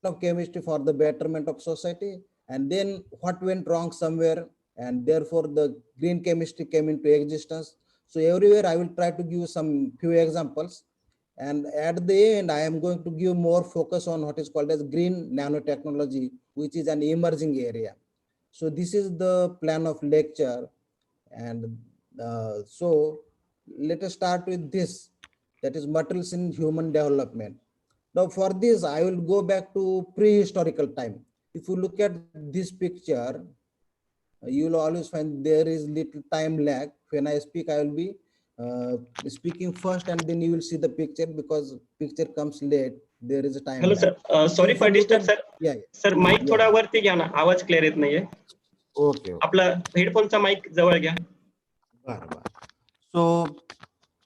of chemistry for the betterment of society, and then what went wrong somewhere, and therefore the green chemistry came into existence. So everywhere I will try to give some few examples. And at the end, I am going to give more focus on what is called as green nanotechnology, which is an emerging area. So this is the plan of lecture. And so let us start with this, that is materials in human development. Now for this, I will go back to prehistorical time. If you look at this picture, you will always find there is little time lag. When I speak, I will be speaking first and then you will see the picture because picture comes late. There is a time Hello lag. sir, sorry for disturb sir. Yeah. Sir mike थोडा वरती घ्या ना, आवाज clear येत नाहीये. Okay. आपला हेडफोनचा mike जवळ घ्या. So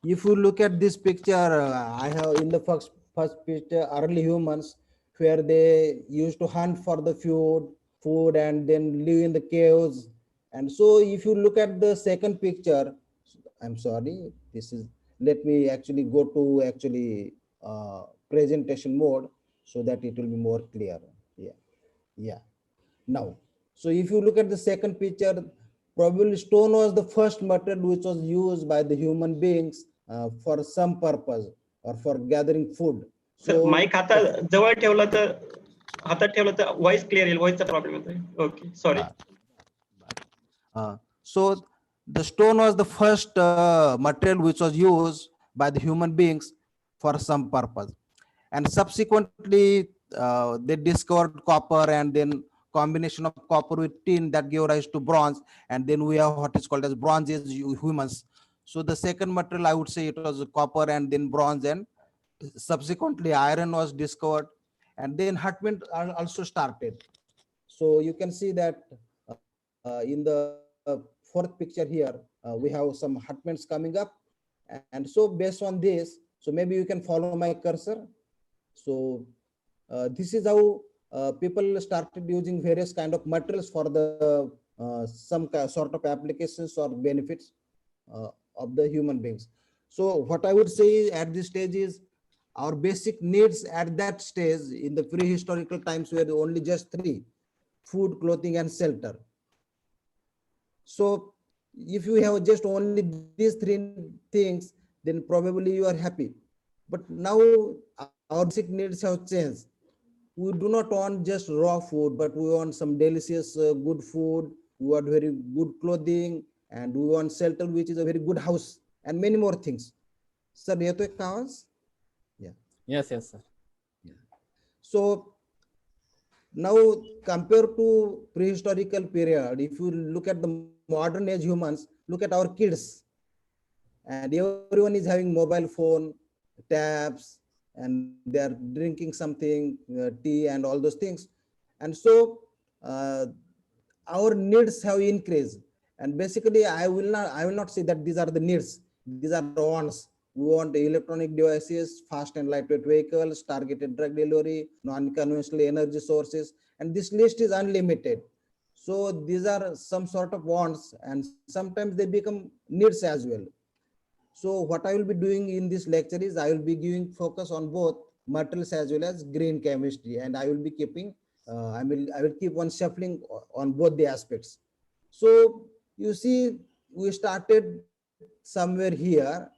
if you look at this picture, I have in the first picture early humans where they used to hunt for the food and then live in the caves. And so if you look at the second picture, I'm sorry, this is, let me actually go to actually presentation mode so that it will be more clear. Yeah. Now, so if you look at the second picture, probably stone was the first material which was used by the human beings for some purpose or for gathering food. Sir mike आता जवळ ठेवला तर हातात ठेवला तर voice clear येईल, व्हॉइसचा problem येतोय. Okay, sorry. So the stone was the first material which was used by the human beings for some purpose, and subsequently they discovered copper, and then combination of copper with tin that gave rise to bronze, and then we have what is called as bronze age humans. So the second material, I would say it was copper and then bronze, and subsequently iron was discovered, and then hutments are also started. So you can see that in the fourth picture here, we have some hutments coming up. And so based on this, so maybe you can follow my cursor. So this is how people started using various kind of materials for the some sort of applications or benefits of the human beings. So what I would say at this stage is our basic needs at that stage in the prehistorical times were only just three: food, clothing, and shelter. So if you have just only these three things, then probably you are happy. But now our basic needs have changed. We do not want just raw food, but we want some delicious good food. We want very good clothing, and we want shelter, which is a very good house, and many more things. Sir, येतोय का आवाज? Yeah. Yes, yes, sir. So now compared to prehistorical period, if you look at the modern age humans, look at our kids, and everyone is having mobile phone, tabs, and they are drinking something, tea and all those things. And so our needs have increased. And basically I will not say that these are the needs, these are the wants. We want electronic devices, fast and lightweight vehicles, targeted drug delivery, non-conventional energy sources, and this list is unlimited. So these are some sort of wants, and sometimes they become needs as well. So what I will be doing in this lecture is I will be giving focus on both materials as well as green chemistry, and I will be keeping I will keep on shuffling on both the aspects. So you see, we started somewhere here.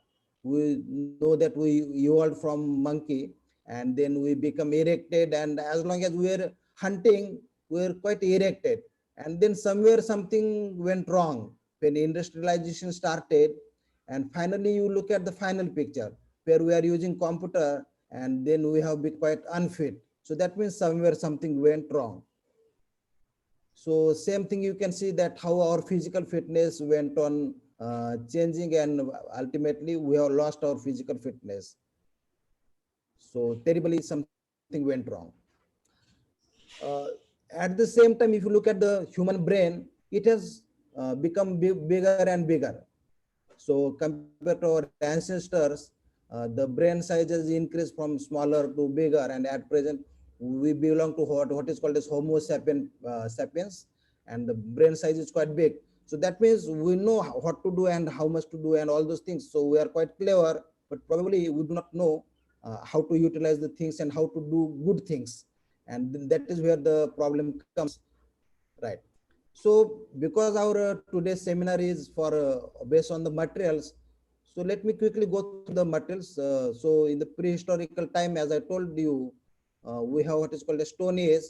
We know that we evolved from monkey, and then we become erected, and as long as we were hunting, we were quite erected. And then somewhere something went wrong when industrialization started, and finally you look at the final picture where we are using computer, and then we have been quite unfit. So that means somewhere something went wrong. So same thing, you can see that how our physical fitness went on changing, and ultimately we have lost our physical fitness. So terribly something went wrong. At the same time, if you look at the human brain, it has become bigger and bigger. So compared to our ancestors, the brain size has increased from smaller to bigger, and at present we belong to what is called as Homo sapiens, and the brain size is quite big. So that means we know what to do and how much to do and all those things. So we are quite clever, but probably we do not know how to utilize the things and how to do good things. And that is where the problem comes, right? So because our today's seminar is for based on the materials, so let me quickly go through the materials. So in the prehistorical time, as I told you, we have what is called a stone age,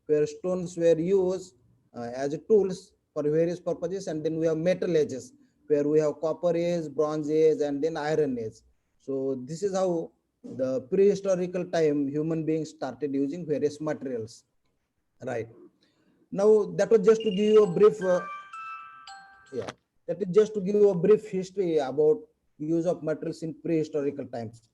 where stones were used as tools for various purposes, and then we have metal ages, where we have copper age, bronze age, and then iron age. So this is how the prehistorical time human beings started using various materials, right? Now that was just to give you a brief that is just to give you a brief history about use of materials in prehistorical times.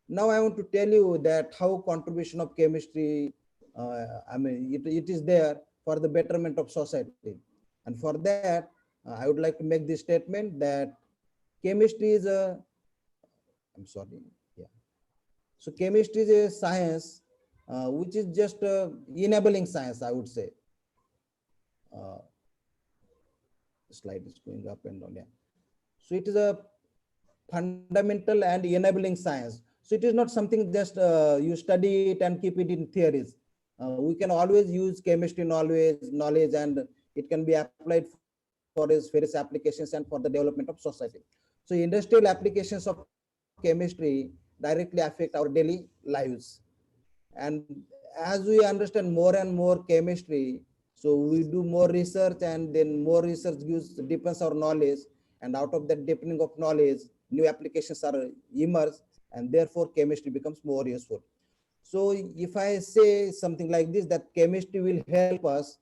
Now I want to tell you that how contribution of chemistry, it is there for the betterment of society. And for that, I would like to make this statement that chemistry is a, so chemistry is a science which is just enabling science, I would say. Slide is going up and down. Yeah. So it is a fundamental and enabling science. So it is not something just you study it and keep it in theories. We can always use chemistry knowledge, and it can be applied for its various applications and for the development of society. So industrial applications of chemistry directly affect our daily lives. And as we understand more and more chemistry, so we do more research, and then more research deepens our knowledge, and out of that deepening of knowledge, new applications are emerged, and therefore chemistry becomes more useful. So if I say something like this, that chemistry will help us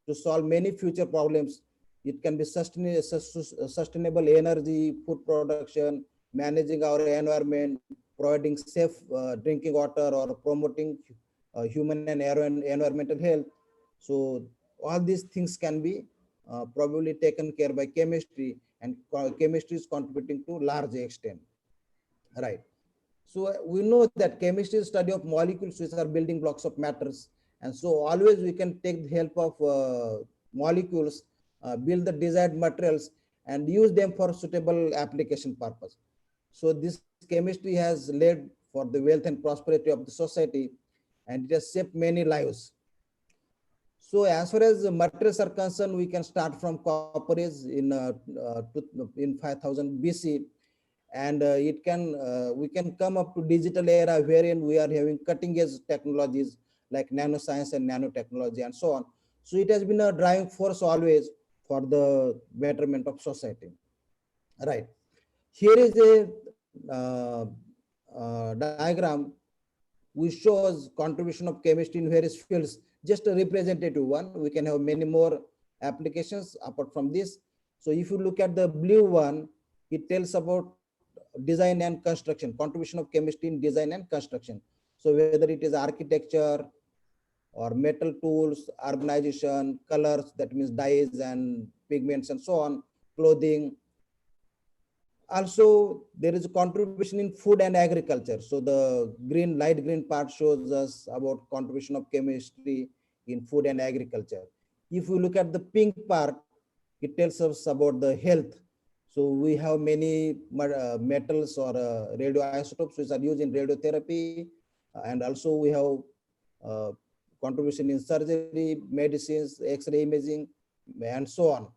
to solve many future problems. It can be sustainable energy, food production, managing our environment, providing safe drinking water, or promoting human and environmental health. So all these things can be probably taken care by chemistry, and chemistry is contributing to large extent, right? So we know that chemistry is study of molecules which are building blocks of matters, and so always we can take the help of molecules, build the desired materials, and use them for suitable application purpose. So this chemistry has led for the wealth and prosperity of the society, and it has shaped many lives. So as far as the materials are concerned, we can start from copper age in 5000 BC, and we can come up to digital era wherein we are having cutting edge technologies like nanoscience and nanotechnology and so on. So it has been a driving force always for the betterment of society, right? Here is a diagram which shows contribution of chemistry in various fields, just a representative one. We can have many more applications apart from this. So if you look at the blue one, it tells about design and construction, contribution of chemistry in design and construction. So whether it is architecture or metal tools, urbanization, colors, that means dyes and pigments and so on, clothing. Also, there is a contribution in food and agriculture. So the green, light green part shows us about contribution of chemistry in food and agriculture. If we look at the pink part, it tells us about the health. So we have many metals or radioisotopes which are used in radiotherapy, and also we have contribution in surgery, medicines, X-ray imaging, and so on.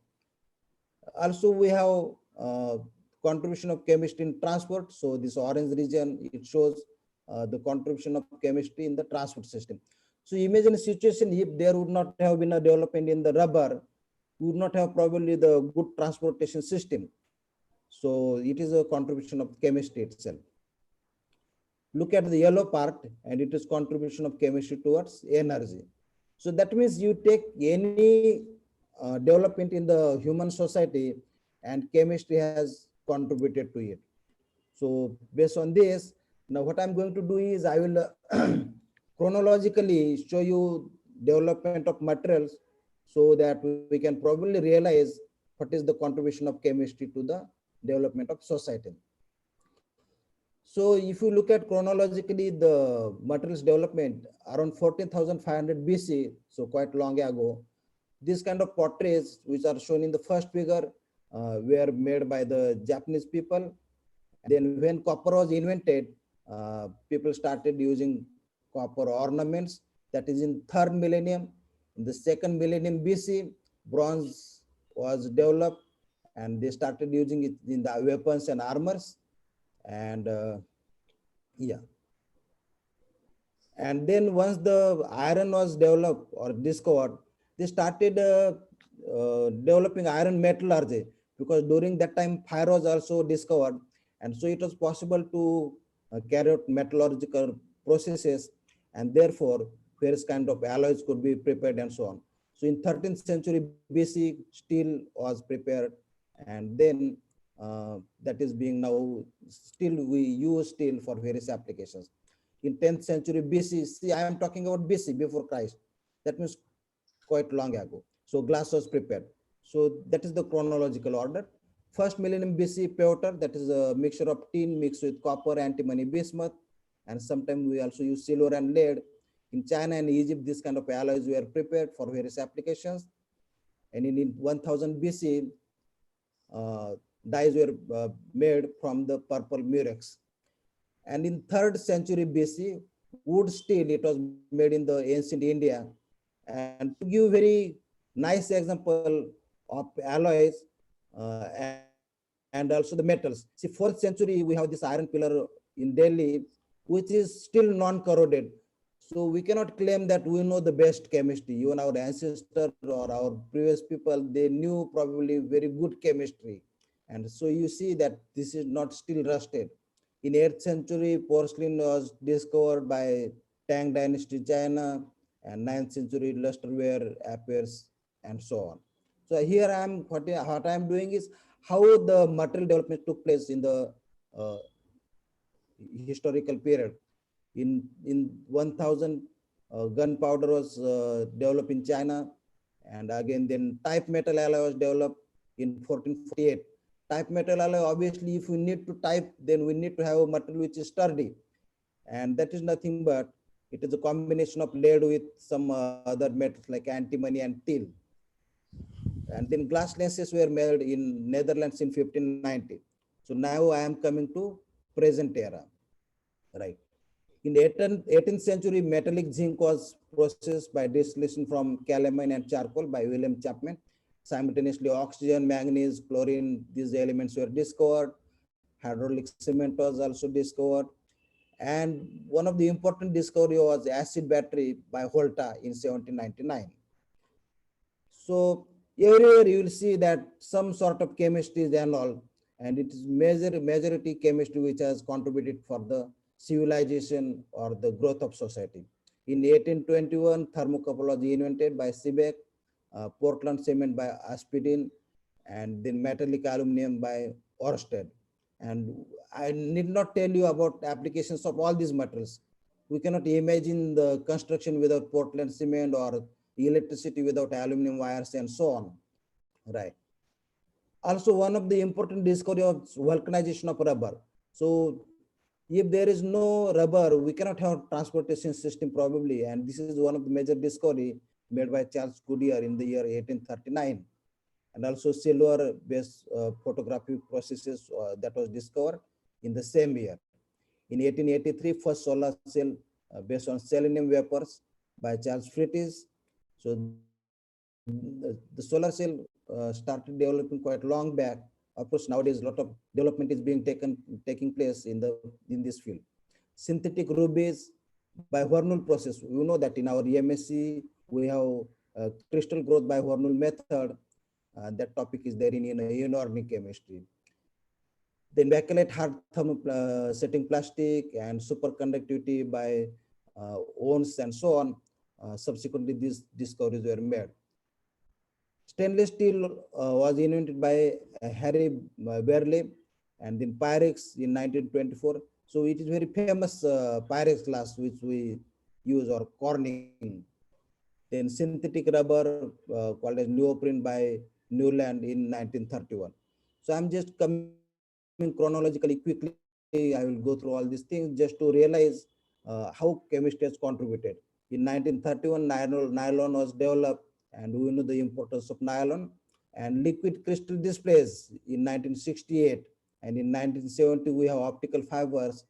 Also, we have contribution of chemistry in transport. So this orange region, it shows the contribution of chemistry in the transport system. So imagine a situation if there would not have been a development in the rubber, we would not have probably the good transportation system. So it is a contribution of chemistry itself. Look at the yellow part, and it is contribution of chemistry towards energy. So that means you take any development in the human society, and chemistry has contributed to it. So based on this, now what I'm going to do is I will chronologically show you development of materials so that we can probably realize what is the contribution of chemistry to the development of society. So if you look at chronologically the materials development around 14,500 BC, so quite long ago, this kind of portraits which are shown in the first figure were made by the Japanese people. Then when copper was invented, people started using copper ornaments. That is in 3rd millennium. In the 2nd millennium BC, bronze was developed, and they started using it in the weapons and armors. And yeah. And then once the iron was developed or discovered, they started developing iron metallurgy, because during that time fire was also discovered, and so it was possible to carry out metallurgical processes, and therefore various kind of alloys could be prepared and so on. So in 13th century BC, steel was prepared, and then that is being now still we use steel for various applications. In 10th century BC, see, I am talking about BC, before Christ. That means quite long ago. So glass was prepared. So that is the chronological order. 1st millennium BC, pewter, that is a mixture of tin mixed with copper, antimony, bismuth, and sometimes we also use silver and lead. In China and Egypt, this kind of alloys were prepared for various applications. And in 1000 BC, dyes were made from the purple murex. And in 3rd century BC, wood steel, it was made in the ancient India. And to give very nice example of alloys and also the metals. See, 4th century, we have this iron pillar in Delhi, which is still non-corroded. So we cannot claim that we know the best chemistry. Even our ancestors or our previous people, they knew probably very good chemistry. And so you see that this is not still rusted. In 8th century, porcelain was discovered by Tang Dynasty China, and 9th century lusterware appears, and so on. So here I am, what I am doing is how the material development took place in the historical period. In 1000 gunpowder was developed in China, and again then type metal alloy was developed in 1448. Type metal alloy, obviously, if we need to type, then we need to have a material which is sturdy, and that is nothing but it is a combination of lead with some other metals like antimony and tin. And then glass lenses were made in Netherlands in 1590. So now I am coming to present era, right? In 18th century, metallic zinc was processed by distillation from calamine and charcoal by William Chapman. Simultaneously, oxygen, manganese, chlorine, these elements were discovered. Hydraulic cement was also discovered. And one of the important discovery was acid battery by Volta in 1799. So everywhere you will see that some sort of chemistry and all, and it is majority chemistry which has contributed for the civilization or the growth of society. In 1821, thermocouple was invented by Seebeck, Portland cement by Aspidin, and then metallic aluminum by Oersted. And I need not tell you about applications of all these materials. We cannot imagine the construction without Portland cement or electricity without aluminum wires and so on, right? Also, one of the important discovery of vulcanization of rubber. So if there is no rubber, we cannot have transportation system probably. And this is one of the major discovery made by Charles Goodyear in the year 1839. And also silver based photographic processes that was discovered in the same year. In 1883, first solar cell based on selenium vapors by Charles Frittis. So the solar cell started developing quite long back. Of course, nowadays a lot of development is being taking place in this field. Synthetic rubies by Verneuil process. You know that in our MSc we have crystal growth by Verneuil method. That topic is there in inorganic chemistry. Then bakelite hard thermal setting plastic and superconductivity by Owens and so on. Subsequently, these discoveries were made. Stainless steel was invented by Harry Berley, and then Pyrex in 1924. So it is very famous Pyrex glass which we use, or Corning. Then synthetic rubber called as neoprene by Newland in 1931. So I'm just coming chronologically quickly. I will go through all these things just to realize how chemistry has contributed. In 1931, nylon was developed, and we know the importance of nylon. And liquid crystal displays in 1968, and in 1970 we have optical fibers.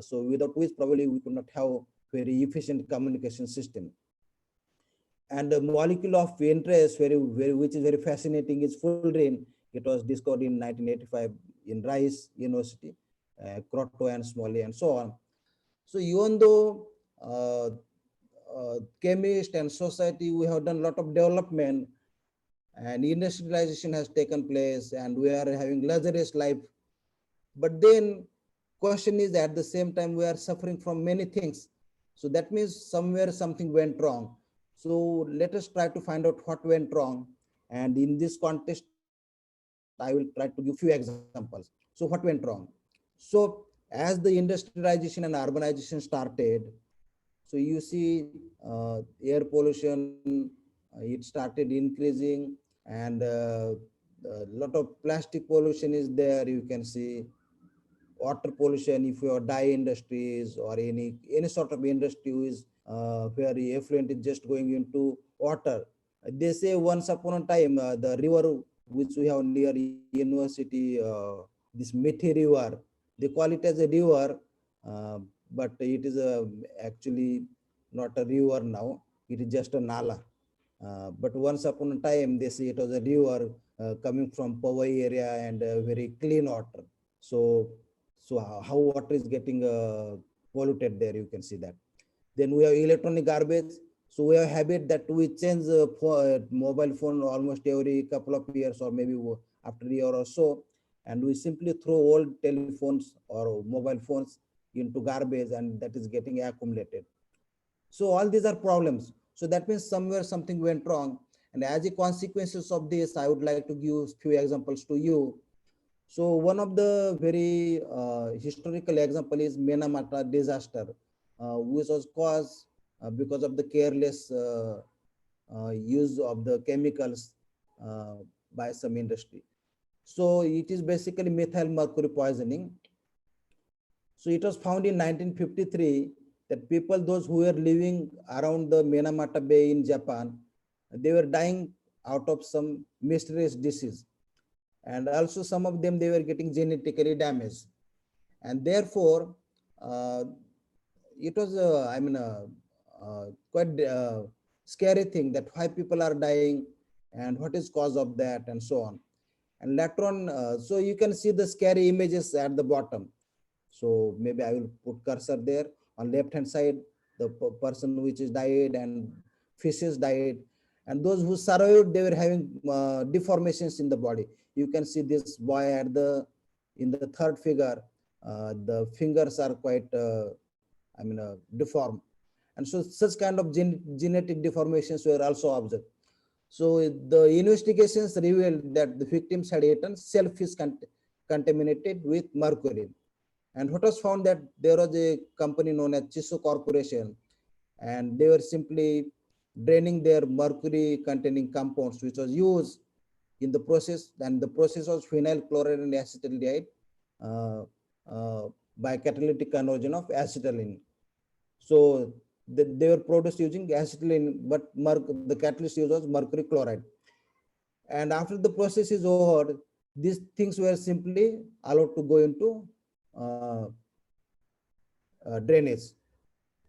So without which probably we could not have very efficient communication system. And the molecule of interest, which is very fascinating, is fullerene. It was discovered in 1985 in Rice University, Crotto and Smalley and so on. So even though chemist and society, we have done a lot of development, and industrialization has taken place, and we are having luxurious life. But then question is, at the same time, we are suffering from many things. So that means somewhere something went wrong. So let us try to find out what went wrong. And in this context, I will try to give few examples. So what went wrong? So as the industrialization and urbanization started, so you see air pollution, it started increasing, and a lot of plastic pollution is there. You can see water pollution, if your dye industries or any sort of industry is where the effluent is just going into water. They say once upon a time, the river which we have near university, this Mithi river, they call it as a river, but it is actually not a river now. It is just a nala. But once upon a time, they say it was a river coming from Powai area and very clean water. So how water is getting polluted there, you can see that. Then we have electronic garbage. So we have a habit that we change mobile phone almost every couple of years, or maybe after a year or so, and we simply throw old telephones or mobile phones into garbage, and that is getting accumulated. So all these are problems. So that means somewhere something went wrong. And as a consequences of this, I would like to give few examples to you. So one of the very historical example is Minamata disaster, which was caused because of the careless use of the chemicals by some industry. So it is basically methyl mercury poisoning. So it was found in 1953 that people, those who were living around the Minamata Bay in Japan, they were dying out of some mysterious disease. And also some of them, they were getting genetically damaged. And therefore, it was, quite scary thing that why people are dying and what is cause of that and so on. And later on, so you can see the scary images at the bottom. So maybe I will put cursor there. On left hand side, the person which is died and fishes died. And those who survived, they were having deformations in the body. You can see this boy at in the third figure, the fingers are quite, deformed. And so such kind of genetic deformations were also observed. So the investigations revealed that the victims had eaten shellfish contaminated with mercury. And what was found that there was a company known as Chiso Corporation, and they were simply draining their mercury containing compounds, which was used in the process, and the process was phenyl chloride and acetaldehyde by catalytic conversion of acetylene. So they were produced using acetylene, but the catalyst used was mercury chloride. And after the process is over, these things were simply allowed to go into drainage.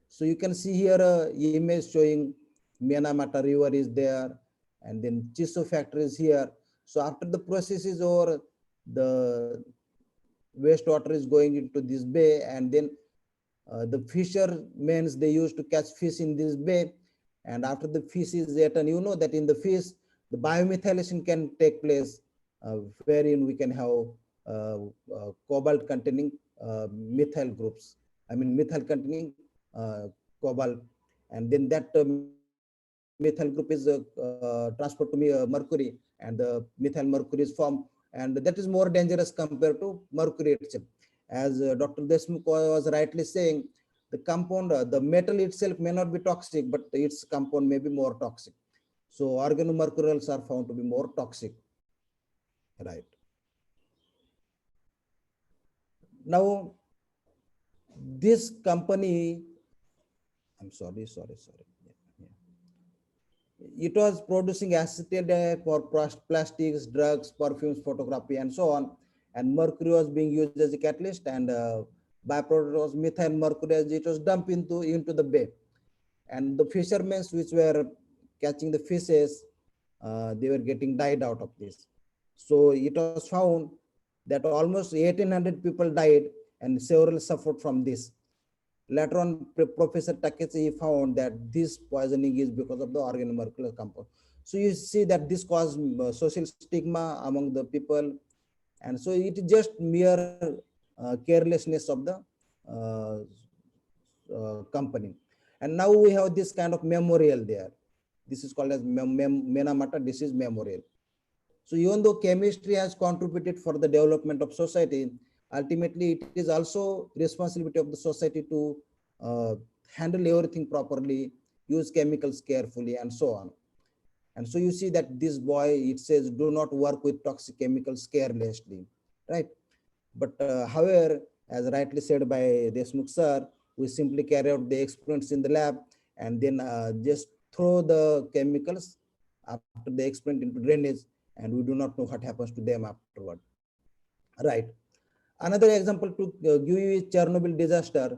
So you can see here a image showing Minamata River is there, and then Chiso factory is here. So after the process is over, the wastewater is going into this bay, and then the fishermen, they used to catch fish in this bay. And after the fish is eaten, you know that in the fish, the biomethylation can take place, wherein we can have cobalt containing methyl groups. Methyl containing cobalt, and then that methyl group is transferred to mercury, and the methyl mercury is formed, and that is more dangerous compared to mercury itself. As Dr. Deshmukh was rightly saying, the compound, the metal itself may not be toxic, but its compound may be more toxic. So organomercurials are found to be more toxic, right? Now, this company, I'm sorry. It was producing acetaldehyde for plastics, drugs, perfumes, photography, and so on. And mercury was being used as a catalyst, and byproduct was methyl mercury as it was dumped into the bay. And the fishermen which were catching the fishes, they were getting died out of this. So it was found that almost 1,800 people died and several suffered from this. Later on, Professor Takechi found that this poisoning is because of the organomercurial compound. So you see that this caused social stigma among the people. And so it is just mere carelessness of the company. And now we have this kind of memorial there. This is called as Minamata Disease Memorial. So even though chemistry has contributed for the development of society, ultimately it is also responsibility of the society to handle everything properly, use chemicals carefully, and so on. And so you see that this boy, it says, do not work with toxic chemicals carelessly, right? But however, as rightly said by Deshmukh sir, we simply carry out the experiments in the lab and then just throw the chemicals after the experiment into drainage, and we do not know what happens to them afterward, right? Another example to give you is Chernobyl disaster,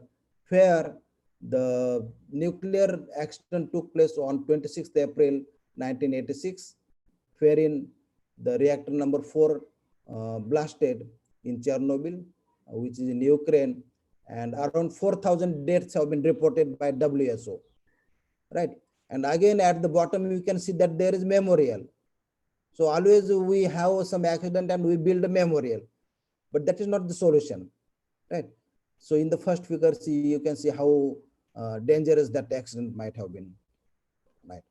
where the nuclear accident took place on 26th April 1986, wherein the reactor number 4 blasted in Chernobyl, which is in Ukraine, and around 4,000 deaths have been reported by WHO, right? And again, at the bottom, you can see that there is memorial. So always we have some accident and we build a memorial, but that is not the solution, right? So in the first figure, you can see how dangerous that accident might have been, right?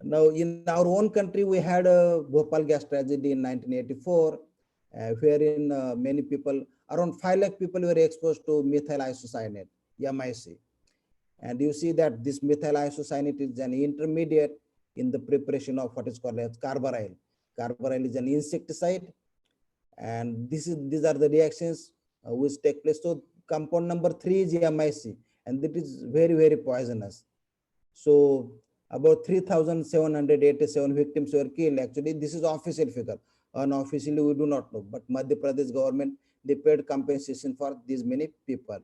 Now, in our own country, we had a Bhopal gas tragedy in 1984, wherein many people, around 5 lakh people were exposed to methyl isocyanate, MIC. And you see that this methyl isocyanate is an intermediate in the preparation of what is called as carbaryl. Carbaryl is an insecticide, and these are the reactions which take place. So compound number 3 is MIC, and it is very, very poisonous. So about 3,787 victims were killed. Actually, this is official figure. Unofficially, we do not know. But Madhya Pradesh government, they paid compensation for these many people.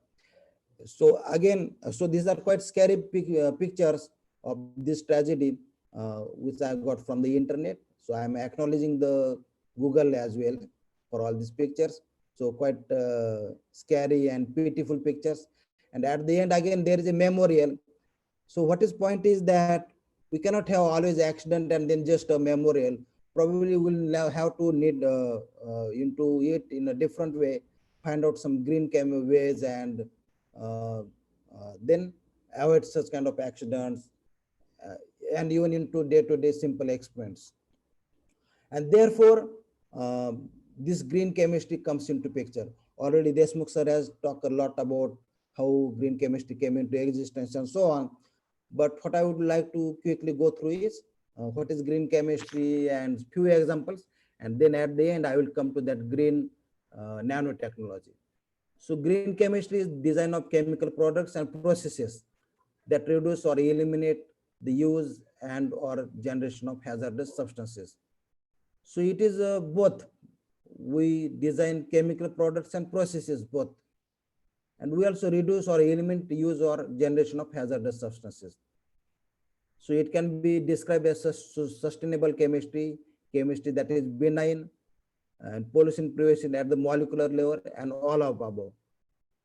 So again, so these are quite scary pictures of this tragedy, which I got from the internet. So I am acknowledging the Google as well for all these pictures. So quite scary and pitiful pictures. And at the end, again, there is a memorial. So what is point is that we cannot have always accident and then just a memorial. Probably we'll have to need into it in a different way, find out some green ways, and then avoid such kind of accidents, and even into day-to-day simple experiments. And therefore, this green chemistry comes into picture. Already Deshmukh sir has talked a lot about how green chemistry came into existence and so on. But what I would like to quickly go through is what is green chemistry and few examples. And then at the end, I will come to that green nanotechnology. So green chemistry is design of chemical products and processes that reduce or eliminate the use and or generation of hazardous substances. So it is both. We design chemical products and processes both. And we also reduce or eliminate the use or generation of hazardous substances. So it can be described as a sustainable chemistry, chemistry that is benign, and pollution prevention at the molecular level, and all of above.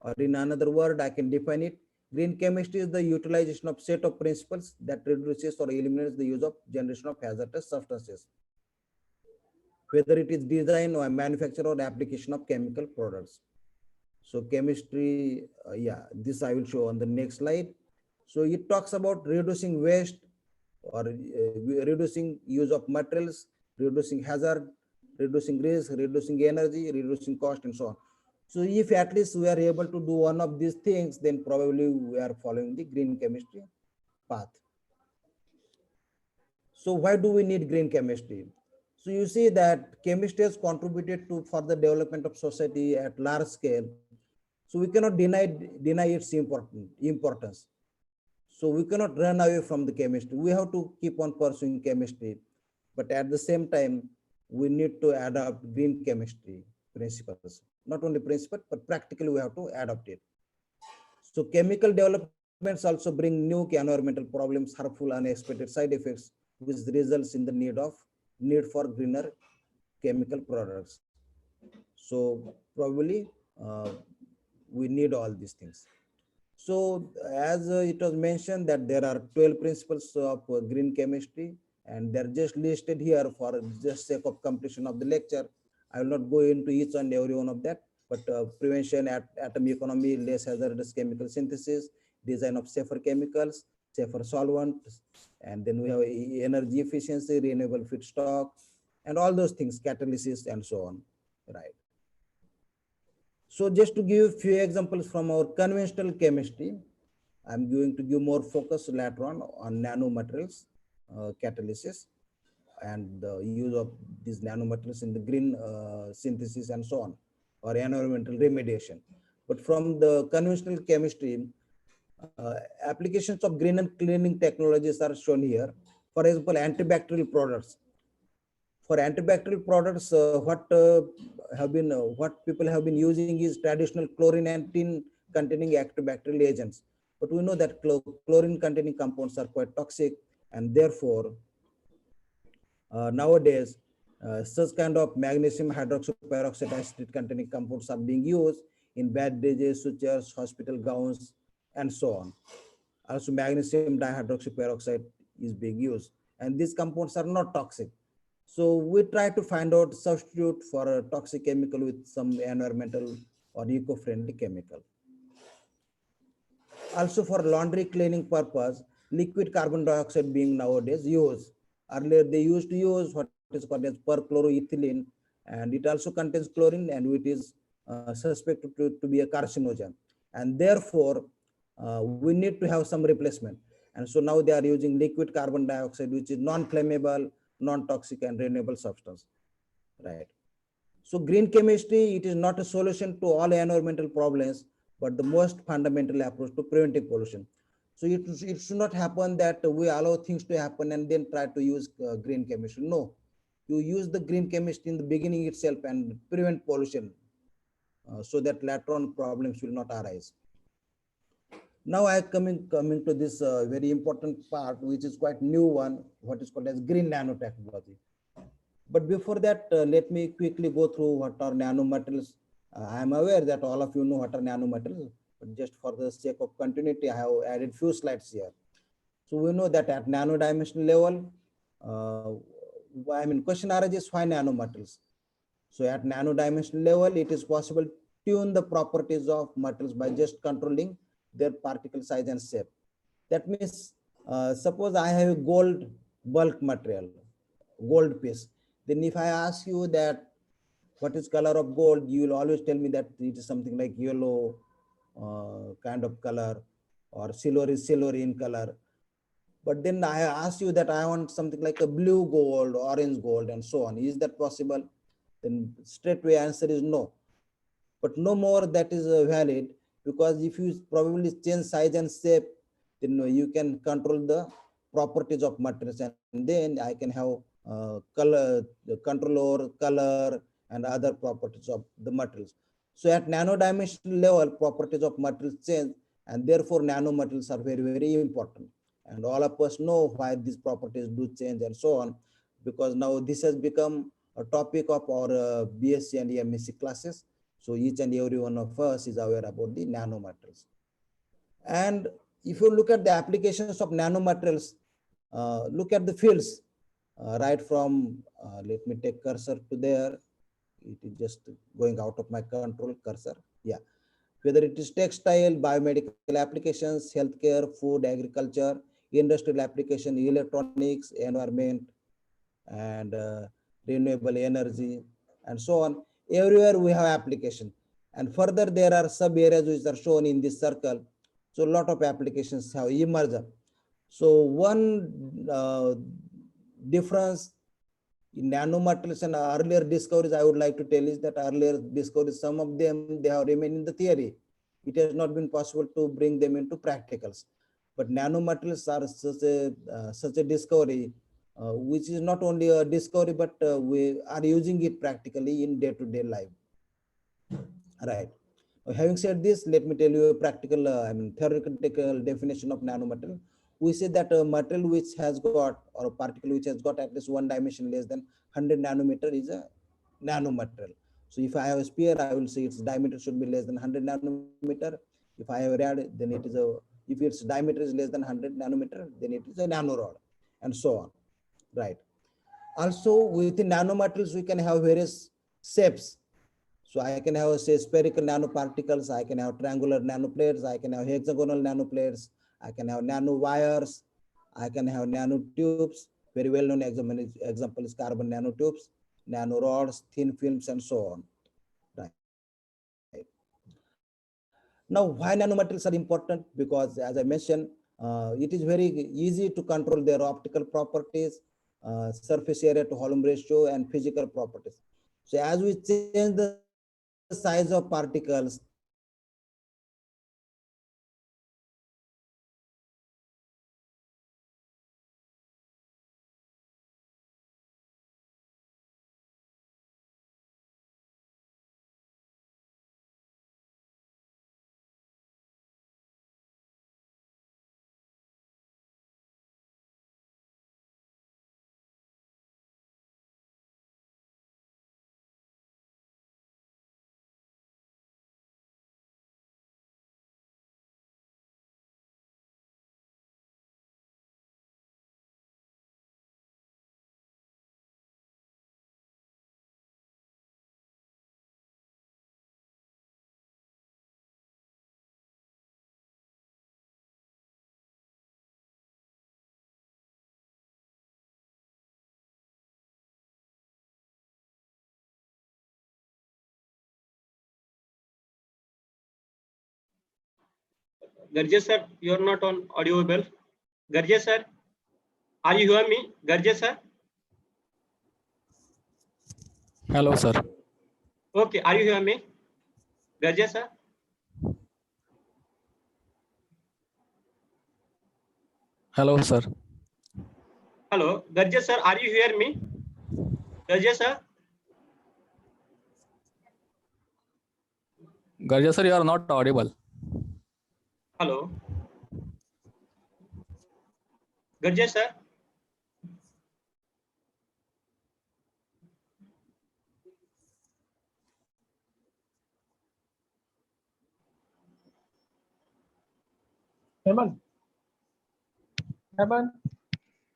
Or in another word, I can define it. Green chemistry is the utilization of set of principles that reduces or eliminates the use of generation of hazardous substances, whether it is design or manufacture or application of chemical products. So chemistry, this I will show on the next slide. So it talks about reducing waste or reducing use of materials, reducing hazard, reducing risk, reducing energy, reducing cost, and so on. So if at least we are able to do one of these things, then probably we are following the green chemistry path. So why do we need green chemistry? So you see that chemistry has contributed to for the development of society at large scale. So we cannot deny its importance. So we cannot run away from the chemistry. We have to keep on pursuing chemistry, but at the same time, we need to adopt green chemistry principles. Not only principle, but practically we have to adopt it. So chemical developments also bring new environmental problems, harmful, unexpected side effects, which results in the need for greener chemical products. So probably we need all these things. So as it was mentioned that there are 12 principles of green chemistry, and they're just listed here for just sake of completion of the lecture. I will not go into each and every one of that, but prevention, atom economy, less hazardous chemical synthesis, design of safer chemicals, safer solvents, and then we have energy efficiency, renewable feedstock, and all those things, catalysis, and so on, right? So just to give a few examples from our conventional chemistry, I'm going to give more focus later on nanomaterials, catalysis, and the use of these nanomaterials in the green synthesis and so on, or environmental remediation. But from the conventional chemistry, applications of green and cleaning technologies are shown here. For example, antibacterial products. For antibacterial products, what people have been using is traditional chlorine and tin containing antibacterial agents. But we know that chlorine containing compounds are quite toxic, and therefore nowadays such kind of magnesium hydroxyperoxide acid containing compounds are being used in bandages, sutures, hospital gowns, and so on. Also magnesium dihydroxyperoxide is being used, and these compounds are not toxic. So we try to find out substitute for a toxic chemical with some environmental or eco-friendly chemical. Also for laundry cleaning purpose, liquid carbon dioxide being nowadays used. Earlier they used to use what is called as perchloroethylene, and it also contains chlorine, and it is suspected to be a carcinogen. And therefore, we need to have some replacement. And so now they are using liquid carbon dioxide, which is non-flammable, non-toxic, and renewable substance, right? So green chemistry, it is not a solution to all environmental problems, but the most fundamental approach to preventing pollution. So it should not happen that we allow things to happen and then try to use green chemistry. No, you use the green chemistry in the beginning itself and prevent pollution so that later on problems will not arise. Now I coming to this very important part, which is quite new one, what is called as green nanotechnology. But before that, let me quickly go through what are nanomaterials. I am aware that all of you know what are nanomaterials, but just for the sake of continuity, I have added few slides here. So we know that at nano-dimensional level, question arises, why nanomaterials? So at nano-dimensional level, it is possible to tune the properties of materials by just controlling their particle size and shape. That means, suppose I have a gold bulk material, gold piece. Then if I ask you that what is color of gold, you will always tell me that it is something like yellow kind of color, or silver in color. But then I ask you that I want something like a blue gold, orange gold, and so on. Is that possible? Then straightway answer is no. But no more that is valid, because if you probably change size and shape, then you can control the properties of materials, and then I can have color, control over color and other properties of the materials. So at nano-dimensional level, properties of materials change, and therefore nanomaterials are very, very important. And all of us know why these properties do change and so on, because now this has become a topic of our BSc and MSc classes. So each and every one of us is aware about the nanomaterials. And if you look at the applications of nanomaterials, look at the fields, right from, let me take cursor to there. It is just going out of my control, cursor. Yeah. Whether it is textile, biomedical applications, healthcare, food, agriculture, industrial application, electronics, environment, and renewable energy, and so on. Everywhere we have application. And further, there are sub areas which are shown in this circle. So a lot of applications have emerged. So one difference in nanomaterials and earlier discoveries I would like to tell is that earlier discoveries, some of them, they have remained in the theory. It has not been possible to bring them into practicals. But nanomaterials are such a discovery, which is not only a discovery, but we are using it practically in day-to-day life. Right. Having said this, let me tell you a practical, theoretical definition of nanomaterial. We say that a material which has got, or a particle which has got at least one dimension less than 100 nanometer is a nanomaterial. So if I have a sphere, I will say its diameter should be less than 100 nanometer. If I have a rod, then it is if its diameter is less than 100 nanometer, then it is a nanorod, and so on. Right. Also, within nanomaterials, we can have various shapes. So I can have, say, spherical nanoparticles, I can have triangular nanoplates, I can have hexagonal nanoplates, I can have nanowires, I can have nanotubes. Very well known example is carbon nanotubes, nanorods, thin films, and so on. Right. Now, why nanomaterials are important? Because as I mentioned, it is very easy to control their optical properties, surface area to volume ratio, and physical properties. So as we change the size of particles, Garje sir, you are not on audible. Garje sir, are you hear me? Garje sir. Hello, sir. Okay, are you hear me? Garje sir. Hello, sir. Hello, Garje sir, are you hear me? Garje sir. Garja, sir, you are not audible. Hello. Garje sir. Hemant. Hemant.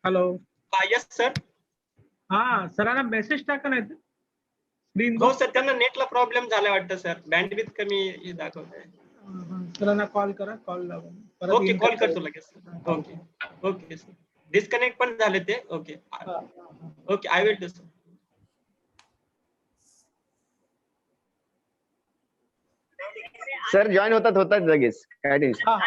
Hello. Yes sir. हा सरांना message टाका नाही screen हो sir, त्यांना नेटला problem झाला वाटतं sir, bandwidth कमी दाखवतंय. सरांना कॉल करा, कॉल लावा. ओके, कॉल करतो लगेच. ओके ओके सर, डिस्कनेक्ट पण झाले ते. Okay okay, I will do sir. Sir join होतात लगेच, काय tension.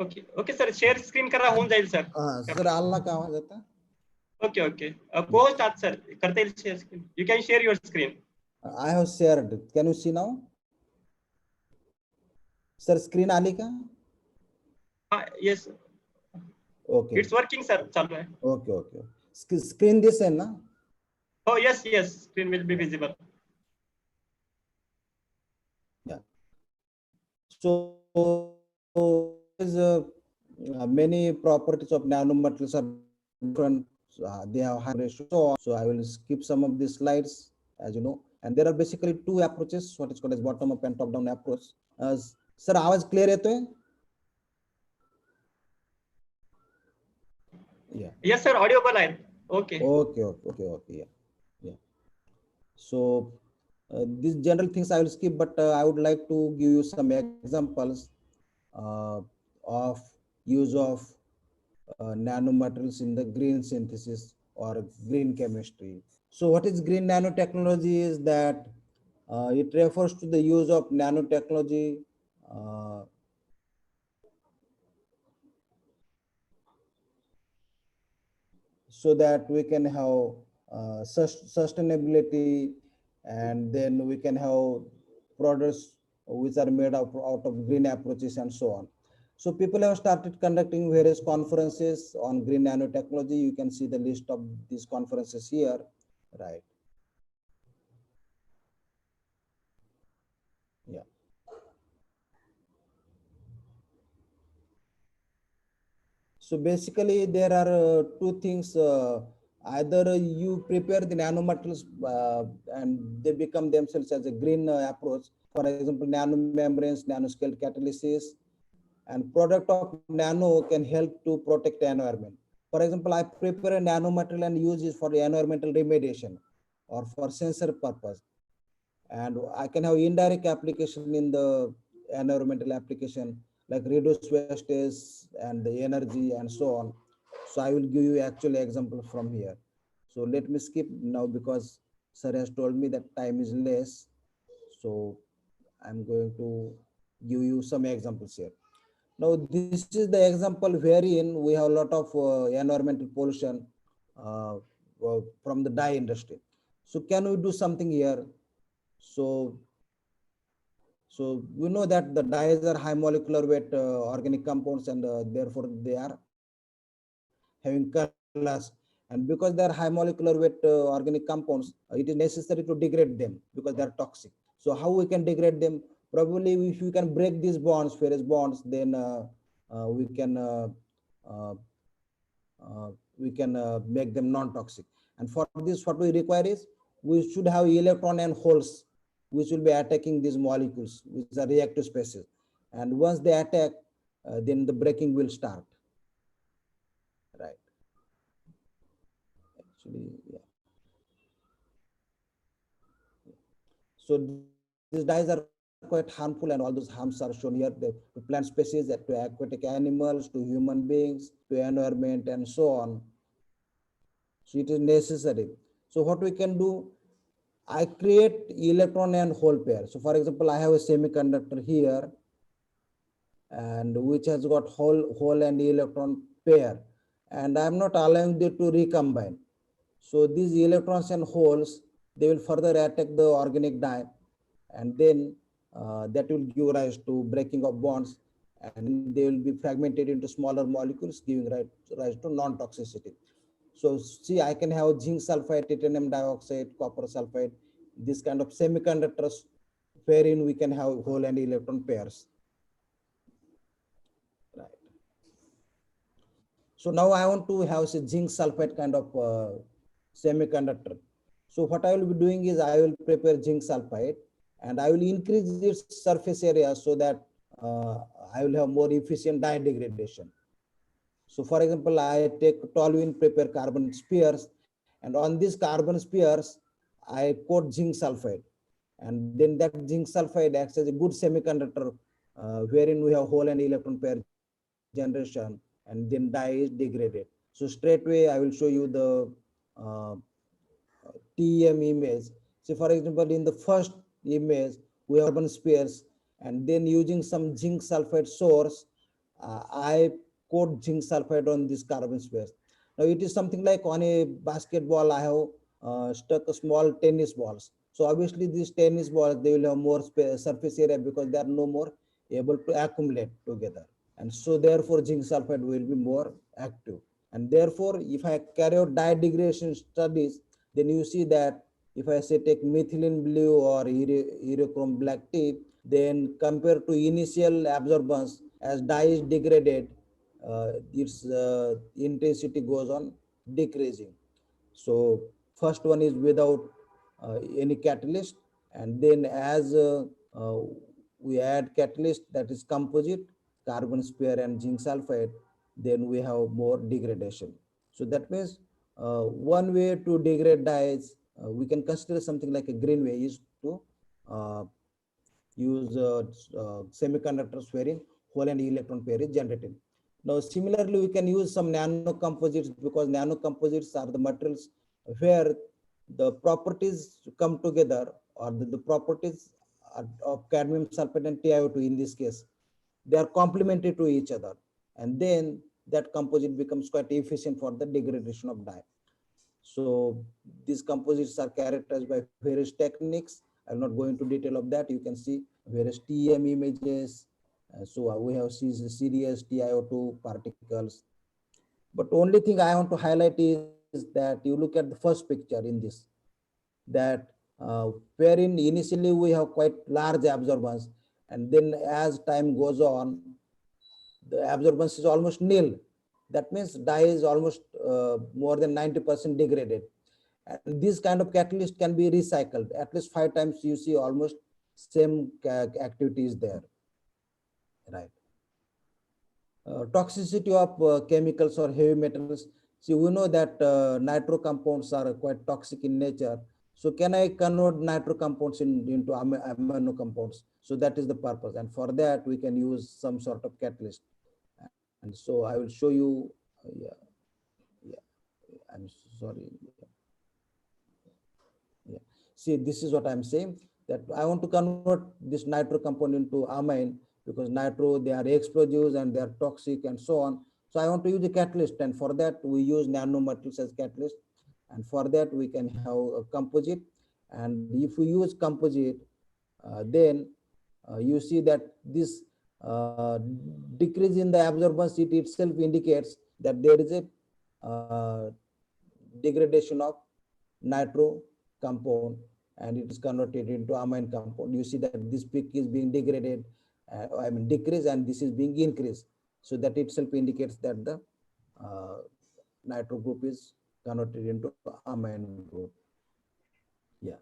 Okay okay sir, share screen करा, होऊन जाईल सर. सर आला का आवाज आता? ओके ओके, पोस्ट आत सर, करता येईल share screen. You can share your screen. I have shared. Can you see now? Sir, screen आली का? Yes. Okay. It's working sir, चालू आहे. Okay, okay. Screen दिसेल ना? हो yes yes, screen will be visible. Yeah. So is many properties of nanomaterials are different. They have high ratio. So I will skip some of these slides, as you know. And there are basically two approaches, what is called as bottom up and top down approach. Sir, आवाज clear येतोय? Yeah. Yes sir, audible आहे. Okay. Yeah. So these general things I will skip, but I would like to give you some examples of use of nanomaterials in the green synthesis or green chemistry. So what is green nanotechnology is that it refers to the use of nanotechnology so that we can have sustainability, and then we can have products which are made out of green approaches and so on. So people have started conducting various conferences on green nanotechnology. You can see the list of these conferences here, right? Yeah. So basically there are two things. Either you prepare the nanomaterials and they become themselves as a green approach. For example, nanomembranes, nanoscale catalysis, and product of nano can help to protect the environment. For example, I prepare a nanomaterial and use it for environmental remediation or for sensor purpose. And I can have indirect application in the environmental application like reduce wastage and the energy and so on. So I will give you actual example from here. So let me skip now because sir has told me that time is less. So I'm going to give you some examples here. Now this is the example wherein we have a lot of environmental pollution from the dye industry. So can we do something here? So we know that the dyes are high molecular weight organic compounds, and therefore they are having colors. And because they are high molecular weight organic compounds, it is necessary to degrade them because they are toxic. So how we can degrade them? Probably if we can break these bonds, ferrous bonds, then we can make them non-toxic. And for this, what we require is we should have electron and holes which will be attacking these molecules, which are reactive species. And once they attack, then the breaking will start. Right. Actually, yeah. So these dyes are quite harmful, and all those harms are shown here to plant species, to aquatic animals, to human beings, to environment, and so on. So it is necessary. So what we can do, I create electron and hole pair. So for example, I have a semiconductor here, and which has got hole and electron pair, and I'm not allowing them to recombine. So these electrons and holes, they will further attack the organic dye, and then that will give rise to breaking of bonds, and they will be fragmented into smaller molecules, giving rise to non-toxicity. So see, I can have zinc sulfide, titanium dioxide, copper sulfide, this kind of semiconductors wherein we can have hole and electron pairs. Right. So now I want to have say zinc sulfide kind of semiconductor. So what I will be doing is I will prepare zinc sulfide and I will increase its surface area so that I will have more efficient dye degradation. So for example, I take toluene, prepare carbon spheres, and on these carbon spheres, I coat zinc sulfide. And then that zinc sulfide acts as a good semiconductor wherein we have hole and electron pair generation, and then dye is degraded. So straight away, I will show you the TEM image. So for example, in the first image, we have carbon spheres, and then using some zinc sulfide source, I coat zinc sulfide on these carbon spheres. Now it is something like on a basketball, I have stuck a small tennis balls. So obviously these tennis balls, they will have more surface area because they are no more able to accumulate together. And so therefore zinc sulfide will be more active. And therefore, if I carry out dye degradation studies, then you see that if I say take methylene blue or ureochrome black tea, then compared to initial absorbance, as dye is degraded, its intensity goes on decreasing. So first one is without any catalyst, and then as we add catalyst, that is composite, carbon sphere and zinc sulfide, then we have more degradation. So that means one way to degrade dyes, we can consider something like a green way is to use semiconductors wherein hole and electron pair is generated. Now, similarly, we can use some nano composites because nano composites are the materials where the properties come together, or the properties of cadmium sulfate and TiO2 in this case, they are complementary to each other. And then that composite becomes quite efficient for the degradation of dye. So these composites are characterized by various techniques. I'll not go into detail of that. You can see various TEM images. So we have serious TiO2 particles. But only thing I want to highlight is that you look at the first picture in this, that wherein initially we have quite large absorbance, and then as time goes on, the absorbance is almost nil. That means dye is almost more than 90% degraded. And this kind of catalyst can be recycled. At least 5 times you see almost same activities there. Right. Toxicity of chemicals or heavy metals. See, we know that nitro compounds are quite toxic in nature. So can I convert nitro compounds into amino compounds? So that is the purpose. And for that, we can use some sort of catalyst. And so I will show you, I'm sorry. Yeah. See, this is what I'm saying, that I want to convert this nitro compound into amine, because nitro, they are explosives and they are toxic and so on. So I want to use a catalyst, and for that we use nanomaterials as catalyst. And for that we can have a composite. And if we use composite, then you see that this decrease in the absorbance, it itself indicates that there is a degradation of nitro compound, and it is converted into amine compound. You see that this peak is being degraded, decreased, and this is being increased. So that itself indicates that the nitro group is converted into amine group. Yeah.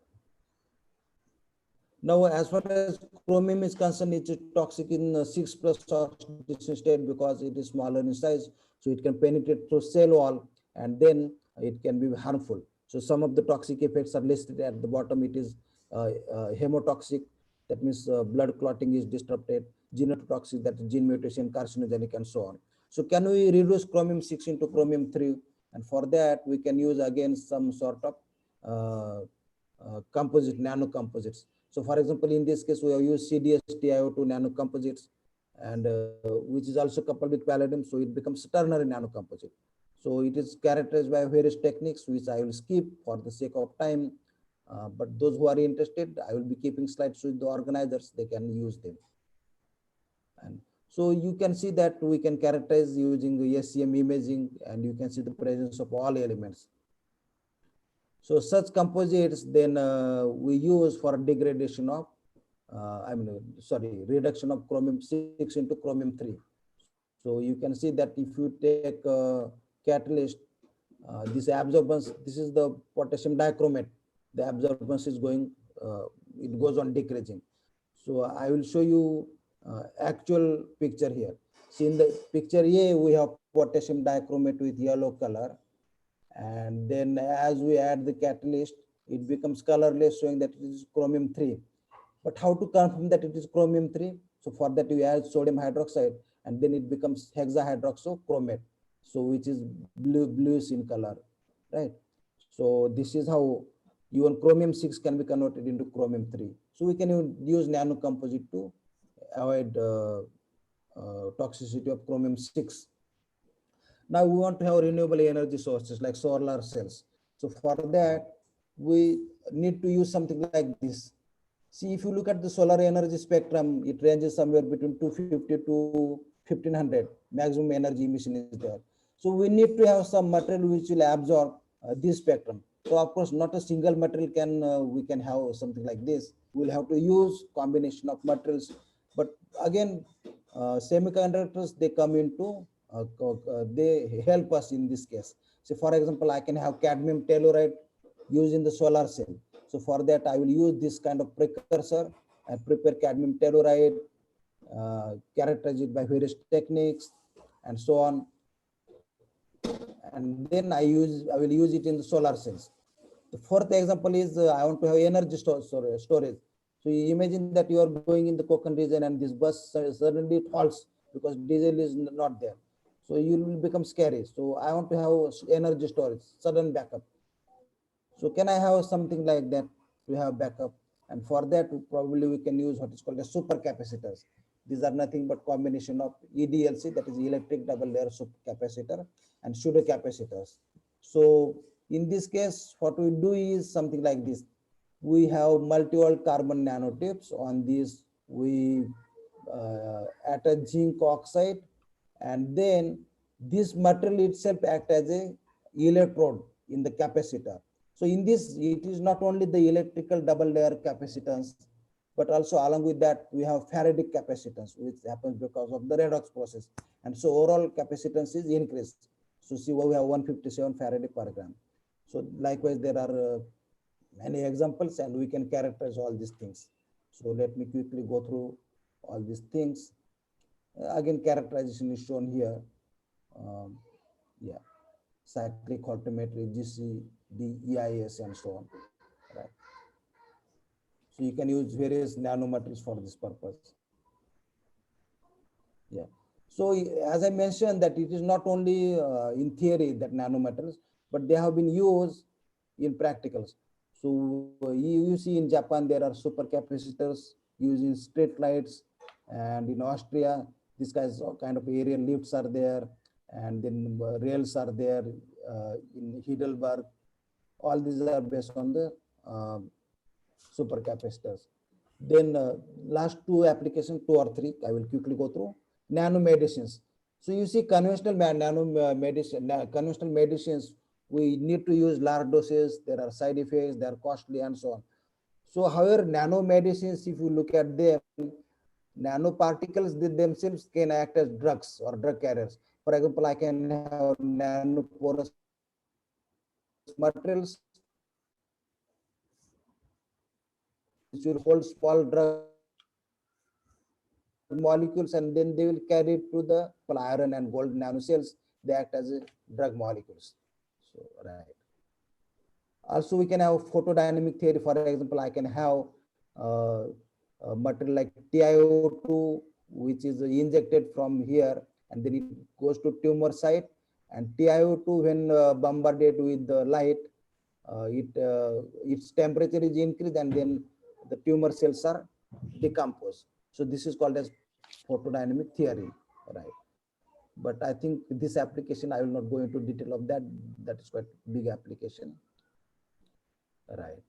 Now, as far as chromium is concerned, it's toxic in 6+ oxidation state because it is smaller in size. So it can penetrate through cell wall, and then it can be harmful. So some of the toxic effects are listed at the bottom. It is hemotoxic, that means blood clotting is disrupted, genotoxic, that is gene mutation, carcinogenic, and so on. So can we reduce chromium 6 into chromium 3? And for that, we can use again some sort of composite, nano composites. So for example, in this case, we have used CDS-TiO2 nano composites, and which is also coupled with palladium, so it becomes ternary nano composite. So it is characterized by various techniques, which I will skip for the sake of time. But those who are interested, I will be keeping slides with the organizers, they can use them. And so you can see that we can characterize using the SEM imaging, and you can see the presence of all elements. So such composites then we use for degradation of, reduction of chromium 6 into chromium 3. So you can see that if you take catalyst, this absorbance, this is the potassium dichromate, the absorbance is going, it goes on decreasing. So I will show you actual picture here. See, in the picture A, we have potassium dichromate with yellow color. And then as we add the catalyst, it becomes colorless, showing that it is chromium 3. But how to confirm that it is chromium 3? So for that, you add sodium hydroxide, and then it becomes hexahydroxychromate, so which is bluish in color, right? So this is how even chromium 6 can be converted into chromium 3. So we can use nano composite to avoid toxicity of chromium 6. Now we want to have renewable energy sources like solar cells. So for that, we need to use something like this. See, if you look at the solar energy spectrum, it ranges somewhere between 250 to 1500. Maximum energy emission is there. So we need to have some material which will absorb this spectrum. So of course, not a single material can we can have something like this. We'll have to use combination of materials. But again, semiconductors, they come into they help us in this case. So for example, I can have cadmium telluride used in the solar cell. So for that, I will use this kind of precursor and prepare cadmium telluride, characterize it by various techniques, and so on. And then I will use it in the solar cells. The fourth example is I want to have energy storage. So you imagine that you are going in the Konkan region and this bus suddenly halts because diesel is not there. So you will become scary. So I want to have energy storage, sudden backup. So can I have something like that to have backup? And for that, probably we can use what is called a supercapacitors. These are nothing but combination of EDLC, that is electric double layer supercapacitor, and pseudocapacitors. So in this case, what we do is something like this. We have multi-walled carbon nanotubes. On these, we attach zinc oxide, and then this material itself acts as a electrode in the capacitor. So in this, it is not only the electrical double layer capacitance, but also along with that, we have Faradic capacitance, which happens because of the redox process. And so overall capacitance is increased. So see, we have 157 Farad per gram. So likewise, there are many examples, and we can characterize all these things. So let me quickly go through all these things. Again, characterization is shown here. Yeah. cyclic altimetry, GC, EIS, and so on. Right. So you can use various nanomaterials for this purpose. Yeah. So as I mentioned, that it is not only in theory that nanomaterials, but they have been used in practicals. So you see in Japan there are supercapacitors using street lights, and in Austria these guys kind of aerial lifts are there, and then rails are there in Heidelberg. All these are based on the supercapacitors. Then last two applications, two or three, I will quickly go through. Nanomedicines. So you see conventional conventional medicines, we need to use large doses. There are side effects, they are costly and so on. So however, nanomedicines, if you look at them, nanoparticles themselves can act as drugs or drug carriers. For example, I can have nanoporous materials which will hold small drug molecules, and then they will carry it to the iron and gold nanocells. They act as drug molecules. So, right. Also, we can have photodynamic theory. For example, I can have a material like TiO2, which is injected from here, and then it goes to tumor site. And TiO2, when bombarded with the light, its temperature is increased, and then the tumor cells are decomposed. So this is called as photodynamic theory, right? But I think this application, I will not go into detail of that. That is quite big application, right?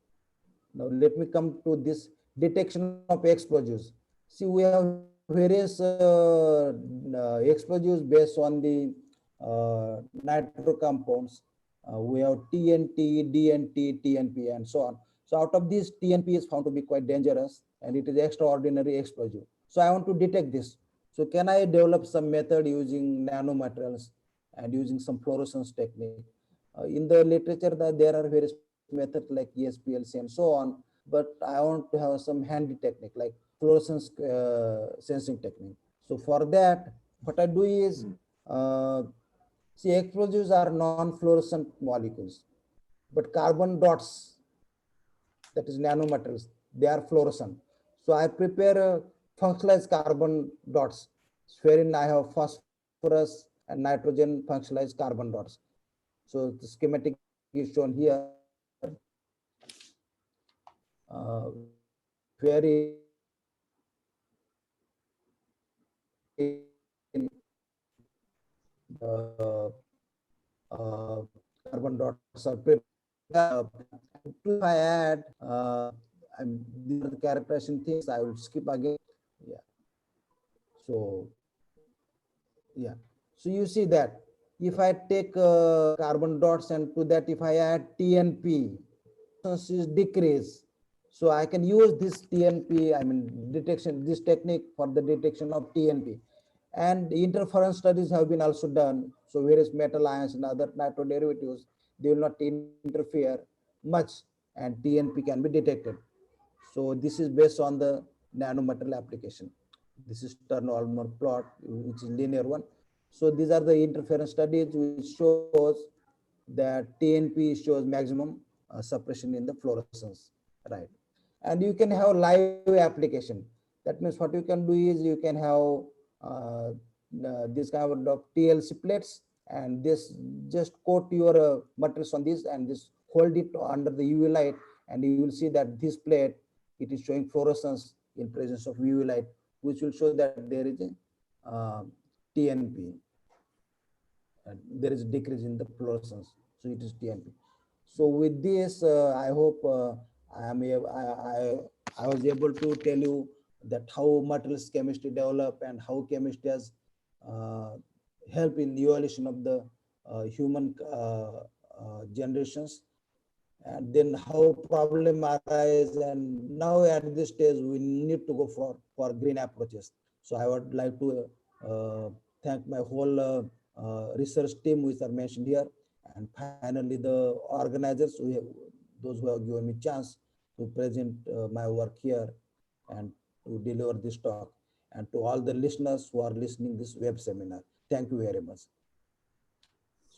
Now let me come to this detection of explosives. See, we have various explosives based on the nitro compounds. We have TNT, DNT, TNP, and so on. So out of these, TNP is found to be quite dangerous, and it is extraordinary explosive. So I want to detect this. So can I develop some method using nanomaterials and using some fluorescence technique? In the literature, there are various methods like ESPLC and so on, but I want to have some handy technique like fluorescence sensing technique. So for that, what I do is, see, explosives are non-fluorescent molecules, but carbon dots, that is nanomaterials, they are fluorescent. So I prepare functionalized carbon dots, wherein I have phosphorus and nitrogen functionalized carbon dots. So the schematic is shown here, wherein carbon dots are prepared. If I add, these are the characterization things. I will skip again. Yeah. So, yeah. So you see that if I take carbon dots, and to that if I add TNP, is decrease. So I can use this TNP, detection, this technique for the detection of TNP. And interference studies have been also done. So various metal ions and other nitro derivatives, they will not interfere much, and TNP can be detected. So this is based on the nanomaterial application. This is Turner-Allman plot, which is linear one. So these are the interference studies which shows that TNP shows maximum suppression in the fluorescence, right? And you can have live application. That means what you can do is you can have this kind of TLC plates, and this just coat your materials on this, and this hold it under the UV light, and you will see that this plate, it is showing fluorescence in presence of UV light, which will show that there is a TNP. There is a decrease in the fluorescence, so it is TNP. So with this, I hope I was able to tell you that how materials chemistry develop and how chemistry has helped in the evolution of the human generations, and then how problem arise, and now at this stage we need to go for green approaches. So I would like to thank my whole research team which are mentioned here, and finally the organizers, those who have given me chance to present my work here and to deliver this talk, and to all the listeners who are listening this web seminar. Thank you very much.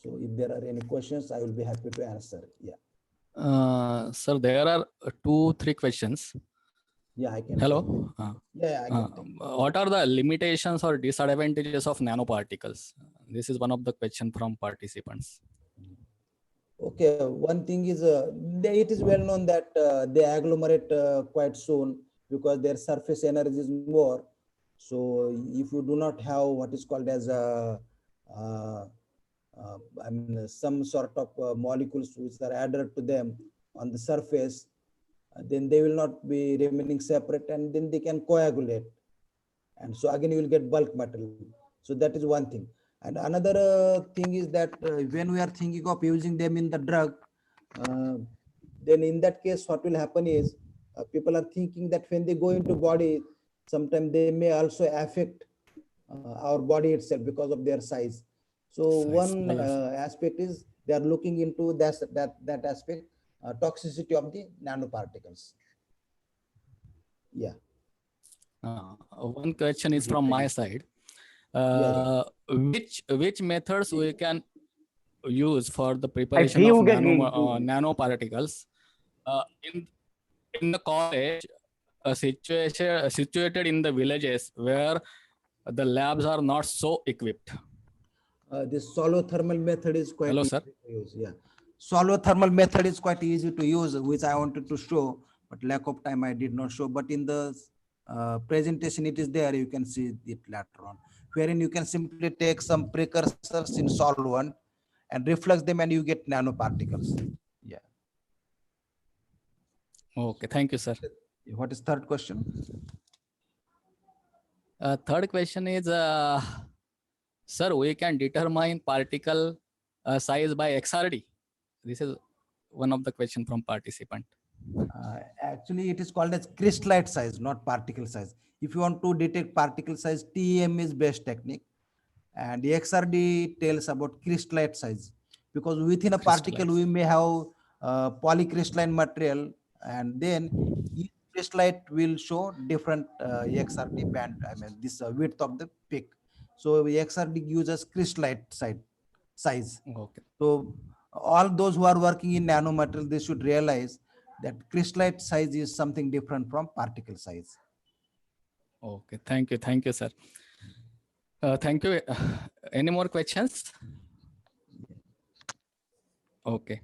So if there are any questions, I will be happy to answer. Yeah. Sir, there are 2-3 questions. Yeah, I can. Hello. Yeah, I can. What are the limitations or disadvantages of nanoparticles? This is one of the question from participants. Okay, one thing is it is well known that they agglomerate quite soon because their surface energy is more. So if you do not have what is called as I mean some sort of molecules which are added to them on the surface, then they will not be remaining separate, and then they can coagulate, and so again you will get bulk material. So that is one thing. And another thing is that when we are thinking of using them in the drug, then in that case what will happen is people are thinking that when they go into body, sometimes they may also affect our body itself because of their size. So one aspect is they are looking into that aspect, toxicity of the nanoparticles. Yeah. One question is from my side. Which methods we can use for the preparation of nanoparticles in the college situated in the villages where the labs are not so equipped? This solothermal method is quite easy to use. Yeah, solothermal method is quite easy to use, which I wanted to show, but lack of time I did not show. But in the presentation it is there, you can see it later on, wherein you can simply take some precursors in solvent and reflux them and you get nanoparticles. Yeah. Okay, thank you, sir. What is third question? Third question is, sir, we can determine particle size by XRD. This is one of the question from participant. Actually, it is called as crystallite size, not particle size. If you want to detect particle size, TEM is best technique, and the XRD tells about crystallite size, because within a particle we may have polycrystalline material, and then each crystallite will show different XRD band. I mean this width of the peak. So XRD uses crystallite size. Okay. So all those who are working in nanomaterial, they should realize that crystallite size is something different from particle size. Okay, thank you, sir. Thank you. Any more questions? Okay.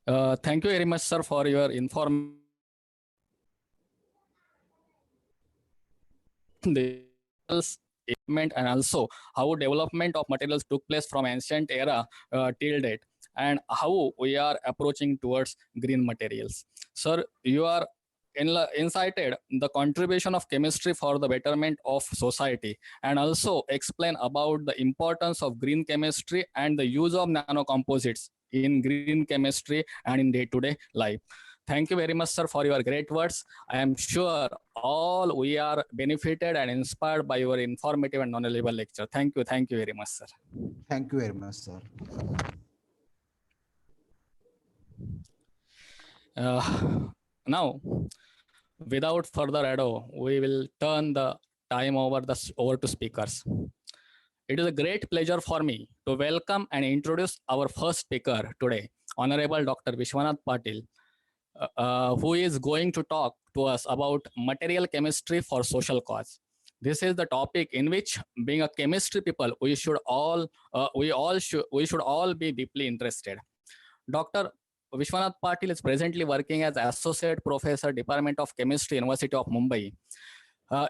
Thank you very much, sir, for your information. And also how development of materials took place from ancient era till date, and how we are approaching towards green materials. Sir, you are incited the contribution of chemistry for the betterment of society, and also explain about the importance of green chemistry and the use of nanocomposites in green chemistry and in day-to-day life. Thank you very much, sir, for your great words. I am sure all we are benefited and inspired by your informative and knowledgeable lecture. Thank you very much, sir. Thank you very much, sir. Now, without further ado, we will turn the time over to speakers. It is a great pleasure for me to welcome and introduce our first speaker today, Honorable Dr. Vishwanath Patil, who is going to talk to us about material chemistry for social cause. This is the topic in which, being a chemistry people, we should all be deeply interested. Dr. Vishwanath Patil is presently working as Associate Professor, Department of Chemistry, University of Mumbai.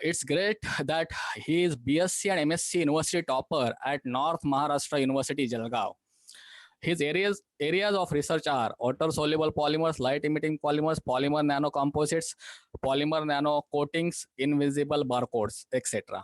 It's great that he is BSc and MSc University topper at North Maharashtra University, Jalgaon. His areas of research are water-soluble polymers, light-emitting polymers, polymer nanocomposites, polymer nano coatings, invisible barcodes, etc.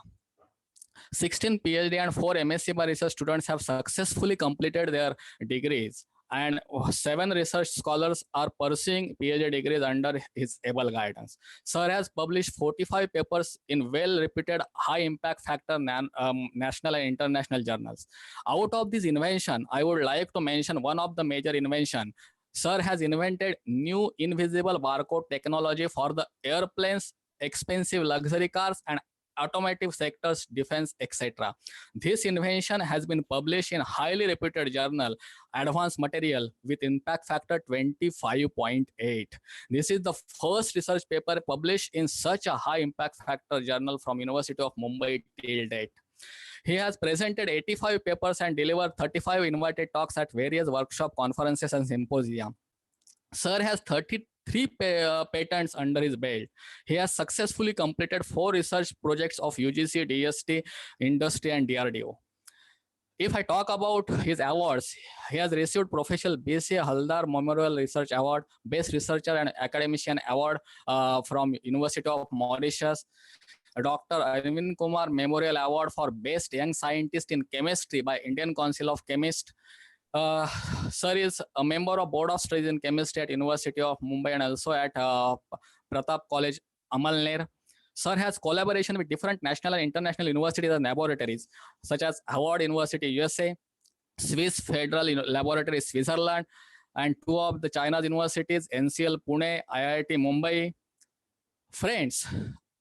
16 PhD and 4 MSc by research students have successfully completed their degrees, and 7 research scholars are pursuing PhD degrees under his able guidance. Sir has published 45 papers in well-reputed high-impact factor national and international journals. Out of this invention, I would like to mention one of the major inventions. Sir has invented new invisible barcode technology for the airplanes, expensive luxury cars, and automotive sectors, defense, etc. This invention has been published in highly reputed journal, Advanced Material, with impact factor 25.8. This is the first research paper published in such a high impact factor journal from University of Mumbai till date. He has presented 85 papers and delivered 35 invited talks at various workshop, conferences, and symposia. Sir has 33 patents under his belt. He has successfully completed 4 research projects of UGC, DST, Industry, and DRDO. If I talk about his awards, he has received Professor B.C. Haldar Memorial Research Award, Best Researcher and Academician Award from University of Mauritius, Dr. Arvind Kumar Memorial Award for Best Young Scientist in Chemistry by Indian Council of Chemists. Sir is a member of Board of Studies in Chemistry at University of Mumbai and also at Pratap College, Amalner. Sir has collaboration with different national and international universities and laboratories, such as Harvard University, USA, Swiss Federal Laboratory, Switzerland, and 2 of the China's universities, NCL Pune, IIT Mumbai. Friends,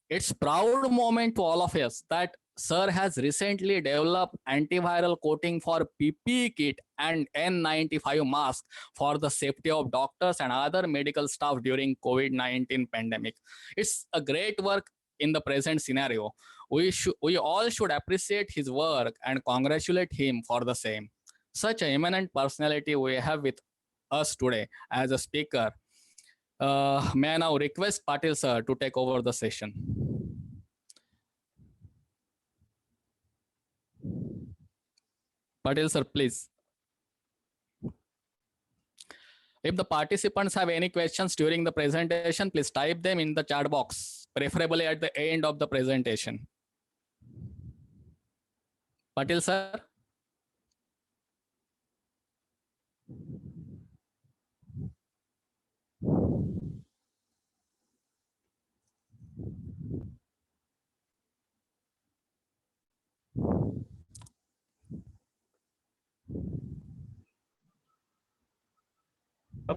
it's proud moment to all of us that Sir has recently developed antiviral coating for PPE kit and N95 mask for the safety of doctors and other medical staff during COVID-19 pandemic. It's a great work in the present scenario. We all should appreciate his work and congratulate him for the same. Such an eminent personality we have with us today as a speaker. May I now request Patil sir to take over the session. Patil sir, please. If the participants have any questions during the presentation, please type them in the chat box, preferably at the end of the presentation. Patil sir.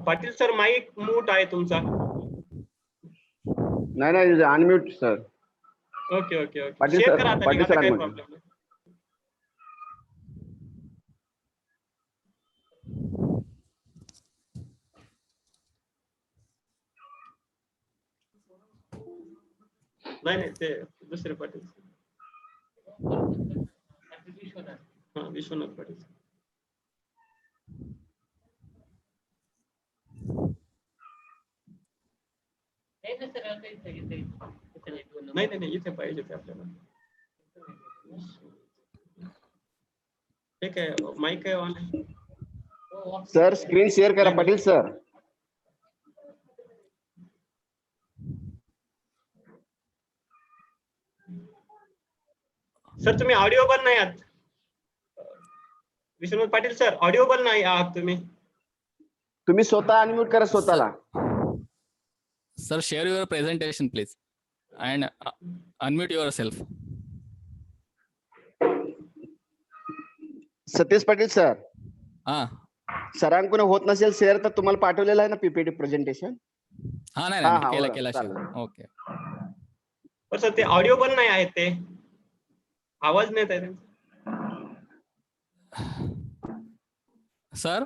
Patil sir mike mute आहे तुमचा. नाही unmute sir. Okay okay okay Patil share sir, करा आता पाटील माझा sir काही unmute. Problem नाही. नाही ते दुसरे पाटील. हा विश्वनाथ पाटील. नाही इथे पाहिजे ते आपल्याला. ठीक आहे माईक आहे ऑन. सर स्क्रीन शेअर करा पाटील सर. सर तुम्ही ऑडिओबल नाही आहात. विश्वनाथ पाटील सर ऑडिओबल नाही आहात तुम्ही. तुम्ही स्वतः अनम्यूट करा स्वतःला. Sir, share your presentation, please, and unmute yourself. Satish Patil sir. हा सरांकडून होत नसेल शेअर तर तुम्हाला पाठवलेलं आहे ना पीपीटी प्रेझेंटेशन. हा नाही केला ओके. पण सर ते ऑडिओबल नाही आहेत ते. आवाज नाही येत आहे. सर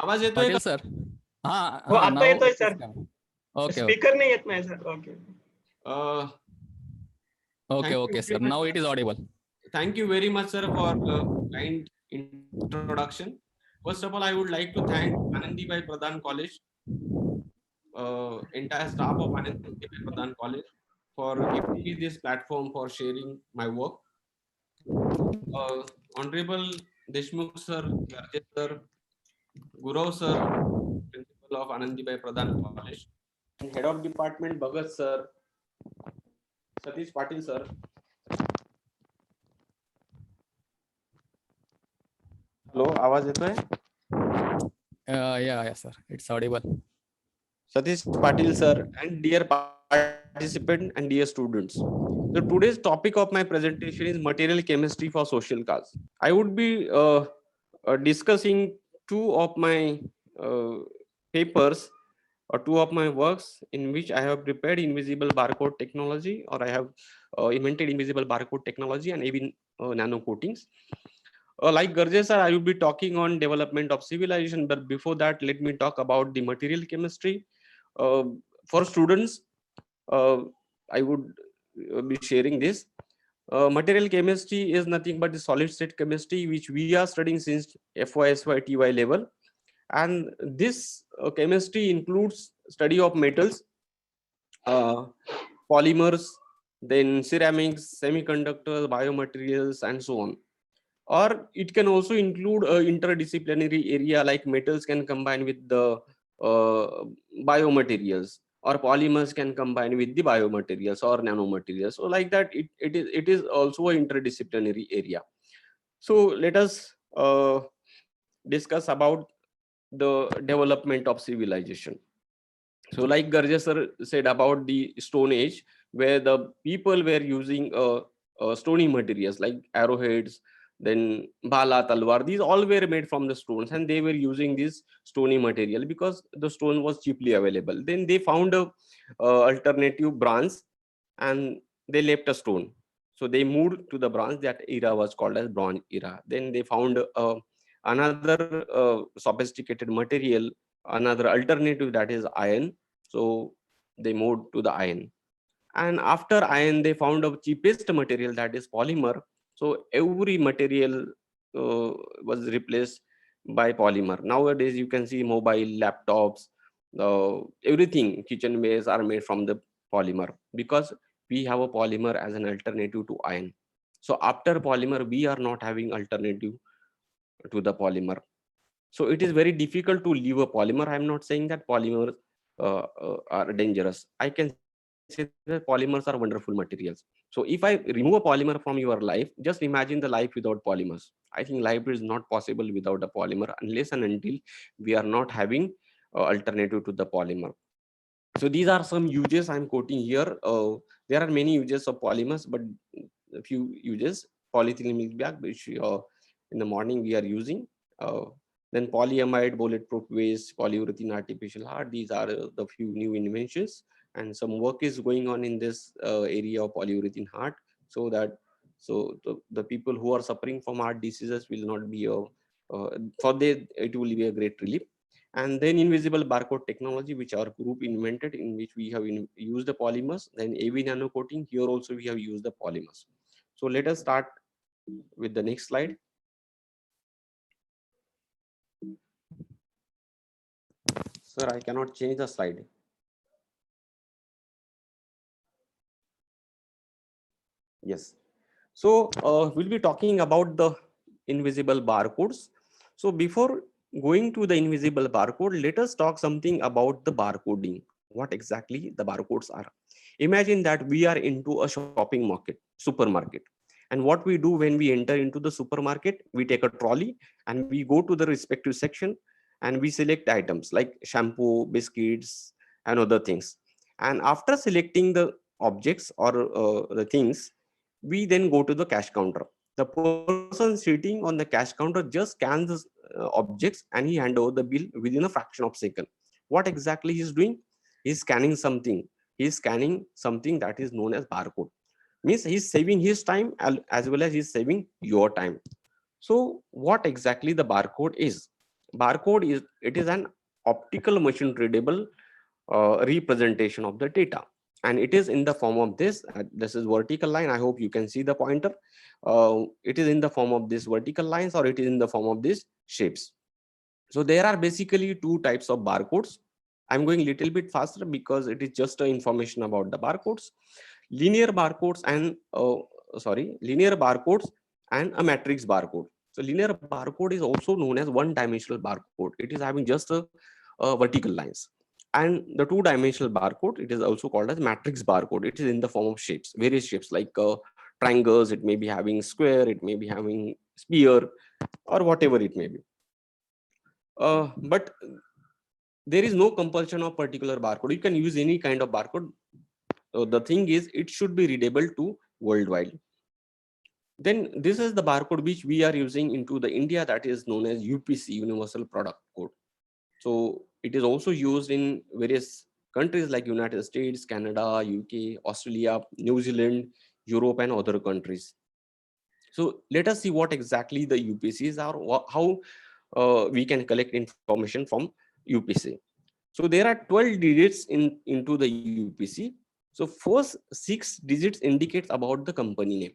आवाज येतोय का सर? हा हो आता येतोय सर. ओके स्पीकर नाही येत नाही sir. Okay okay sir, now it is audible. Thank you very much sir for kind introduction. First of all, I would like to thank Anandibai Pradhan College, entire staff of Anandibai Pradhan College for giving me this platform for sharing my work. Honorable Deshmukh sir, Garje sir, Gurav sir, principal of Anandibai Pradhan College, head of department Bhagat sir, Satish Patil sir. Hello, आवाज येतोय? Yeah sir, it's audible. Satish Patil sir and dear participant and dear students. So today's topic of my presentation is material chemistry for social cause. I would be discussing 2 of my papers two of my works in which I have prepared invisible barcode technology, or I have invented invisible barcode technology and even nano coatings. Like Garje sir, I will be talking on development of civilization, but before that, let me talk about the material chemistry. For students, I would be sharing this. Material chemistry is nothing but the solid state chemistry, which we are studying since FY/SY TY level. And this chemistry includes study of metals, polymers, then ceramics, semiconductors, biomaterials, and so on. Or it can also include a interdisciplinary area, like metals can combine with the biomaterials, or polymers can combine with the biomaterials or nanomaterials. So like that, it is also an interdisciplinary area. So let us discuss about the development of civilization. So like Garje sir said about the Stone Age, where the people were using stony materials like arrowheads, then bala, talwar, these all were made from the stones, and they were using this stony material because the stone was cheaply available. Then they found a alternative bronze, and they left a stone. So they moved to the bronze. That era was called as Bronze Era. Then they found another sophisticated material, another alternative, that is iron. So they moved to the iron. And after iron, they found a cheapest material, that is polymer. So every material was replaced by polymer. Nowadays, you can see mobile, laptops, everything, kitchenwares are made from the polymer, because we have a polymer as an alternative to iron. So after polymer, we are not having alternative to the polymer. So it is very difficult to leave a polymer. I'm not saying that polymers are dangerous. I can say that polymers are wonderful materials. So if I remove a polymer from your life, just imagine the life without polymers. I think life is not possible without a polymer, unless and until we are not having alternative to the polymer. So these are some uses I'm quoting here. There are many uses of polymers, but a few uses. Polyethylene milk bag, which in the morning we are using. Then polyamide, bulletproof vest, polyurethane artificial heart. These are the few new inventions, and some work is going on in this area of polyurethane heart, so that the people who are suffering from heart diseases will not be for them, it will be a great relief. And then invisible barcode technology, which our group invented, in which we have used the polymers. Then AV nano coating, here also we have used the polymers. So let us start with the next slide. Sir, I cannot change the slide. Yes. So we'll be talking about the invisible barcodes. So before going to the invisible barcode, let us talk something about the barcoding. What exactly the barcodes are. Imagine that we are into a shopping market, supermarket. And what we do when we enter into the supermarket, we take a trolley and we go to the respective section and we select items like shampoo, biscuits, and other things. And after selecting the objects or the things, we then go to the cash counter. The person sitting on the cash counter just scans the objects and he hand over the bill within a fraction of a second. What exactly he is doing? He is scanning something. He is scanning something that is known as barcode. Means he is saving his time as well as he is saving your time. So what exactly the barcode is? Barcode is, it is an optical machine readable representation of the data. And it is in the form of this. This is vertical line. I hope you can see the pointer. It is in the form of this vertical lines, or it is in the form of these shapes. So there are basically two types of barcodes. I'm going a little bit faster because it is just information about the barcodes. Linear barcodes and linear barcodes and a matrix barcode. So linear barcode is also known as one-dimensional barcode. It is having just a vertical lines. And the two-dimensional barcode, it is also called as matrix barcode. It is in the form of shapes, various shapes like triangles. It may be having square, it may be having sphere, or whatever it may be. But there is no compulsion of particular barcode. You can use any kind of barcode. The thing is, it should be readable to worldwide. Then this is the barcode which we are using into the India, that is known as UPC, Universal Product Code. So it is also used in various countries like United States, Canada, UK, Australia, New Zealand, Europe, and other countries. So let us see what exactly the UPCs are, how we can collect information from UPC. So there are 12 digits into the UPC. So first 6 digits indicates about the company name,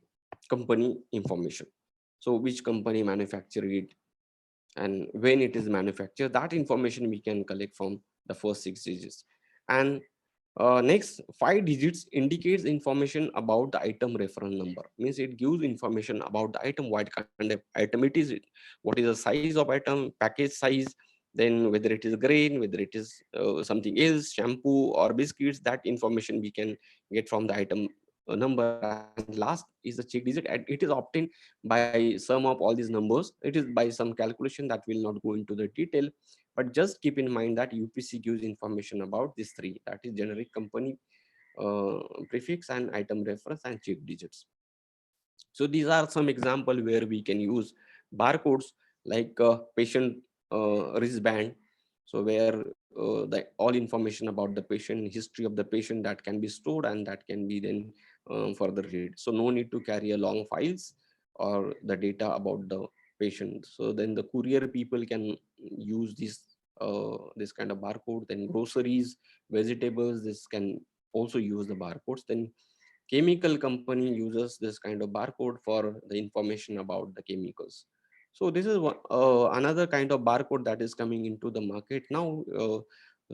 company information. So which company manufactured it and when it is manufactured, that information we can collect from the first 6 digits. And next 5 digits indicates information about the item reference number, means it gives information about the item, what kind of item it is, what is the size of item, package size, then whether it is grain, whether it is something else, shampoo or biscuits. That information we can get from the item number. And last is the check digit, and it is obtained by sum of all these numbers. It is by some calculation that will not go into the detail, but just keep in mind that UPC gives information about these 3, that is generic company prefix and item reference and check digits. So these are some example where we can use barcodes, like patient wristband. So where all information about the patient, history of the patient, that can be stored and that can be then further read. So no need to carry a long files or the data about the patient. So then the courier people can use this kind of barcode. Then groceries, vegetables, this can also use the barcodes. Then chemical company uses this kind of barcode for the information about the chemicals. So this is another kind of barcode that is coming into the market now.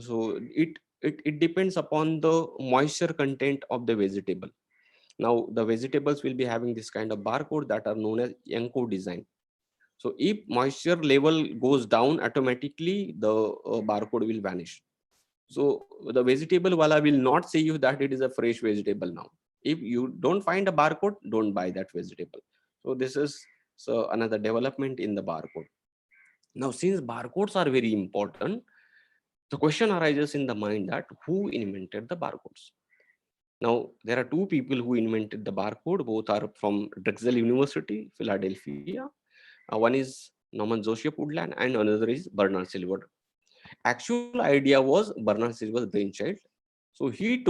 So it depends upon the moisture content of the vegetable. Now the vegetables will be having this kind of barcode that are known as encode design. So if moisture level goes down, automatically the barcode will vanish. So the vegetable wala will not say you that it is a fresh vegetable now. If you don't find a barcode, don't buy that vegetable. So this is another development in the barcode. Now, since barcodes are very important, the question arises in the mind that who invented the barcodes? Now, there are 2 people who invented the barcode. Both are from Drexel University, Philadelphia. One is Norman Joseph Woodland and another is Bernard Silver. Actual idea was Bernard Silver's brainchild. So he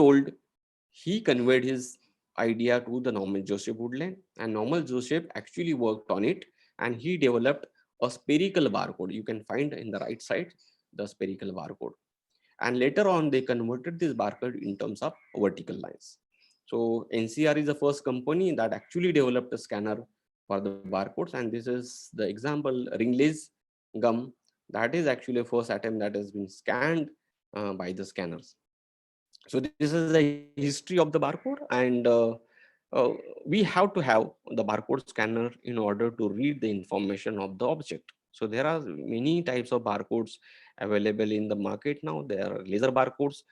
conveyed his idea to the Norman Joseph Woodland, and Norman Joseph actually worked on it, and he developed a spherical barcode. You can find in the right side the spherical barcode. And later on, they converted this barcode in terms of vertical lines. So NCR is the first company that actually developed a scanner for the barcodes, and this is the example Ringle's gum. That is actually a first attempt that has been scanned by the scanners. So this is the history of the barcode, and we have to have the barcode scanner in order to read the information of the object. So there are many types of barcodes available in the market now. There are laser barcodes,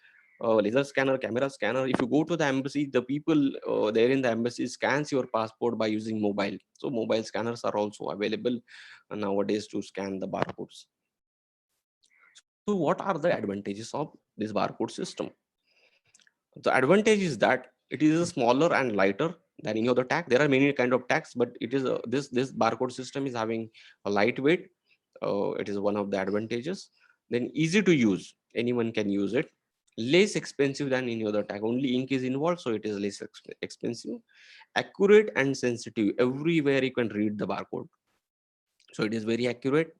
laser scanner, camera scanner. If you go to the embassy, the people there in the embassy scans your passport by using mobile. So mobile scanners are also available nowadays to scan the barcodes. So what are the advantages of this barcode system? The advantage is that it is smaller and lighter than any other tag. There are many kind of tags, but it is this barcode system is having a lightweight. It is one of the advantages. Then easy to use, anyone can use it. Less expensive than any other tag. Only ink is involved, so it is less expensive. Accurate and sensitive. Everywhere you can read the barcode, so it is very accurate.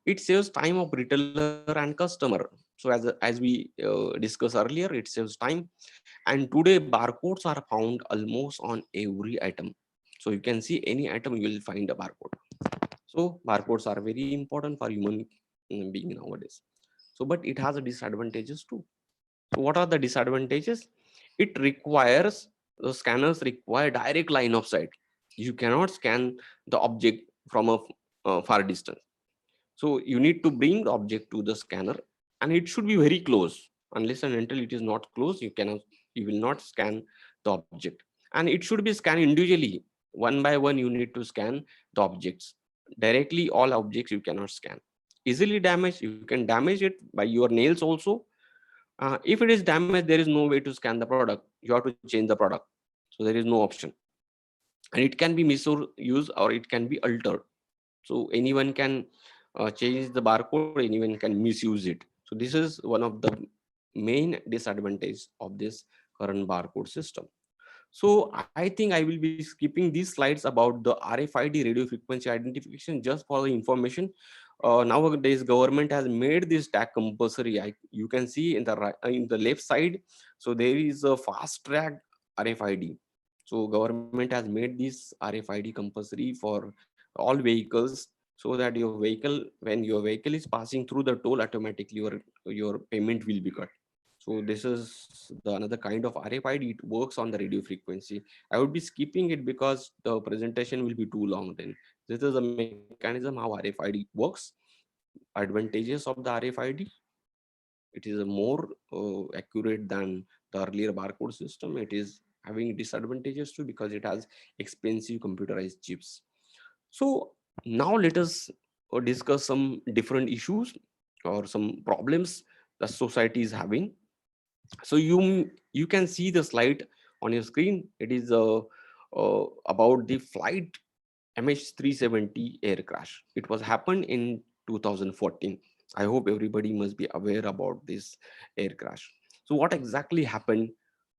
It saves time of retailer and customer. So as we discussed earlier, it saves time. And today barcodes are found almost on every item. So you can see any item, you will find a barcode. So barcodes are very important for human being nowadays. So, but it has disadvantages too. So what are the disadvantages? It requires, the scanners require direct line of sight. You cannot scan the object from a far distance. So you need to bring the object to the scanner, and it should be very close. Unless and until it is not close, you will not scan the object. And it should be scanned individually. One by one, you need to scan the objects. Directly, all objects you cannot scan. Easily damaged, you can damage it by your nails also. If it is damaged, there is no way to scan the product. You have to change the product. So there is no option. And it can be misused or it can be altered. So anyone can change the barcode, anyone can misuse it. So this is one of the main disadvantage of this current barcode system. So I think I will be skipping these slides about the RFID radio frequency identification just for the information. Nowadays, government has made this tag compulsory. You can see in the in the left side. So there is a fast track RFID. So government has made this RFID compulsory for all vehicles, so that your vehicle, when your vehicle is passing through the toll, automatically your payment will be cut. So this is the another kind of RFID. It works on the radio frequency. I would be skipping it because the presentation will be too long then. This is the mechanism how RFID works. Advantages of the RFID. It is a more accurate than the earlier barcode system. It is having disadvantages too because it has expensive computerized chips. So now let us discuss some different issues or some problems the society is having. So you can see the slide on your screen. It is about the flight MH370 air crash. It was happened in 2014. I hope everybody must be aware about this air crash. So what exactly happened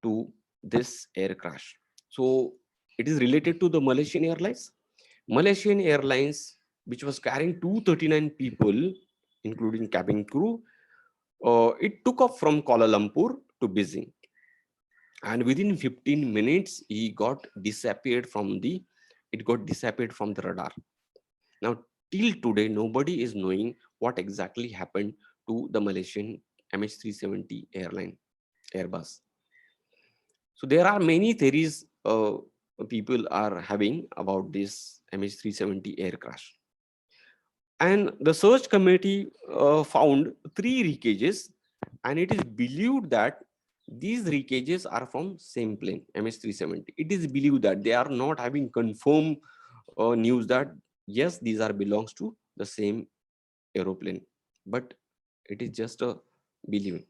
to this air crash? So it is related to the Malaysian Airlines. Malaysian Airlines, which was carrying 239 people, including cabin crew, it took off from Kuala Lumpur to Beijing, and within 15 minutes it got disappeared from the radar. Now till today nobody is knowing what exactly happened to the Malaysian MH370 airline Airbus. So there are many theories people are having about this MH370 air crash. And the search committee found 3 wreckages, and it is believed that these wreckages are from same plane, MH370. It is believed that they are not having confirmed news that yes, these are belongs to the same aeroplane, but it is just a believing.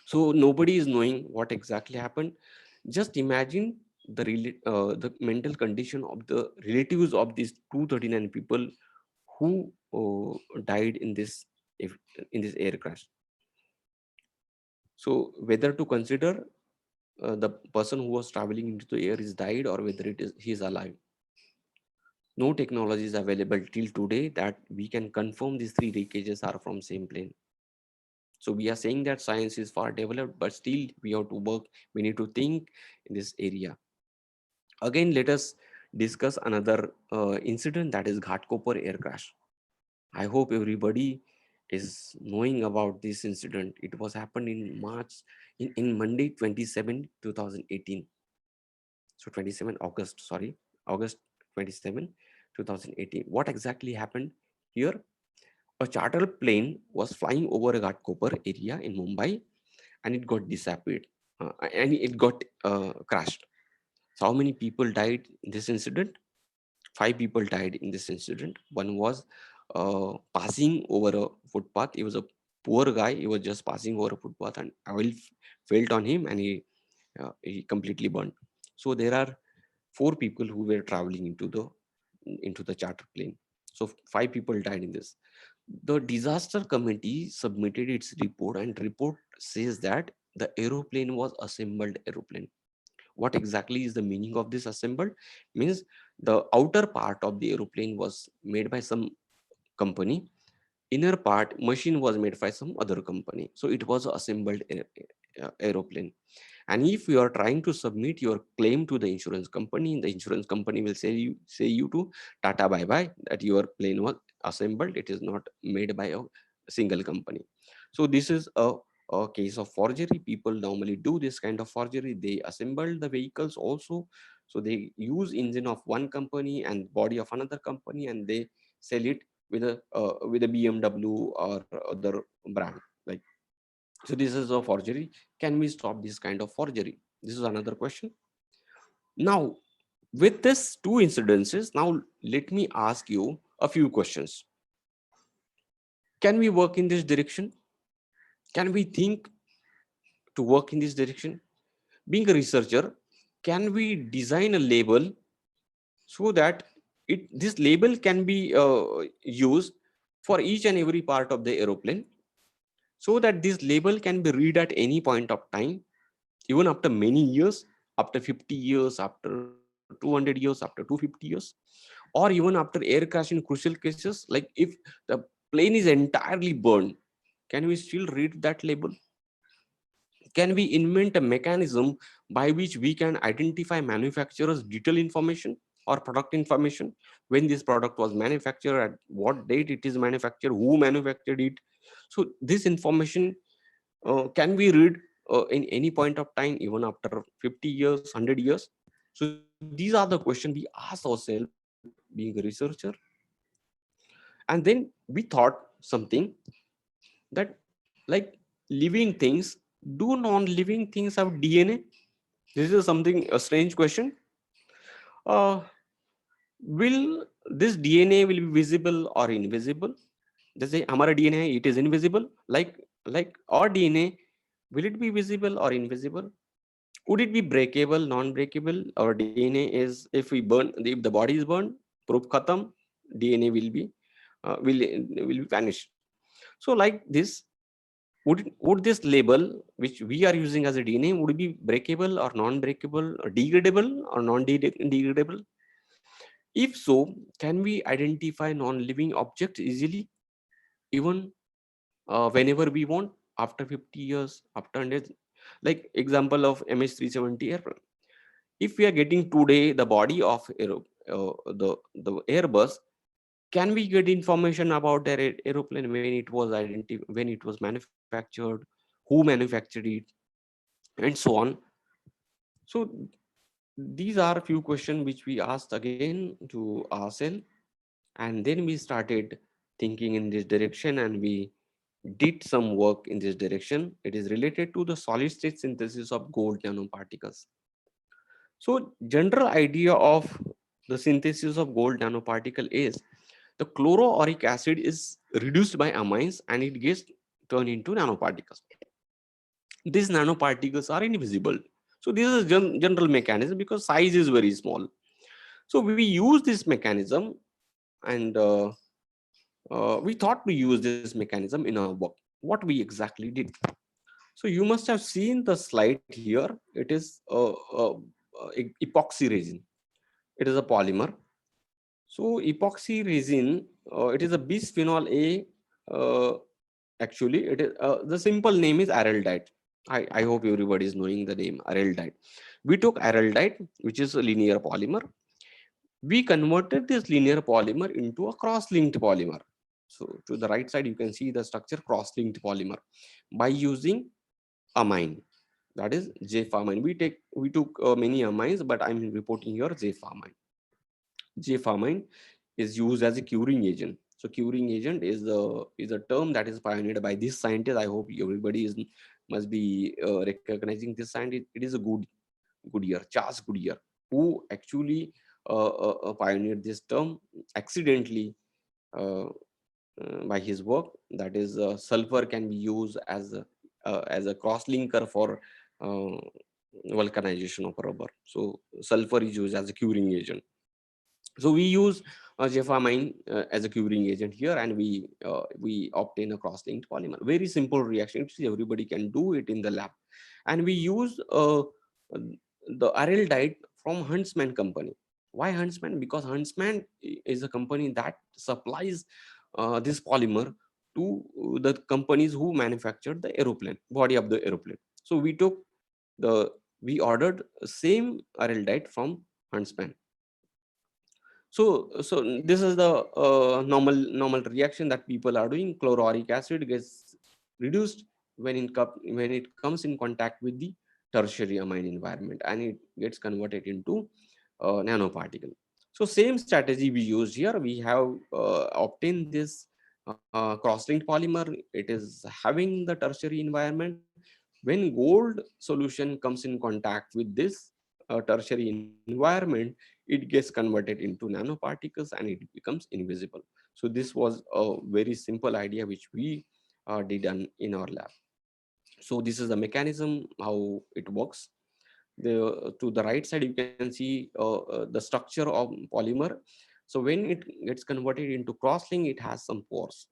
So nobody is knowing what exactly happened. Just imagine the mental condition of the relatives of these 239 people who died in this air crash. So whether to consider the person who was traveling into the air is died or whether he is alive. No technology is available till today that we can confirm these 3 wreckages are from same plane. So we are saying that science is far developed, but still we have to work. We need to think in this area. Again, let us discuss another incident, that is Ghatkopar air crash. I hope everybody is knowing about this incident. It was happened in Monday 27, 2018. So August 27, 2018. What exactly happened here? A charter plane was flying over a Ghatkopar area in Mumbai, and it got disappeared and it got crashed. So how many people died in this incident? 5 people died in this incident. One was passing over a footpath. He was a poor guy. He was just passing over a footpath, and oil fell on him, and he completely burned. So there are 4 people who were traveling into the charter plane. So 5 people died in this. The disaster committee submitted its report, and report says that the aeroplane was assembled aeroplane. What exactly is the meaning of this assembled? Means the outer part of the aeroplane was made by some company, inner part machine was made by some other company. So it was assembled aeroplane. And if you are trying to submit your claim to the insurance company will say you to Tata bye bye, that your plane was assembled, it is not made by a single company. So this is a case of forgery. People normally do this kind of forgery. They assemble the vehicles also. So they use engine of one company and body of another company, and they sell it with a BMW or other brand. Like, so this is a forgery. Can we stop this kind of forgery? This is another question. Now, with this 2 incidences, now let me ask you a few questions. Can we work in this direction? Can we think to work in this direction? Being a researcher, can we design a label so that this label can be used for each and every part of the aeroplane? so that this label can be read at any point of time, even after many years, after 50 years, after 200 years, after 250 years, or even after air crash in crucial cases, like if the plane is entirely burned, can we still read that label? Can we invent a mechanism by which we can identify manufacturer's detailed information or product information, when this product was manufactured, at what date it is manufactured, who manufactured it? So this information can we read in any point of time, even after 50 years, 100 years? So these are the questions we ask ourselves being a researcher. And then we thought something that, like, living things, do non-living things have DNA? This is something, a strange question. Will this DNA will be visible or invisible? जैसे हमारा DNA है, it is invisible. Like our DNA, will it be visible or invisible? Would it be breakable, non-breakable? Our DNA is, if we burn, if the body is burned, proof khatam, DNA will vanish. So like this, would this label which we are using as a DNA, would it be breakable or non-breakable, or degradable or non-degradable? If so, can we identify non-living objects easily, even whenever we want, after 50 years, after 100? Like example of MH370 airplane. If we are getting today the body of the Airbus, can we get information about their aeroplane when it was when it was manufactured, who manufactured it, and so on? So these are a few questions which we asked again to ourselves, and then we started thinking in this direction, and we did some work in this direction. It is related to the solid state synthesis of gold nanoparticles. So general idea of the synthesis of gold nanoparticle is the chloroauric acid is reduced by amines and it gets turned into nanoparticles. These nanoparticles are invisible. So this is a general mechanism because size is very small. So we use this mechanism, and we thought to use this mechanism in our work. What we exactly did. So you must have seen the slide here. It is epoxy resin. It is a polymer. So epoxy resin, it is a bisphenol A. Actually, it is the simple name is araldite. I hope everybody is knowing the name araldite. We took araldite, which is a linear polymer. We converted this linear polymer into a cross-linked polymer. So to the right side, you can see the structure cross-linked polymer by using amine, that is J-pharmine. We took many amines, but I'm reporting here J-pharmine. J-pharmine is used as a curing agent. So curing agent is a term that is pioneered by this scientist. I hope everybody must be recognizing this scientist. It is a Goodyear, Charles Goodyear, who actually pioneered this term accidentally by his work. That is, sulfur can be used as a cross-linker for vulcanization of rubber. So sulfur is used as a curing agent. So we use J-pharmine as a curing agent here, and we obtain a cross-linked polymer. Very simple reaction. Everybody can do it in the lab. And we use the araldite from Huntsman company. Why Huntsman? Because Huntsman is a company that supplies this polymer to the companies who manufactured the aeroplane, body of the aeroplane. So we ordered same araldite from Huntsman. So this is the normal reaction that people are doing. Chloroauric acid gets reduced when it comes in contact with the tertiary amine environment, and it gets converted into nanoparticle. So same strategy we used here. We have obtained this cross-linked polymer. It is having the tertiary environment. When gold solution comes in contact with this tertiary environment, it gets converted into nanoparticles and it becomes invisible. So this was a very simple idea which we did in our lab. So this is the mechanism, how it works. To the right side, you can see the structure of polymer. So when it gets converted into crosslink, it has some pores.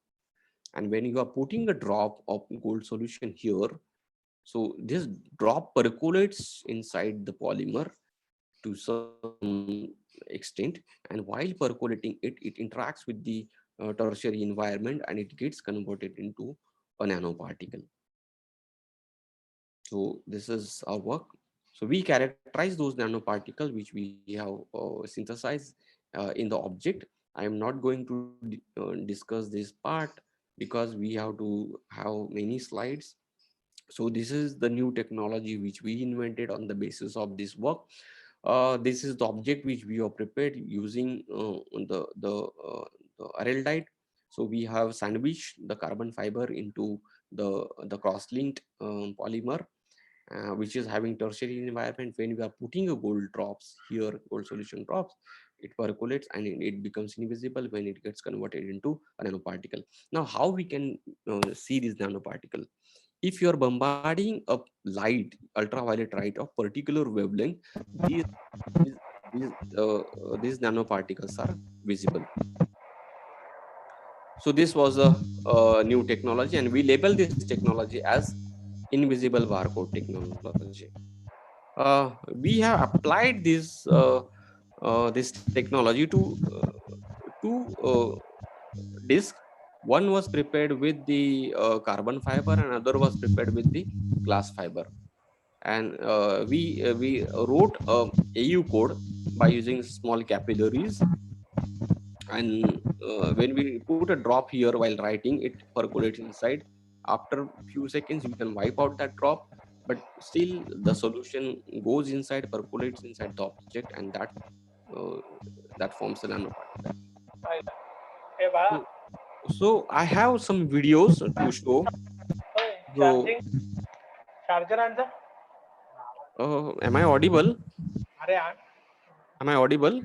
And when you are putting a drop of gold solution here, so this drop percolates inside the polymer to some extent, and while percolating it, it interacts with the tertiary environment and it gets converted into a nanoparticle. So this is our work. So we characterize those nanoparticles which we have synthesized in the object. I am not going to discuss this part because we have to have many slides. So this is the new technology which we invented on the basis of this work. This is the object which we have prepared using the araldite. So we have sandwiched the carbon fiber into the cross-linked polymer, which is having tertiary environment. When we are putting a gold drops here, gold solution drops, it percolates and it becomes invisible when it gets converted into a nanoparticle. Now, how we can see this nanoparticle? If you are bombarding a light, ultraviolet light of particular wavelength, these nanoparticles are visible. So this was a new technology, and we label this technology as invisible barcode technology. We have applied this this technology to two discs. One was prepared with the carbon fiber, and another was prepared with the glass fiber. And we wrote a AU code by using small capillaries. And when we put a drop here while writing, it percolates inside. After a few seconds, you can wipe out that drop, but still the solution goes inside, percolates inside the object, and that forms a nanoparticle. So I have some videos to show. So, am I audible? Am I audible?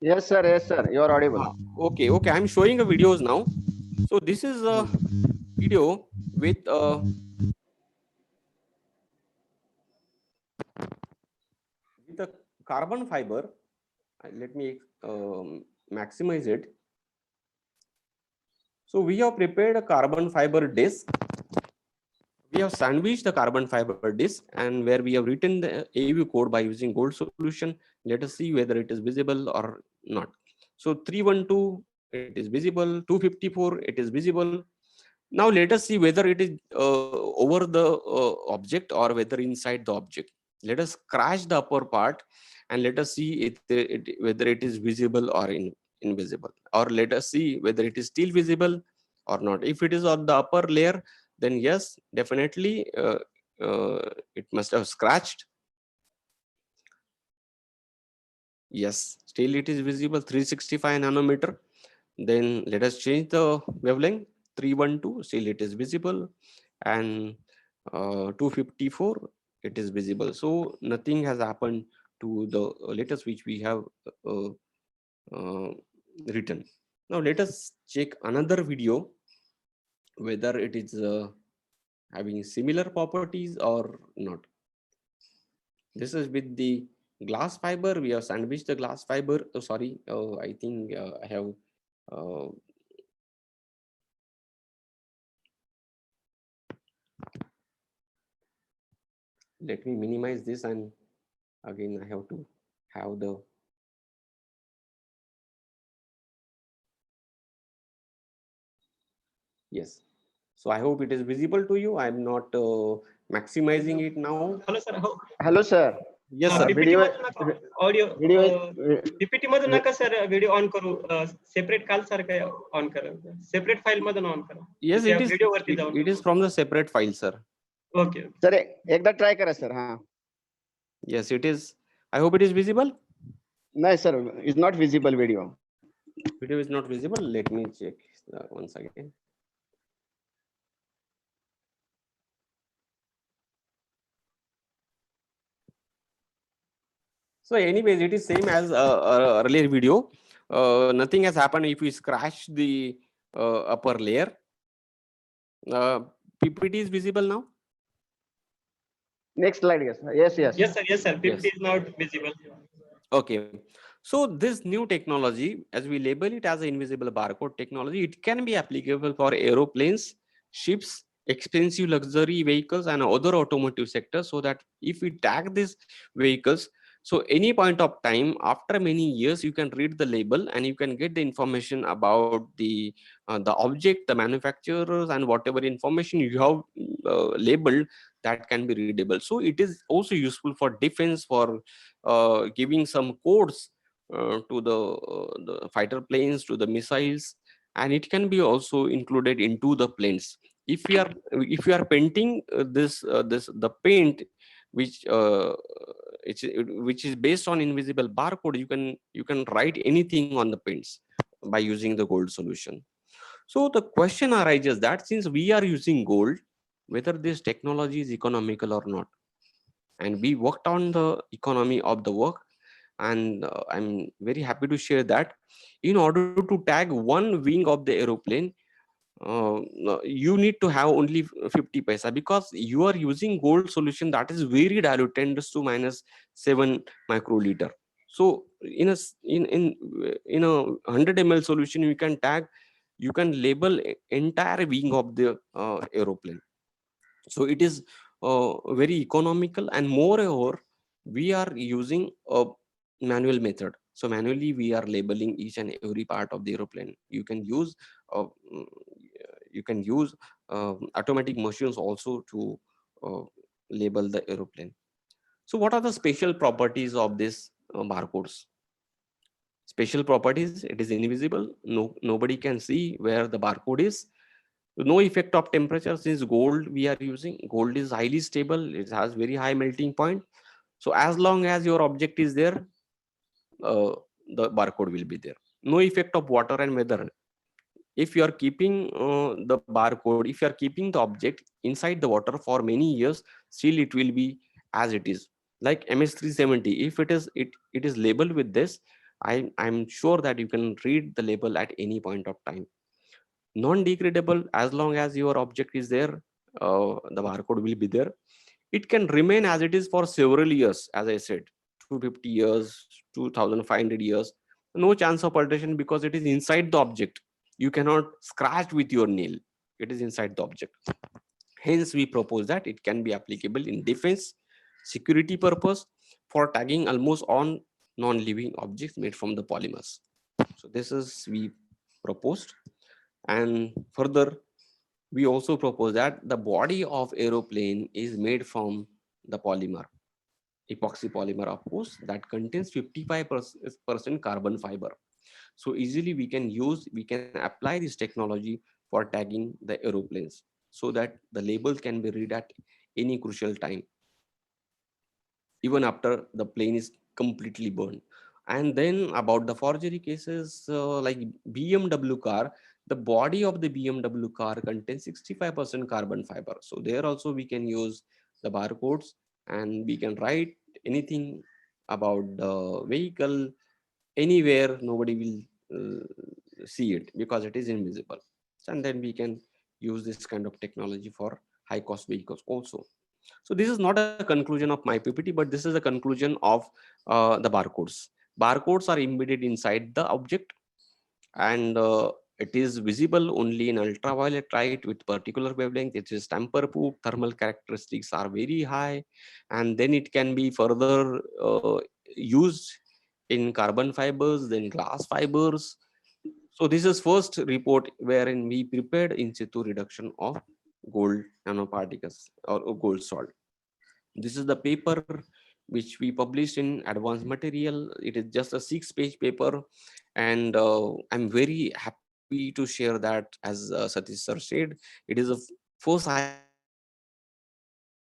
Yes, sir. Yes, sir. You are audible. Okay. I'm showing a videos now. So this is a video with the carbon fiber. Let me maximize it. So we have prepared a carbon fiber disc. We have sandwiched the carbon fiber disc, and where we have written the AU code by using gold solution. Let us see whether it is visible or not. So 312, it is visible. 254, it is visible. Now let us see whether it is over the object or whether inside the object. Let us crash the upper part and let us see whether it is visible or invisible. Or let us see whether it is still visible or not. If it is on the upper layer, then yes, definitely it must have scratched. Yes, still it is visible, 365 nanometer. Then let us change the wavelength, 312, still it is visible, and 254, it is visible. So nothing has happened to the letters which we have written. Now let us check another video whether it is having similar properties or not. This is with the glass fiber. We have sandwiched the glass fiber. Oh, sorry, I think I have let me minimize this, and again I have to have the yes. So I hope it is visible to you. I'm not maximizing it now. Hello, sir. Hello, sir. Yes, sir. Audio video PPT मधून नका sir video on करू separate काल सारखं on करा separate file मधून on करा Yes, it is. Video वरती जाऊन It is from the separate file, sir. Okay sir एकदा ट्राय करा सर. हा. Yes, it is. I hope it is visible. नाही sir, is not visible video. Video is not visible. Let me check once again. So anyways, it is same as earlier video. Nothing has happened if we scratch the upper layer. PPT is visible now. Next slide, yes. Yes, yes. Yes, sir. Yes, sir. PPT is not visible. Okay. So this new technology, as we label it as an invisible barcode technology, it can be applicable for aeroplanes, ships, expensive luxury vehicles, and other automotive sectors. So that if we tag these vehicles, so any point of time after many years, you can read the label and you can get the information about the object, the manufacturers, and whatever information you have labeled, that can be readable. So it is also useful for defense, for giving some codes to the fighter planes, to the missiles, and it can be also included into the planes. If you are painting the paint which which is based on invisible barcode, you can write anything on the paints by using the gold solution. So the question arises that since we are using gold, whether this technology is economical or not, and we worked on the economy of the work, and I'm very happy to share that in order to tag one wing of the aeroplane, you need to have only 50 paisa, because you are using gold solution that is very dilute, 10⁻⁷ microliter. So in a 100 ml solution, you can label entire wing of the aeroplane. So it is very economical, and moreover we are using a manual method. So manually we are labeling each and every part of the aeroplane. Uh, mm, you can use automatic machines also to label the aeroplane. So what are the special properties of this barcodes? Special properties: it is invisible, nobody can see where the barcode is. No effect of temperature, since gold we are using. Gold is highly stable, it has very high melting point. So as long as your object is there, the barcode will be there. No effect of water and weather. If you are keeping the barcode, if you are keeping the object inside the water for many years, still it will be as it is. Like MS370, if it is labeled with this, I'm sure that you can read the label at any point of time. Non-degradable, as long as your object is there, the barcode will be there. It can remain as it is for several years, as I said, 250 years, 2500 years. No chance of alteration, because it is inside the object. You cannot scratch with your nail, it is inside the object. Hence we propose that it can be applicable in defense, security purpose, for tagging almost on non-living objects made from the polymers. So this is we proposed. And further, we also propose that the body of aeroplane is made from the polymer, epoxy polymer, of course, that contains 55% carbon fiber. So easily we can apply this technology for tagging the aeroplanes, so that the label can be read at any crucial time, even after the plane is completely burned. And then about the forgery cases, like BMW car, the body of the BMW car contains 65% carbon fiber. So there also we can use the barcodes, and we can write anything about the vehicle anywhere. Nobody will see it, because it is invisible. And then we can use this kind of technology for high cost vehicles also. So this is not a conclusion of my PPT, but this is a conclusion of the barcodes. Barcodes are embedded inside the object, and it is visible only in ultraviolet light with particular wavelength. It is tamper proof, thermal characteristics are very high, and then it can be further used in carbon fibers, then glass fibers. So this is first report wherein we prepared in situ reduction of gold nanoparticles or gold salt. This is the paper which we published in Advanced Material. It is just a 6-page paper, and I'm very happy to share that, as Satish sir said, it is a first high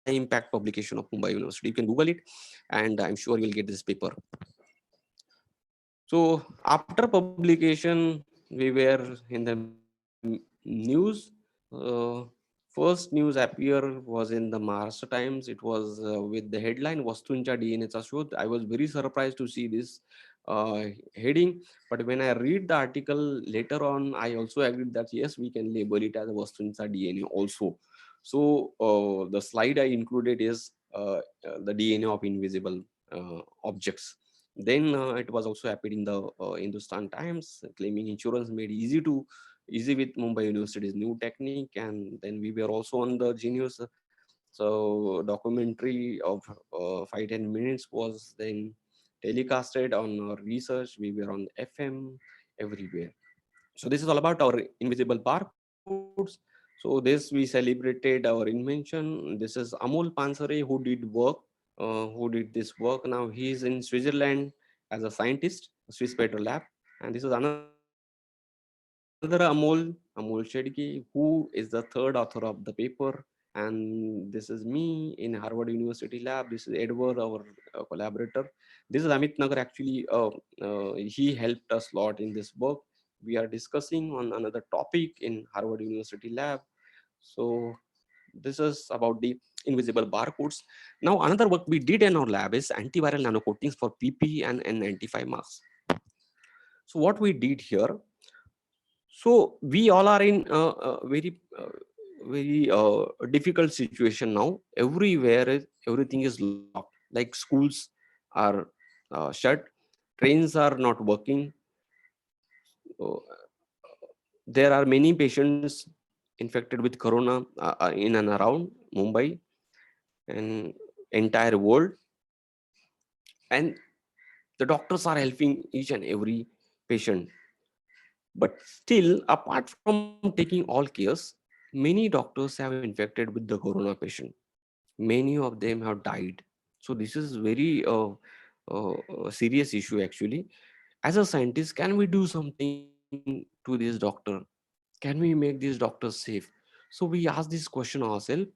impact publication of Mumbai University. You can Google it, and I'm sure you'll get this paper. So after publication, we were in the news. First news appear was in the Maharashtra Times. It was with the headline "Vastuncha DNAचा शोध." I was very surprised to see this heading, but when I read the article later on, I also agreed that yes, we can label it as a Vastuncha DNA also. So the slide I included is the DNA of invisible objects. Then it was also appeared in the Hindustan Times, claiming insurance made easy with Mumbai University's new technique. And then we were also on the Genius. So documentary of 5-10 minutes was then telecasted on our research. We were on FM everywhere. So this is all about our invisible barcodes. So this we celebrated our invention. This is Amol Pansare who did this work. Now he is in Switzerland as a scientist, Swiss Petrol Lab. And this is another Amol Shedke, who is the third author of the paper. And this is me in Harvard University lab. This is Edward, our collaborator. This is Amit Nagar. Actually, he helped us a lot in this work. We are discussing on another topic in Harvard University lab. So this is about the invisible barcodes. Now, another work we did in our lab is antiviral nanocoatings for PP and N95 masks. So what we did here, so we all are in a very difficult situation now. Everywhere, everything is locked. Like schools are shut, trains are not working. There are many patients infected with corona in and around Mumbai and entire world. And the doctors are helping each and every patient. But still, apart from taking all cares, many doctors have infected with the corona patient. Many of them have died. So this is very serious issue actually. As a scientist, can we do something to this doctor? Can we make these doctors safe? So we ask this question ourselves,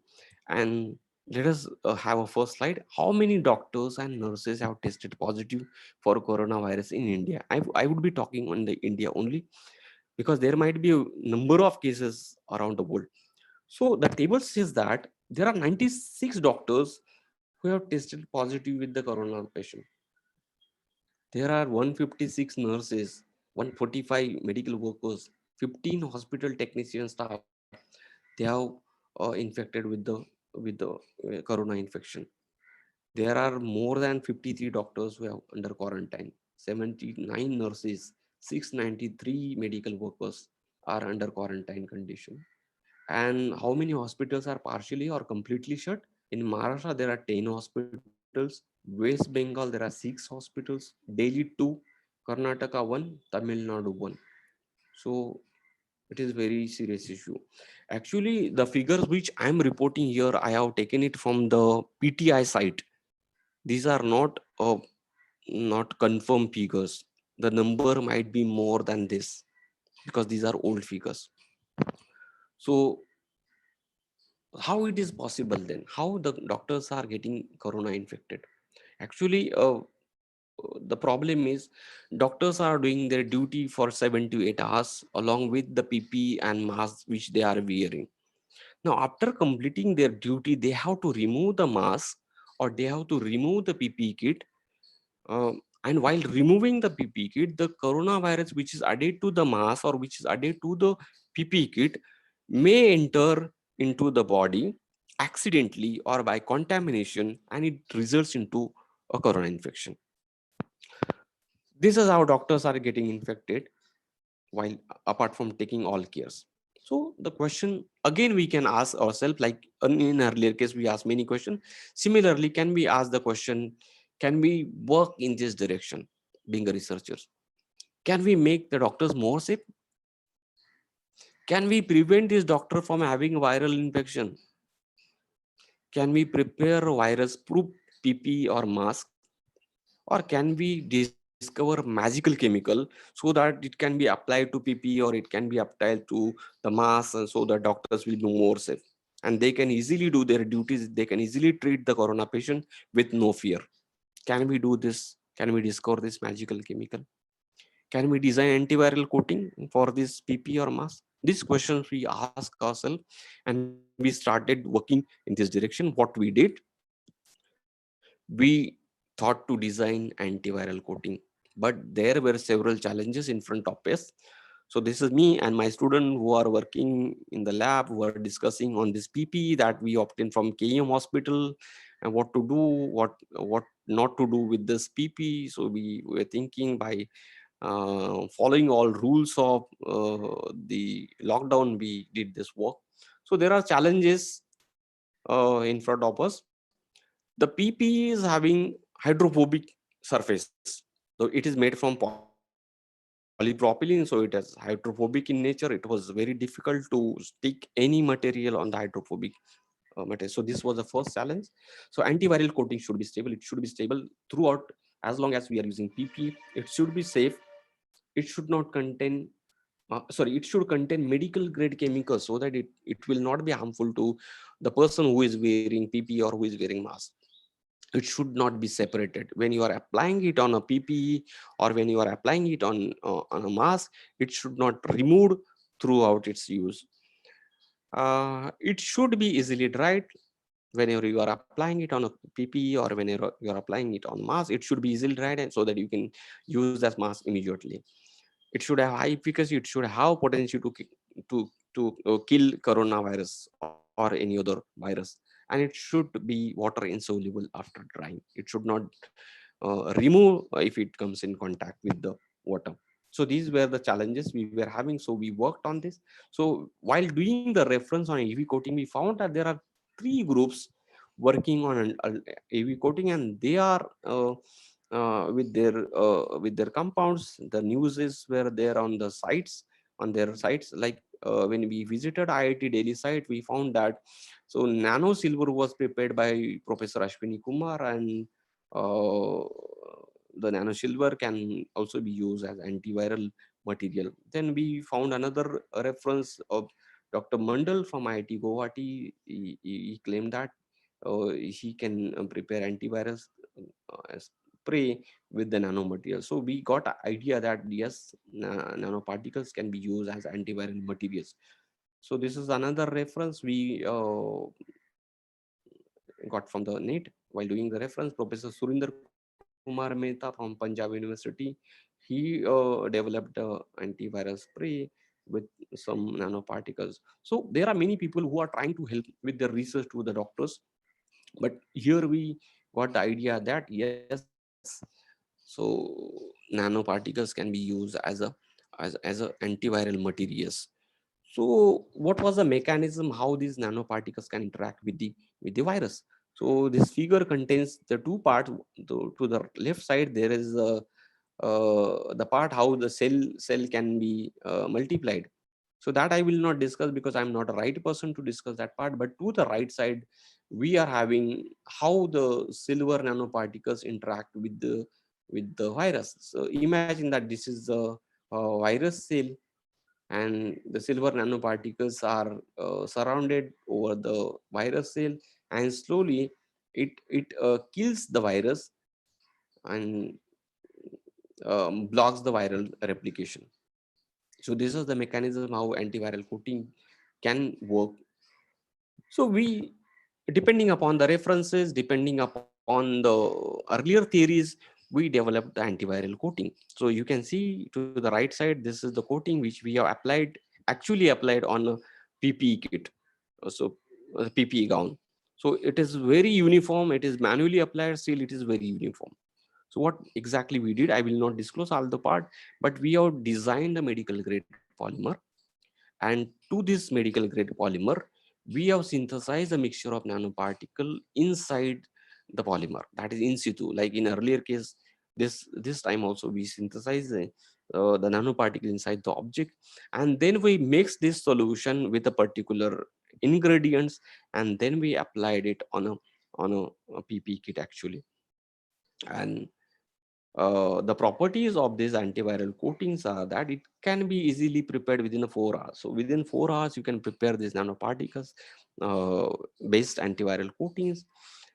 and let us have a first slide. How many doctors and nurses have tested positive for coronavirus in India? I would be talking on the India only, because there might be a number of cases around the world. So the table says that there are 96 doctors who have tested positive with the corona patient. There are 156 nurses, 145 medical workers, 15 hospital technician staff. They have infected with the corona infection. There are more than 53 doctors who are under quarantine, 79 nurses, 693 medical workers are under quarantine condition. And how many hospitals are partially or completely shut? In Maharashtra, there are 10 hospitals. West Bengal, there are 6 hospitals. Delhi, 2. Karnataka, 1. Tamil Nadu, 1. So it is very serious issue. Actually, the figures which I am reporting here, I have taken it from the PTI site. These are not confirmed figures. The number might be more than this because these are old figures. So how it is possible then? How the doctors are getting corona infected? Actually, the problem is doctors are doing their duty for 7 to 8 hours along with the PPE and masks which they are wearing. Now, after completing their duty, they have to remove the mask or they have to remove the PPE kit. And while removing the PPE kit, the coronavirus which is added to the mask or which is added to the PPE kit may enter into the body accidentally or by contamination, and it results into a corona infection. This is how doctors are getting infected while apart from taking all cares. So the question again we can ask ourselves, like in earlier case we asked many questions. Similarly, can we ask the question, can we work in this direction being a researcher? Can we make the doctors more safe? Can we prevent this doctor from having viral infection? Can we prepare virus proof PP or mask? Or can we discover magical chemical so that it can be applied to PP or it can be applied to the mask, and so the doctors will be more safe and they can easily do their duties. They can easily treat the corona patient with no fear. Can we do this? Can we discover this magical chemical? Can we design antiviral coating for this PP or mask? These questions we ask ourselves, and we started working in this direction. What we did, we thought to design antiviral coating, but there were several challenges in front of us. So this is me and my student who are working in the lab, who are discussing on this PP that we obtained from KM hospital, and what to do, what not to do with this PP. So we were thinking by following all rules of the lockdown, we did this work. So there are challenges in front of us. The PP is having hydrophobic surface. So it is made from polypropylene, so it is hydrophobic in nature. It was very difficult to stick any material on the hydrophobic material. So this was the first challenge. So antiviral coating should be stable. It should be stable throughout as long as we are using PP. It should be safe. It should not contain it should contain medical grade chemicals so that it will not be harmful to the person who is wearing PP or who is wearing mask. It should not be separated. When you are applying it on a PPE or when you are applying it on a mask, it should not remove throughout its use. It should be easily dried. Whenever you are applying it on a PPE or whenever you are applying it on mask, it should be easily dried and so that you can use that mask immediately. It should have high efficacy. It should have potential to kill coronavirus or any other virus, and it should be water insoluble after drying. It should not remove if it comes in contact with the water. So these were the challenges we were having. So we worked on this. So while doing the reference on AV coating, we found that there are 3 groups working on an AV coating, and they are with their compounds. The news is where they're on the sites, on their sites. Like when we visited IIT Delhi site, we found that so nano silver was prepared by Professor Ashwini Kumar, and the nano silver can also be used as antiviral material. Then we found another reference of Dr. Mandal from IIT Guwahati. He claimed that he can prepare antivirus spray with the nanomaterial. So we got an idea that yes, nanoparticles can be used as antiviral materials. So this is another reference we got from the net while doing the reference. Professor Surinder Kumar Mehta from Punjab University, he developed antiviral spray with some nanoparticles. So there are many people who are trying to help with the research to the doctors, but here we got the idea that yes, so nanoparticles can be used as a antiviral materials. So what was the mechanism how these nanoparticles can interact with the virus? So this figure contains the 2 parts. To the left side there is the part how the cell can be multiplied. So that I will not discuss because I'm not a right person to discuss that part. But to the right side, we are having how the silver nanoparticles interact with the virus. So imagine that this is the virus cell, and the silver nanoparticles are surrounded over the virus cell, and slowly it kills the virus and blocks the viral replication. So this is the mechanism how antiviral coating can work. So we, depending upon the references, depending upon the earlier theories, we developed the antiviral coating. So you can see to the right side, this is the coating which we have actually applied on a PPE kit. So a PPE gown. So it is very uniform. It is manually applied, still it is very uniform. So what exactly we did, I will not disclose all the part, but we have designed a medical grade polymer. And to this medical grade polymer, we have synthesized a mixture of nanoparticle inside the polymer, that is in situ. Like in earlier case, this time also we synthesize the nanoparticle inside the object, and then we mix this solution with a particular ingredients, and then we applied it on a PP kit actually. And the properties of these antiviral coatings are that it can be easily prepared within 4 hours. So within 4 hours, you can prepare these nanoparticles based antiviral coatings.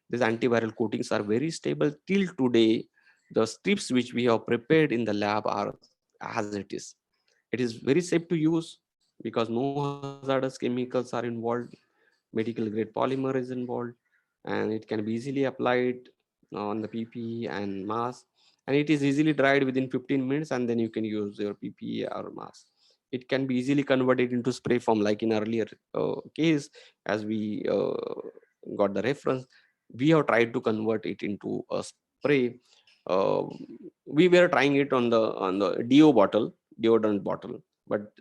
These antiviral coatings are very stable. Till today, the strips which we have prepared in the lab are as it is. It is very safe to use because no hazardous chemicals are involved. Medical grade polymer is involved, and it can be easily applied on the PPE and mask, and it is easily dried within 15 minutes, and then you can use your PPE or mask. It can be easily converted into spray form, like in earlier case, as we got the reference, we have tried to convert it into a spray. We were trying it on the deodorant bottle, but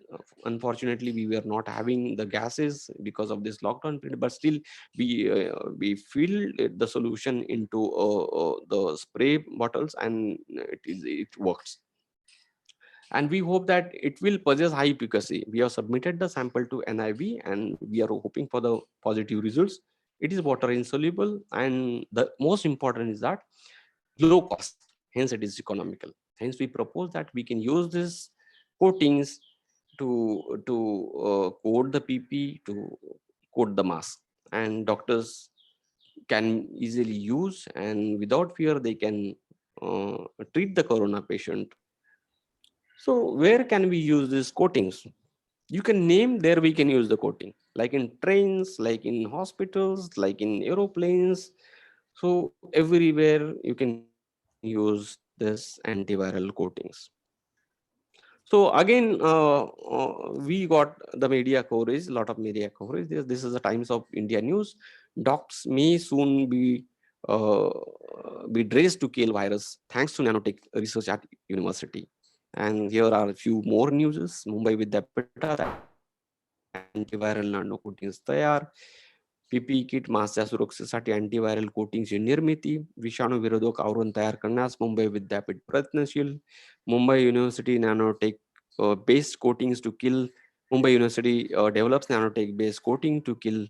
unfortunately we were not having the gases because of this lockdown period. But still, we filled the solution into the spray bottles, and it works. And we hope that it will possess high efficacy. We have submitted the sample to NIV, and we are hoping for the positive results. It is water insoluble, and the most important is that low cost, hence it is economical. Hence we propose that we can use this coatings to coat the PP, to coat the mask, and doctors can easily use, and without fear they can treat the corona patient. So where can we use these coatings? You can name, there we can use the coating, like in trains, like in hospitals, like in aeroplanes. So everywhere you can use this antiviral coatings. So again, we got the media coverage, a lot of media coverage. This is the Times of India news. Docs may soon be dressed to kill virus thanks to nanotech research at university. And here are a few more news. Mumbai Vidyapita, antiviral nano coatings तयार. PP kit मासच्या सुरक्षेसाठी antiviral कोटिंगची निर्मिती. विषाणू विरोधक आवरण तयार करण्यास मुंबई विद्यापीठ प्रयत्नशील. Mumbai university nanotech based coatings to kill. Mumbai university develops nanotech based coating to kill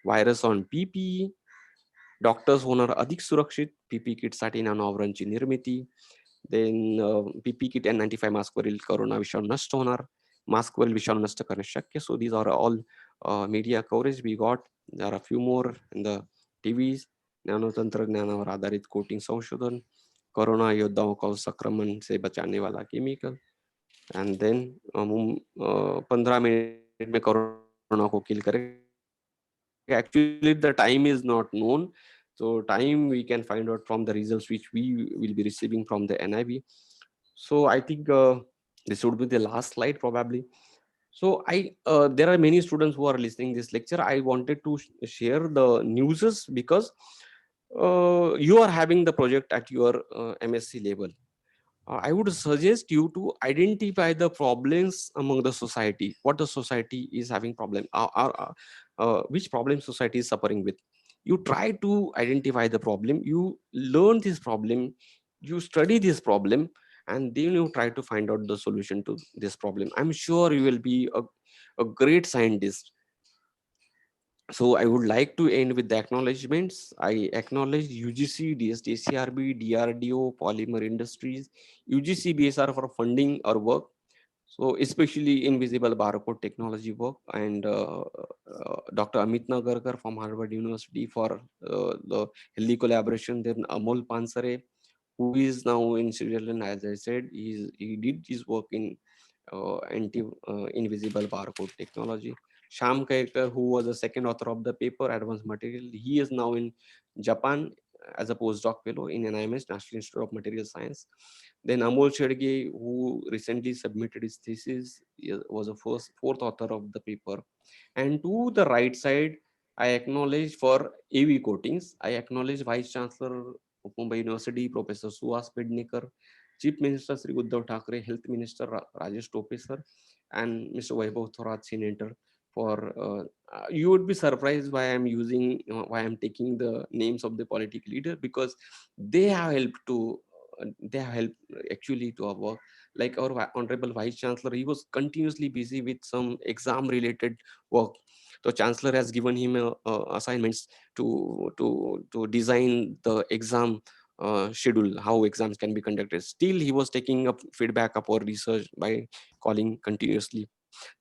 virus on PP. Doctors होणार अधिक सुरक्षित. पीपी किट साठी नॅनो आवरणची निर्मिती. देन पीपी किट N95 मास्कवरील कोरोना विषाणू नष्ट होणार. मास्कवरील विषाणू नष्ट करणे शक्य. So these are all media coverage we got. There are a few more in the TVs. Nano तंत्रज्ञानावर आधारित कोटिंग संशोधन. कोरोना योद्धाओं को संक्रमण से बचाने वाला केमिकल. एंड देन 15 मिनट में कोरोना को किल करेगा. Actually the time is not known, so time we can find out from the results which we will be receiving from the NIV. So I think this would be the last slide probably. So there are many students who are listening this lecture. I wanted to share the newses because you are having the project at your MSc level. I would suggest you to identify the problems among the society, what the society is having problem, which problem society is suffering with. You try to identify the problem, you learn this problem, you study this problem, and then you try to find out the solution to this problem. I'm sure you will be a great scientist. So I would like to end with the acknowledgements. I acknowledge UGC, DSTCRB, DRDO, Polymer Industries, UGC, BSR for funding our work. So especially invisible barcode technology work, and Dr. Amit Nagarkar from Harvard University for the healthy collaboration. Then Amol Pansare, who is now in Switzerland, as I said, he did his work in invisible barcode technology. Sham Kairkar, who was the second author of the paper, Advanced Material, he is now in Japan as a postdoc fellow in NIMS, National Institute of Material Science. Then Amol Shedge, who recently submitted his thesis, was the fourth author of the paper. And to the right side, I acknowledge for AV coatings, I acknowledge Vice Chancellor of Mumbai University, Professor Suhas Pednekar, Chief Minister Sri Uddhav Thackeray, Health Minister Rajesh Tope sir, and Mr. Vaibhav Thorat, Senator. For you would be surprised why I'm using, why I'm taking the names of the political leader, because they have helped actually to our work. Like our Honorable Vice Chancellor, he was continuously busy with some exam related work. So Chancellor has given him assignments to design the exam schedule, how exams can be conducted. Still, he was taking up feedback of our research by calling continuously.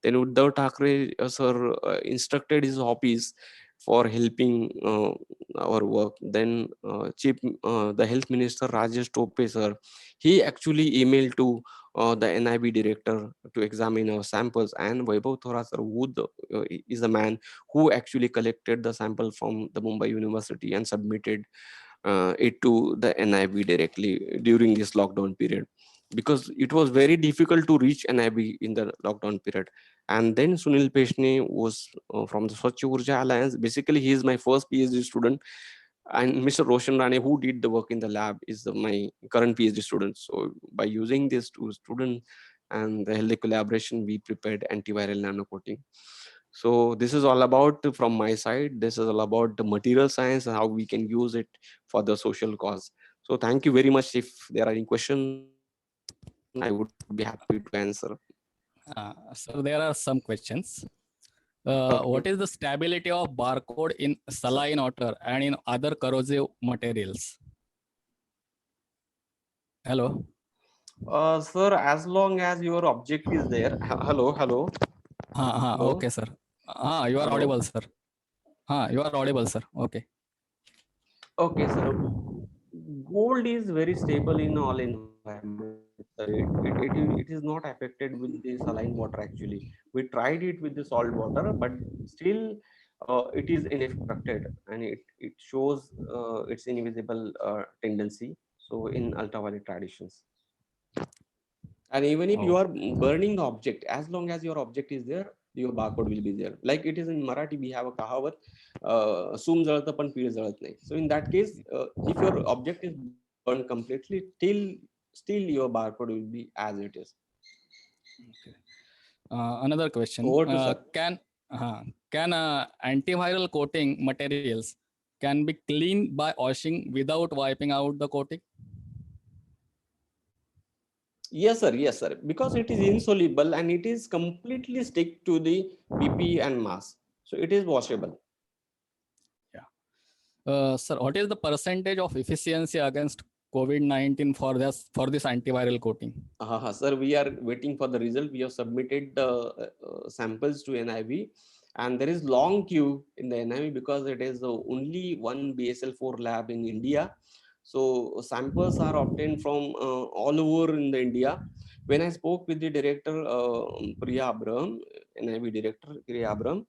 Then Uddhav Thackeray sir instructed his hobbies for helping our work. Then the Health Minister Rajesh Tope sir, he actually emailed to the NIB director to examine our samples, and Vaibhav Thorat sir, who is the man who actually collected the sample from the Mumbai University and submitted it to the NIB directly during this lockdown period, because it was very difficult to reach NIB in the lockdown period. And then Sunil Peshne was from the Swachh Urja Alliance. Basically, he is my first PhD student. And Mr. Roshan Rane, who did the work in the lab, is my current PhD student. So by using these two students and the healthy collaboration, we prepared antiviral nano coating. So this is all about from my side. This is all about the material science and how we can use it for the social cause. So thank you very much. If there are any questions, I would be happy to answer. So there are some questions. Okay. What is the stability of barcode in saline water and in other corrosive materials? Hello. Sir, as long as your object is there. Hello. Hello. Okay, sir. You are audible, sir. You are audible, sir. Okay. Okay, sir. Gold is very stable in all environments. It is not affected with the saline water actually. We tried it with the salt water, but still it is unaffected and it shows its invisible tendency. So in ultraviolet radiations. And even if you are burning the object, as long as your object is there, your barcode will be there. Like it is in Marathi, we have a kahavat, "Sum जळतं पण पीळ जळत नाही." So in that case, if your object is burned completely, still your barcode will be as it is. Okay. Another question. Over to sir. Can antiviral coating materials can be cleaned by washing without wiping out the coating? Yes, sir. Yes, sir. Because it is insoluble and it is completely stick to the PP and mass. So it is washable. Sir, what is the percentage of efficiency against COVID-19 for this antiviral coating? Sir, we are waiting for the result. We have submitted the samples to NIV, and there is long queue in the NIV because it is the only one BSL-4 lab in India. So samples are obtained from all over in the India. When I spoke with the director, Priya Abram, NIV director Priya Abram,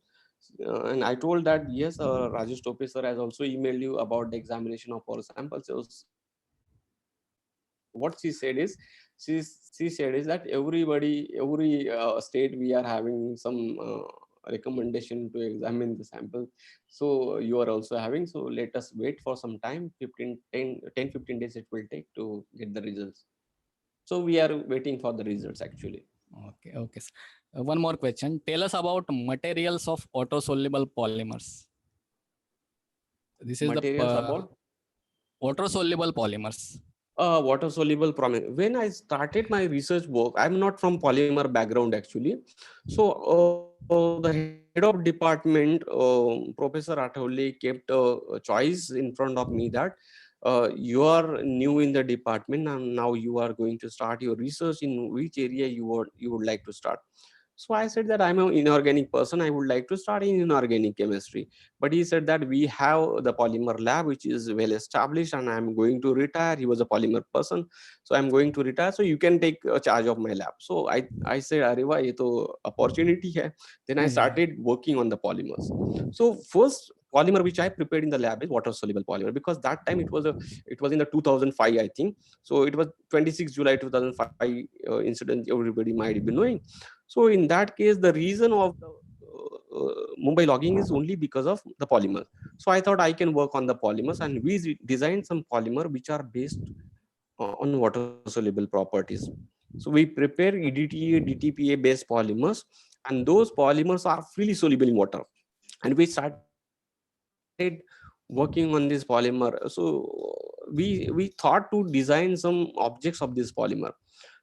and I told that yes, Rajesh Tope sir has also emailed you about the examination of our samples. So what she said is, she said is that every state we are having some recommendation to examine the sample. So you are also having. So let us wait for some time. 15 days it will take to get the results. So we are waiting for the results actually. Okay. One more question. Tell us about materials of water-soluble polymers. This is materials the about water-soluble polymers. Water-soluble polymer. When I started my research work, I'm not from polymer background actually. So the head of department, Professor Athavale, kept a choice in front of me that you are new in the department and now you are going to start your research in which area you would like to start. So I said that I'm an inorganic person. I would like to start in inorganic chemistry. But he said that we have the polymer lab, which is well established, and I'm going to retire. He was a polymer person. So I'm going to retire. So you can take charge of my lab. So I said, Areva, ye to opportunity hai. Then I started working on the polymers. So first polymer which I prepared in the lab is water soluble polymer, because that time it was in the 2005, I think. So it was 26 July 2005 incident, everybody might be knowing. So in that case, the reason of the Mumbai logging is only because of the polymer. So I thought I can work on the polymers, and we designed some polymer which are based on water soluble properties. So we prepare EDTA, DTPA based polymers, and those polymers are freely soluble in water. And we started working on this polymer. So we thought to design some objects of this polymer.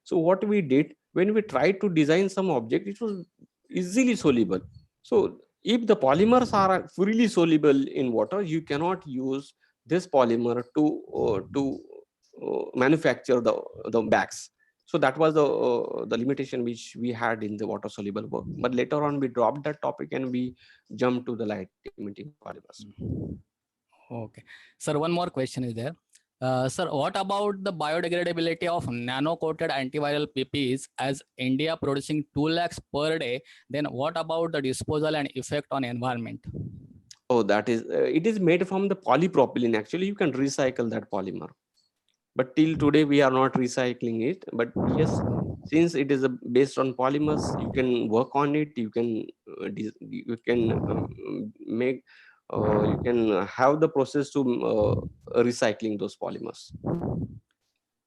So what we did, when we tried to design some object, it was easily soluble. So if the polymers are freely soluble in water, you cannot use this polymer to manufacture the bags. So that was the limitation which we had in the water soluble work. But later on, we dropped that topic and we jumped to the light emitting polymers. Okay, sir. One more question is there. Sir, what about the biodegradability of nano-coated antiviral PPs, as India producing 2 lakhs per day? Then what about the disposal and effect on environment? Oh, that is, it is made from the polypropylene. Actually, you can recycle that polymer. But till today, we are not recycling it. But yes, since it is based on polymers, you can work on it. You can make you can have the process to recycling those polymers.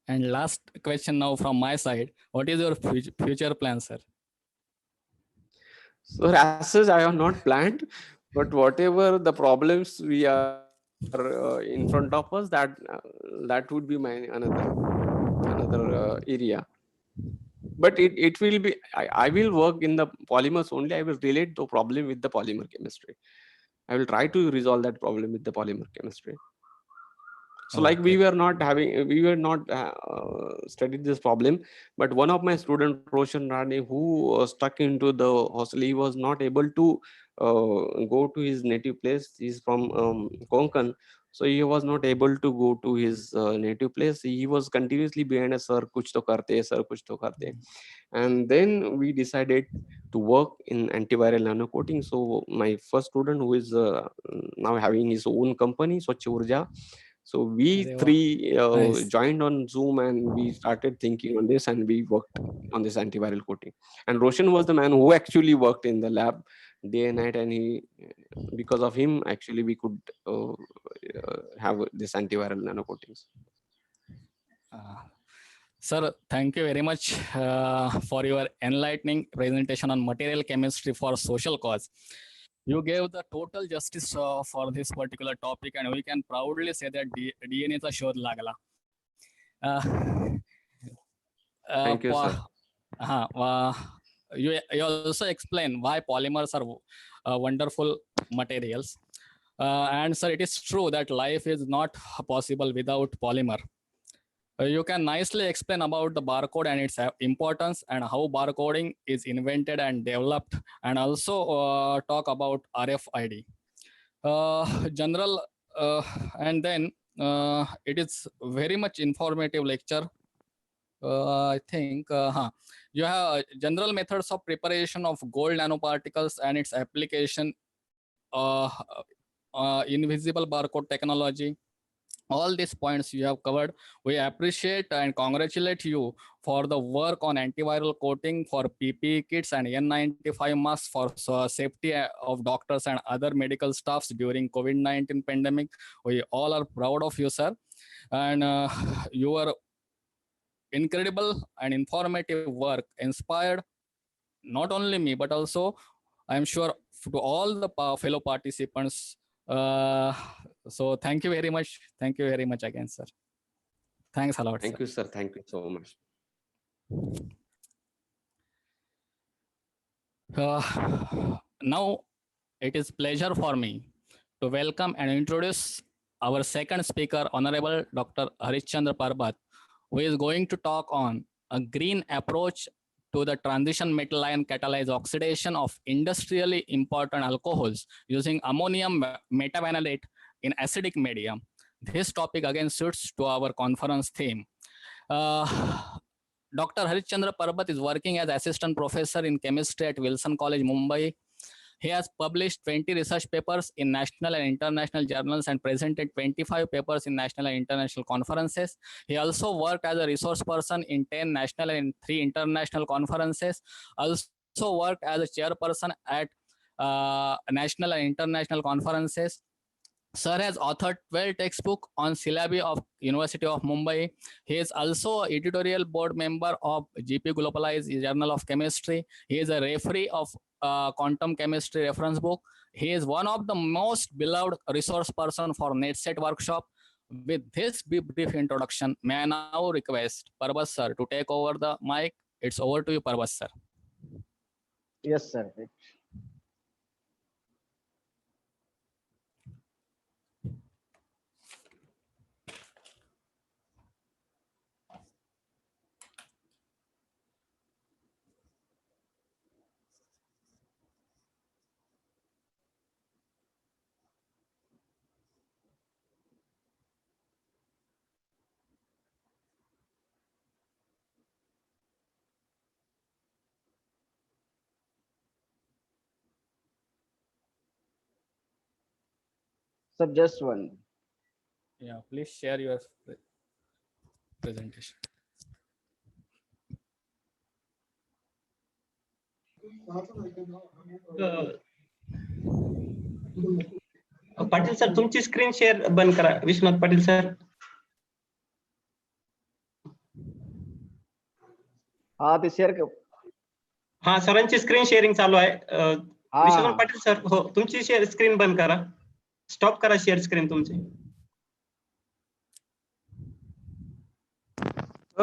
And last question now from my side, what is your future plan, sir? So as such, I have not planned, but whatever the problems we are in front of us, that would be my another area. But it will be, I will work in the polymers only. I will relate the problem with the polymer chemistry. I will try to resolve that problem with the polymer chemistry. So like we were not studied this problem, but one of my student, Roshan Rani, who was stuck into the hostel, he was not able to go to his native place. He's from Konkan, so he was not able to go to his native place. He was continuously behind a sir, kuch to karte, sir, kuch to karte. And then we decided to work in antiviral nano coating. So my first student, who is now having his own company, Swachh Urja. So we three joined on Zoom and we started thinking on this, and we worked on this antiviral coating. And Roshan was the man who actually worked in the lab day and night, and because of him, actually we could have this antiviral nano coatings. Sir, thank you very much for your enlightening presentation on material chemistry for social cause. You gave the total justice for this particular topic, and we can proudly say that DNA चा शोध लागला. Thank you, sir. You also explain why polymers are wonderful materials. And sir, it is true that life is not possible without polymer. You can nicely explain about the barcode and its importance and how barcoding is invented and developed, and also talk about RFID. And then it is very much informative lecture. I think you have general methods of preparation of gold nanoparticles and its application, invisible barcode technology. All these points you have covered. We appreciate and congratulate you for the work on antiviral coating for PPE kits and N95 masks for safety of doctors and other medical staffs during COVID-19 pandemic. We all are proud of you, sir. And your incredible and informative work inspired not only me, but also I'm sure to all the fellow participants. So thank you very much. Thank you very much again, sir. Thanks a lot. Thank you, sir. Thank you so much. Now it is pleasure for me to welcome and introduce our second speaker, Honorable Dr. Harishchandra Parbat, who is going to talk on a green approach to the transition metal ion catalyzed oxidation of industrially important alcohols using ammonium metavanillate in acidic medium. This topic again suits to our conference theme. Dr. Harishchandra Parbat is working as assistant professor in chemistry at Wilson College, Mumbai. He has published 20 research papers in national and international journals and presented 25 papers in national and international conferences. He also worked as a resource person in 10 national and 3 international conferences. Also worked as a chairperson at national and international conferences. Sir has authored 12 textbooks on syllabi of University of Mumbai. He is also editorial board member of GP Globalized Journal of Chemistry. He is a referee of Quantum Chemistry reference book. He is one of the most beloved resource person for NetSet workshop. With this brief introduction, may I now request Parbat sir to take over the mic. It's over to you, Parbat sir. Yes, sir. Sir, just one. Yeah, please share your presentation. Patil sir तुमची screen share बंद करा Vishwanath Patil sir. हा ते share हा सरांची screen sharing चालू आहे. Vishwanath Patil sir हो तुमची शेअर स्क्रीन बंद करा. स्टॉप करा शेअर स्क्रीन तुमची.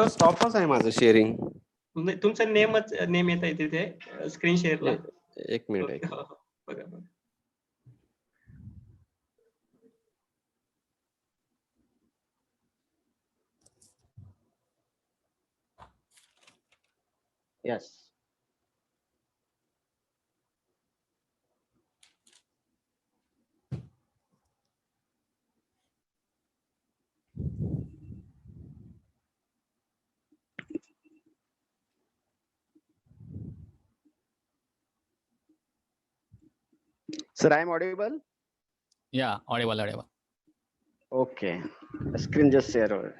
स्टॉपच आहे माझं शेअरिंग. तुमचं नेम येत आहे तिथे स्क्रीन शेअरला. एक मिनिट. बघा बघा. Yes. Sir, I am audible? Yeah, audible. Okay. The screen just share over.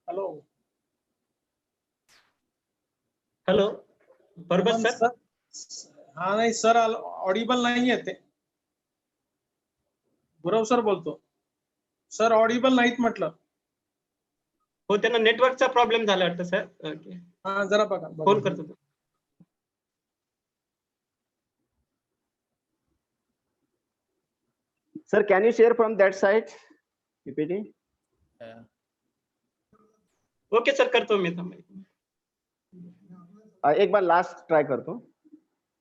Hello hello बरोबर सर. हा नाही सर ऑडिबल नाही आहे ते. गुरव सर बोलतो. सर ऑडिबल नाहीत म्हटलं. हो त्यांना नेटवर्कचा प्रॉब्लेम झाला वाटतं सर. ओके हा जरा बघा फोन करतो. Sir, can you share from that side? PPT? Okay sir करतो मी. एक बार लास्ट ट्राय करतो.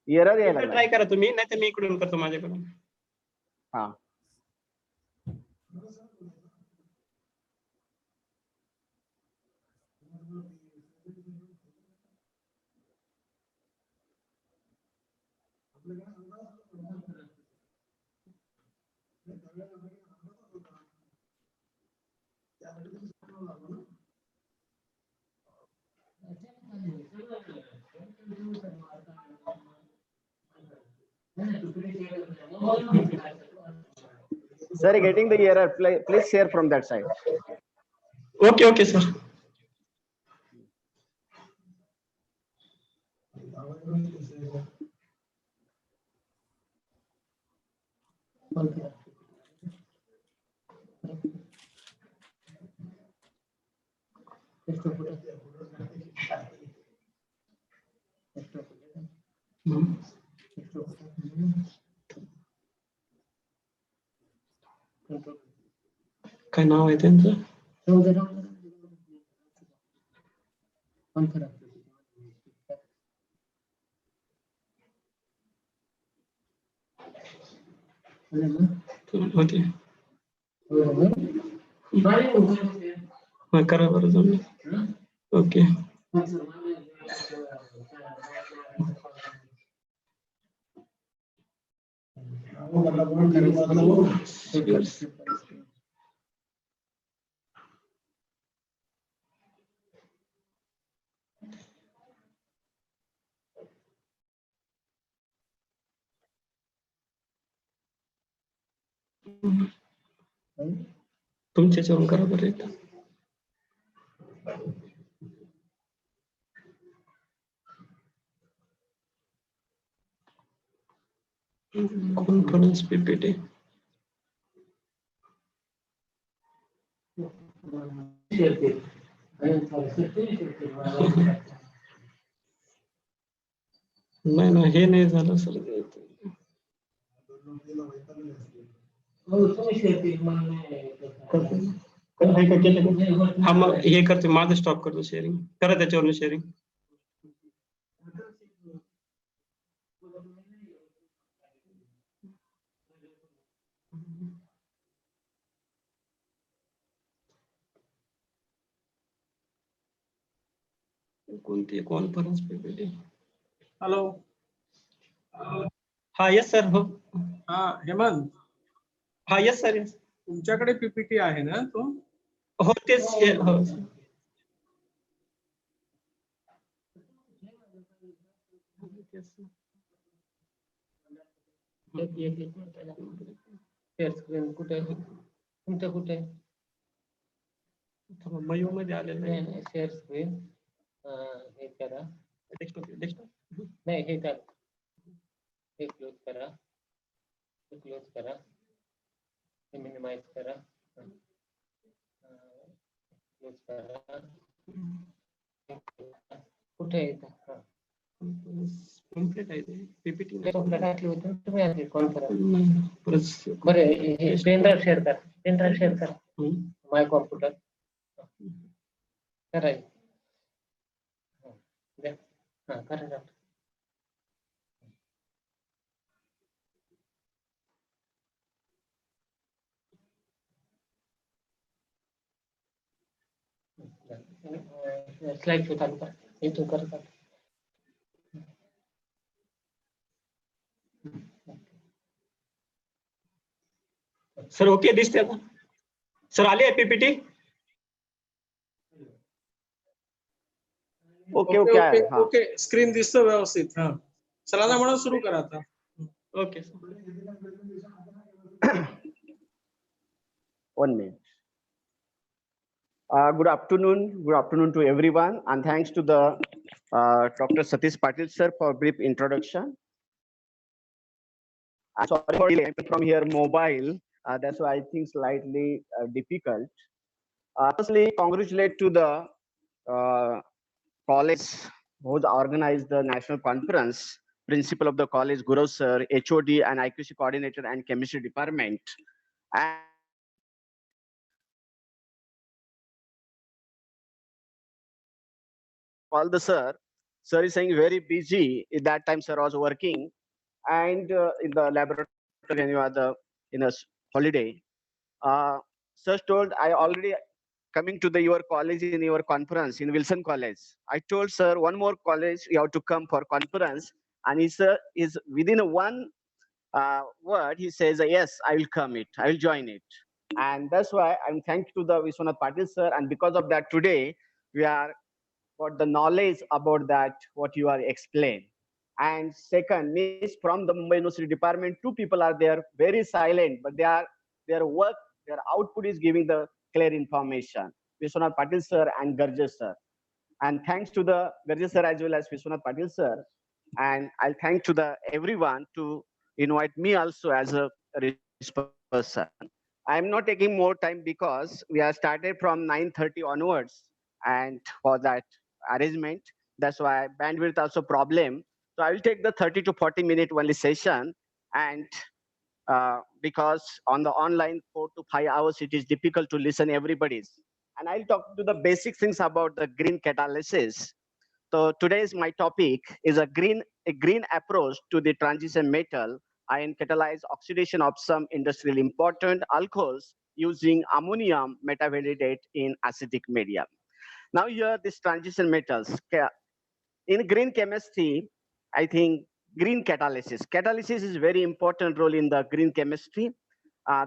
एरर यायला लागला. ट्राय करा तुम्ही नाही तर मी इकडून करतो माझ्याकडून. हा Sir, getting the error. Please share from that side. Okay, sir. काय नाव आहे त्यांचं? होते करा बरं जाऊन. ओके तुमच्या याच्यावरून करा बरं एकदा. Conference PPT. नाही ना, हे नाही झालं सर. हा मग हे करते, माझं स्टॉप करतो शेअरिंग. करा त्याच्यावरून शेअरिंग. कोणती कॉन्फरन्स पीपीटी? हॅलो. हा यस सर. हो हा हेमंत. हा यस सर. यस. तुमच्याकडे पीपीटी आहे ना तो? हो तेच. हो स्क्रीन कुठे तुमच्या कुठे? मयू मध्ये आलेलं आहे. शेअर स्क्रीन हे करा. डेस्कटॉप नाही हे करा. हे क्लोज करा. हे क्लोज करा. हे मिनिमाइज करा. क्लोज करा. कुठे आहे इथं? कम्प्लीट आहे ते पीपीटी. टाकली होती तुम्ही आधी कॉन्फरन्स. बरं हे पेन ड्राईव्ह शेअर करा. पेन ड्राईव्ह शेअर करा. माय कॉम्प्युटर करायचं. हा करा. स्लाइड शो चालू करा. इथून करत सर. ओके दिसते आता सर. आली आहे PPT. Okay okay okay. Screen दिसतं व्यवस्थित. हा चला म्हणून सुरू करा आता. Okay. 1 minute. Good afternoon to everyone, and thanks to the Dr. Satish Patil sir for brief introduction. I'm sorry for delay from here mobile. That's why I think slightly difficult. Firstly, congratulate to the college who organized the national conference. Principal of the college, Guru sir, HOD and IQC coordinator and chemistry department. And call the sir. Sir is saying very busy. At that time, sir was working, and in the laboratory when you are in a holiday. Sir told I already coming to your college in your conference in Wilson College. I told sir one more college you have to come for conference, and he sir is within one word he says yes, I will come it, I will join it, and that's why I'm thankful to the Vishwanath Patil sir, and because of that today we are got the knowledge about that what you are explained. And second is from the Mumbai University department, 2 people are there very silent, but their work, their output is giving the clear information. Vishwanath Patil sir and Garje sir. And thanks to the Garje sir as well as Vishwanath Patil sir. And I'll thank to the everyone to invite me also as a person. I'm not taking more time because we are started from 9:30 onwards, and for that arrangement, that's why bandwidth also problem. So I will take the 30 to 40 minute only session, and because on the online 4 to 5 hours it is difficult to listen everybody's, and I'll talk to the basic things about the green catalysis. So today's my topic is a green approach to the transition metal ion catalyzed oxidation of some industrially important alcohols using ammonium metavalidate in acidic medium. Now here these transition metals in green chemistry, I think green catalysis. Catalysis is very important role in the green chemistry.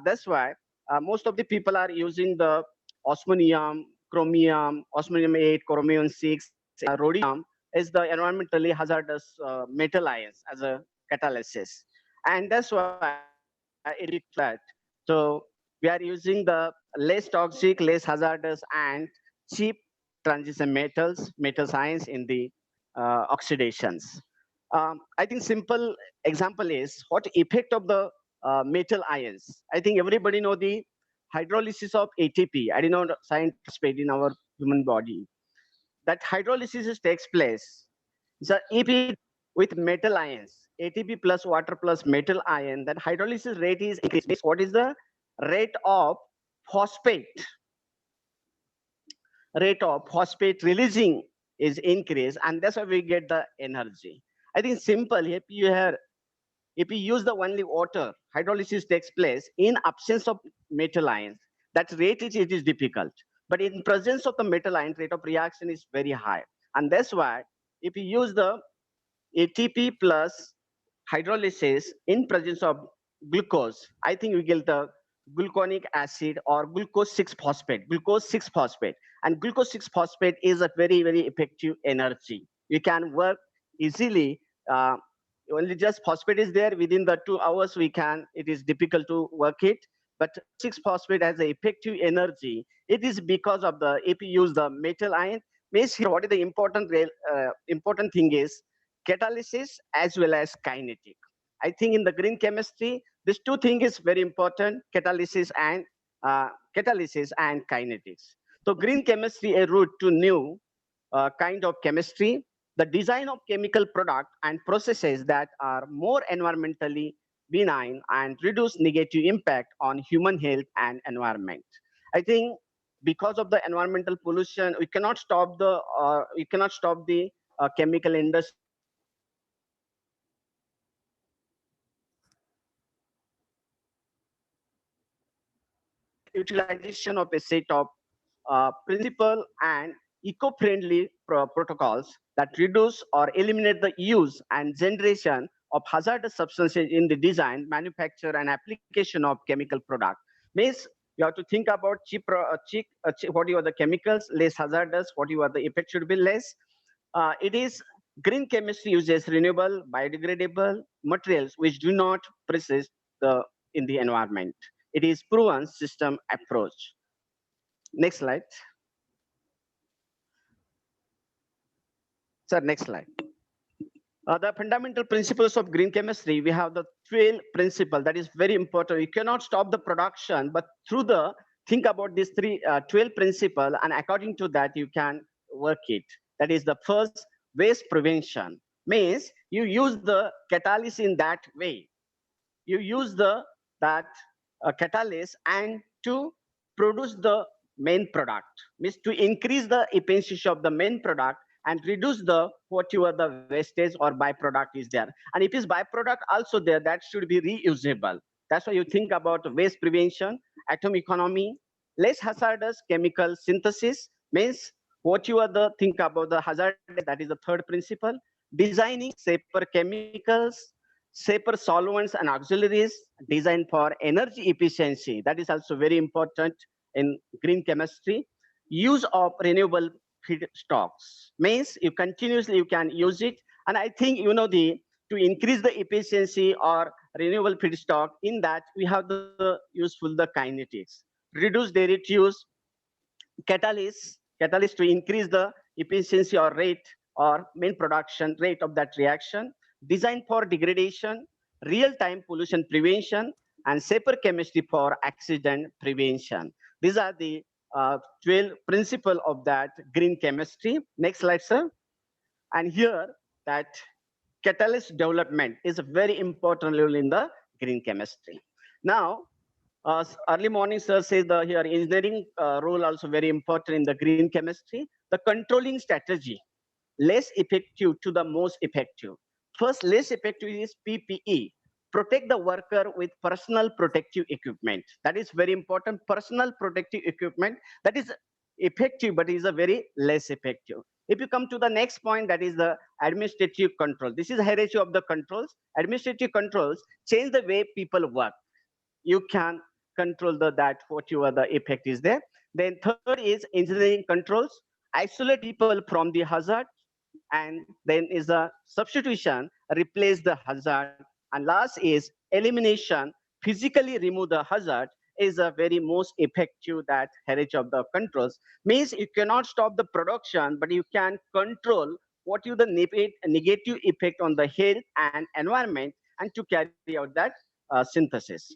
That's why most of the people are using the osmonium, chromium, osmonium 8, chromium 6, rhodium is the environmentally hazardous metal ions as a catalysis. And that's why it is that. So we are using the less toxic, less hazardous, and cheap transition metals, metal ions in the oxidations. I think simple example is what effect of the metal ions. I think everybody know the hydrolysis of ATP, adenosine phosphate in our human body. That hydrolysis takes place. So EP with metal ions, ATP plus water plus metal ion, that hydrolysis rate is increased. What is the rate of phosphate? Rate of phosphate releasing is increased, and that's why we get the energy. I think simple. If you use the only water, hydrolysis takes place in absence of metal ions. That rate it is difficult. But in presence of the metal ion, rate of reaction is very high. And that's why if you use the ATP plus hydrolysis in presence of glucose, I think we get the gluconic acid or glucose 6-phosphate, glucose 6-phosphate. And glucose 6-phosphate is a very, very effective energy. You can work easily. Only just phosphate is there within the 2 hours it is difficult to work it. But 6-phosphate has an effective energy. It is because of the, if you use the metal ion, means here what is the important thing is catalysis as well as kinetic. I think in the green chemistry, these two things is very important, catalysis and kinetics. So green chemistry, a route to new kind of chemistry, the design of chemical product and processes that are more environmentally benign and reduce negative impact on human health and environment. I think because of the environmental pollution, we cannot stop the chemical industry. Utilization of a set of principle and eco-friendly protocols that reduce or eliminate the use and generation of hazardous substances in the design, manufacture, and application of chemical product. Means you have to think about what are the chemicals, less hazardous, what are the effects should be less. It is green chemistry uses renewable, biodegradable materials which do not persist in the environment. It is proven system approach. Next slide. Sir, next slide. The fundamental principles of green chemistry, we have the 12 principle that is very important. You cannot stop the production, but through the, think about these 12 principle, and according to that, you can work it. That is the first, waste prevention. Means you use the catalyst in that way. You use that catalyst and to produce the main product. Means to increase the efficiency of the main product and reduce the wastage or byproduct is there. And if it's byproduct also there, that should be reusable. That's why you think about waste prevention, atom economy, less hazardous chemical synthesis. Means think about the hazard, that is the third principle. Designing safer chemicals, safer solvents and auxiliaries, designed for energy efficiency. That is also very important in green chemistry. Use of renewable feedstocks. Means you can use it. And I think, to increase the efficiency or renewable feedstock, in that we have the kinetics. Reduce direct use, catalyst to increase the efficiency or rate or main production rate of that reaction. Design for degradation, real-time pollution prevention, and safer chemistry for accident prevention. These are the 12 principles of that green chemistry. Next slide, sir. And here, that catalyst development is a very important role in the green chemistry. Now, early morning, sir says here engineering role also very important in the green chemistry. The controlling strategy, less effective to the most effective. First, less effective is PPE. Protect the worker with personal protective equipment. That is very important. Personal protective equipment. That is effective, but is a very less effective. If you come to the next point, that is the administrative control. This is hierarchy of the controls. Administrative controls change the way people work. You can control that whatever the effect is there. Then third is engineering controls, isolate people from the hazard, and then is the substitution, replace the hazard, and last is elimination, physically remove the hazard, is a very most effective that hierarchy of the controls. Means you cannot stop the production, but you can control what you the negative effect on the health and environment, and to carry out that synthesis.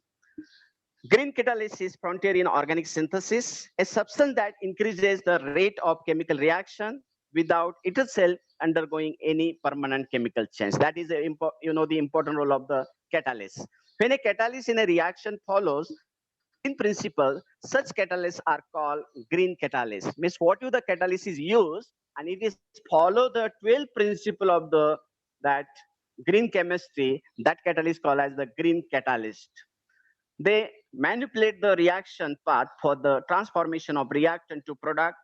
Green catalysis, frontier in organic synthesis, a substance that increases the rate of chemical reaction without itself undergoing any permanent chemical change. That is the important role of the catalyst. When a catalyst in a reaction follows in principle, such catalysts are called green catalysts. Means what you the catalyst is used, and it is follow the 12 principle of the that green chemistry. That catalyst called as the green catalyst. They manipulate the reaction path for the transformation of reactant to product.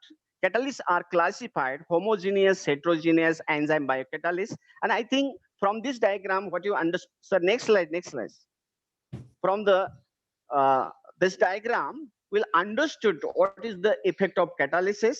Catalysts are classified homogeneous, heterogeneous, enzyme biocatalysts. And I think from this diagram, what you understand, so next slide. From the this diagram, we'll understood what is the effect of catalysis.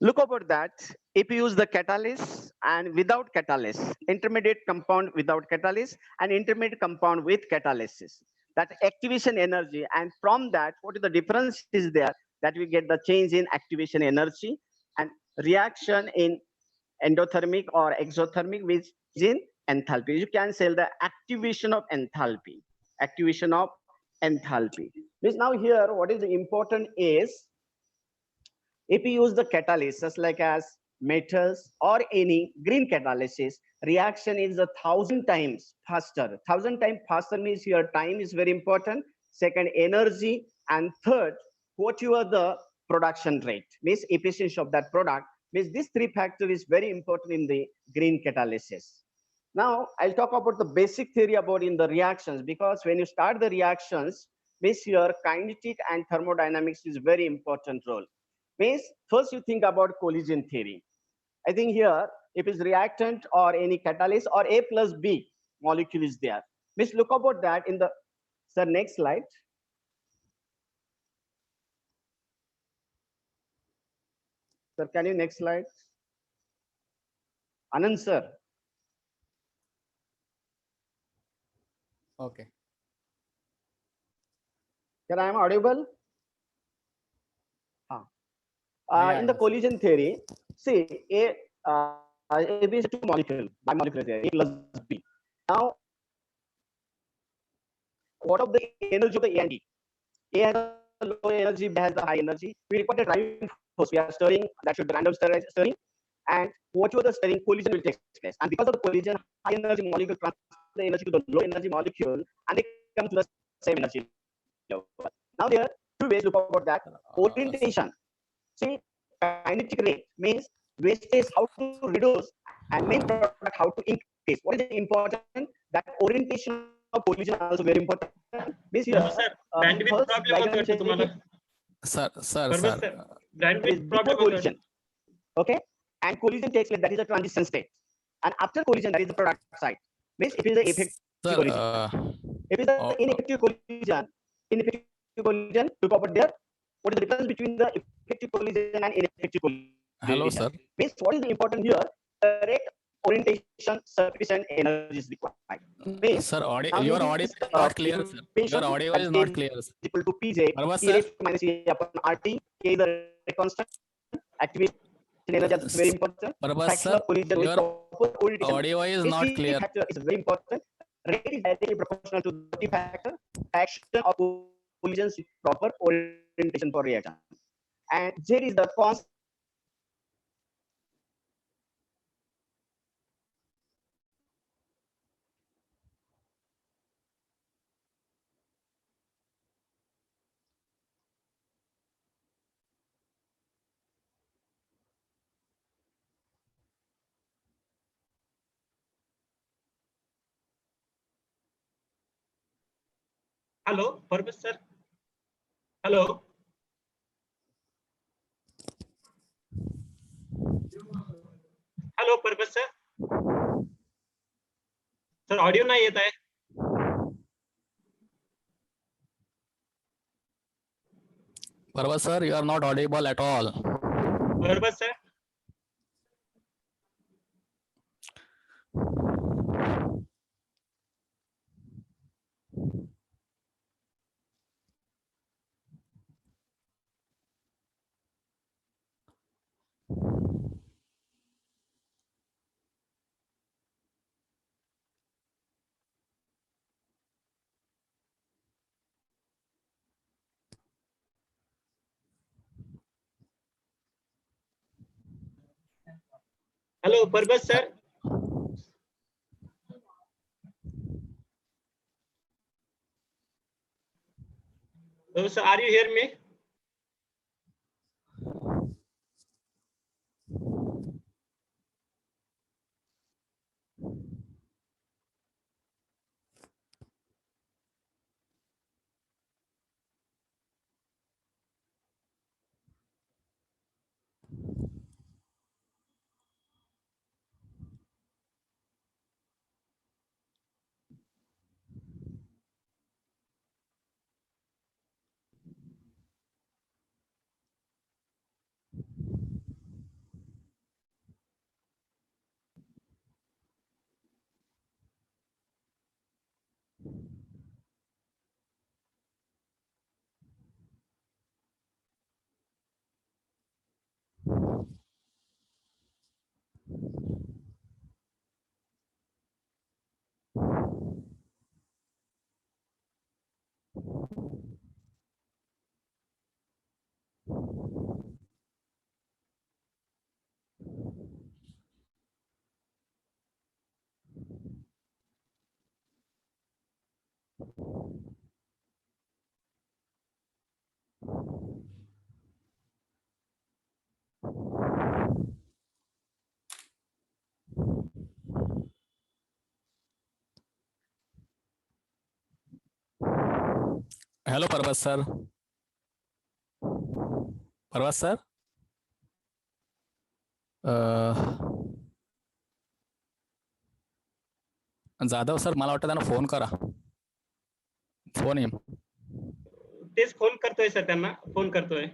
Look about that. If you use the catalyst and without catalyst, intermediate compound without catalyst and intermediate compound with catalysis, that activation energy, and from that, what is the difference is there, that we get the change in activation energy and reaction in endothermic or exothermic, which is in enthalpy. You can say the activation of enthalpy. Activation of enthalpy. Means now here, what is important is, if you use the catalyst, just like as metals or any green catalysis, reaction is 1,000 times faster. 1,000 times faster means your time is very important. Second, energy, and third, what you are the production rate, means efficiency of that product. Means these three factors is very important in the green catalysis. Now I'll talk about the basic theory about in the reactions, because when you start the reactions, means your kinetic and thermodynamics is very important role. Means first you think about collision theory. I think here, if it's reactant or any catalyst or A plus B molecule is there. Means look about that in the, sir, next slide. Sir, can you next slide? Anand sir. Okay. Can I am audible? In the collision theory, see A is two molecule, bimolecular there, A plus B. Now, what of the energy of the A and B? A has a low energy, B has the high energy. We require a driving force. We are stirring, that should be random stirring. And whatever the stirring, collision will take place. And because of the collision, high energy molecule transfer the energy to the low energy molecule, and they come to the same energy level. Now there are two ways to look about that. Orientation. See, kinetic rate means wastage how to reduce, and main product how to increase. What is important? That orientation of collision also very important. Means here, bandwidth problem होता तुम्हाला. Sir. Bandwidth problem collision. Okay, and collision takes place. That is a transition state, and after collision, that is the product side. Means if it is the effective collision. If it is the ineffective collision, look over there. What is the difference between the effective collision and ineffective collision? Hello, sir. Means what is the important here? Correct orientation, sufficient energy is required. Means, sir, your audio is not clear, sir. Your audio is not clear. Equal to PJ, Parvaz, E raised to minus E upon RT, K is the constant. Activation energy is very important. Parvaz, sir, your audio is not clear. Factor is very important. Rate is directly proportional to the T factor. Action of collisions is proper orientation for reaction. And Z is the constant. Hello, Parvaz sir. Hello. Hello, Purpose sir. Sir, audio नाही येत आहे. Purpose sir, you are not audible at all. Purpose sir. Hello, Purpose sir. Hello, sir, are you hear me? Hello, Purpose sir. Purpose sir. Jadhav sir, मला वाटतं त्यांना phone करा. Phone येईल. तेच phone करतोय सर, त्यांना फोन करतोय.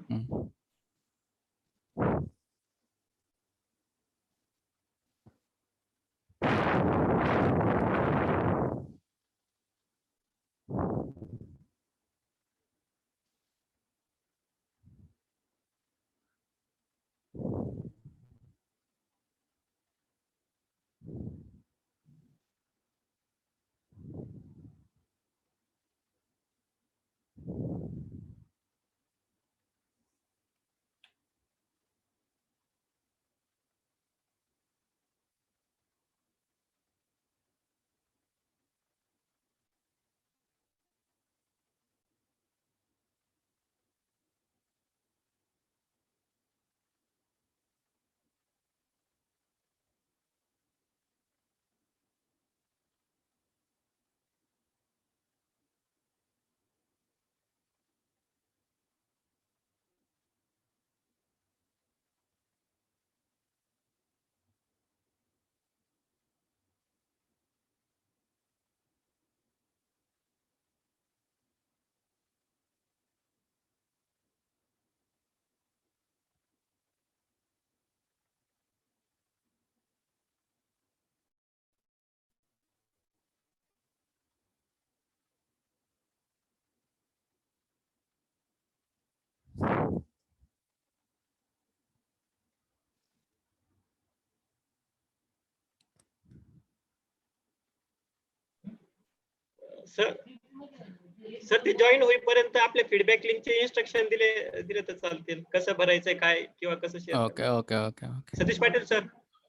सर ते जॉईन होईपर्यंत आपले फीडबॅक लिंकचे इन्स्ट्रक्शन दिले तर चालतील. कसं भरायचंय काय किंवा कसं share. Okay okay okay okay. Satish Patil sir.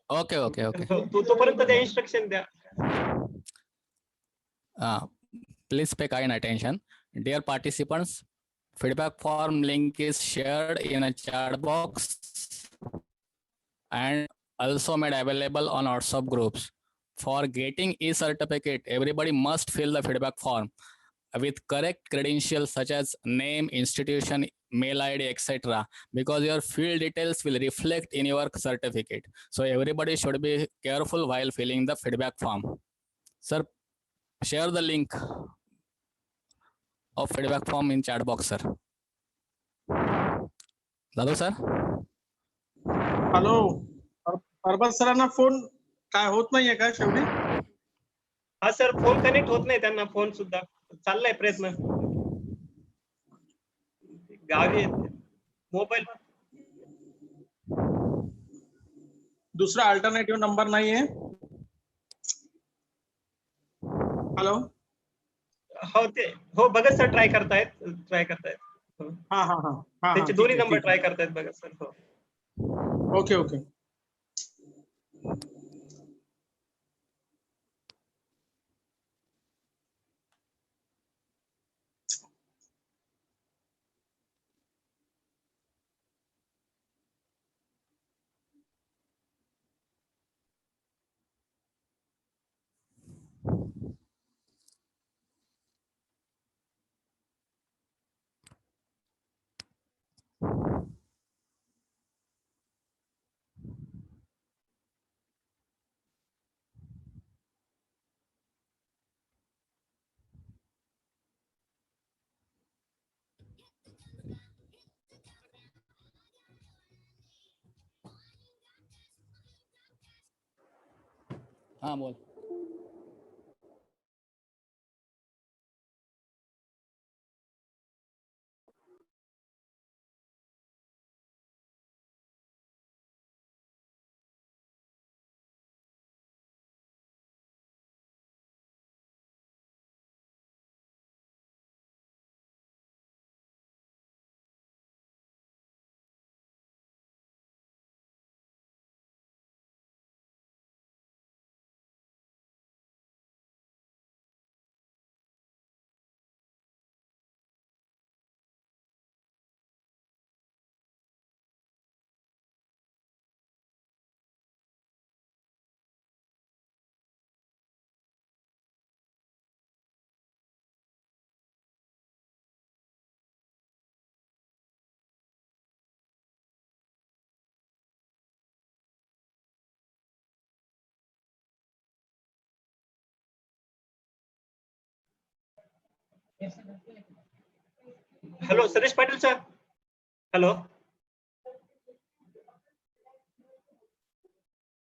Okay okay okay. तोपर्यंत त्या इन्स्ट्रक्शन द्या. Please pay kind attention. Dear participants, feedback form link is shared in a chat box and also made available on WhatsApp groups. For getting e-certificate, everybody must fill the feedback form. with correct credentials such as name, institution, mail ID, etc. Because your field details will reflect in your certificate. So everybody should be careful while filling the feedback form. Sir, share the link of feedback form in chat box, sir. Dado sir? Hello, Parbat सरांना phone काय होत नाहीये का शेवटी? हा sir, phone connect होत नाही त्यांना, फोन सुद्धा चाललाय प्रयत्न. गावी मोबाईल दुसरा अल्टरनेटिव्ह नंबर नाहीये. हॅलो, हो ते हो बघा सर, ट्राय करतायत. हो. हा हा हा हा, त्यांचे दोन्ही नंबर ट्राय करतायत बघा सर. हो. Okay okay. हाँ बोल. Hello Satish Patil sir. Hello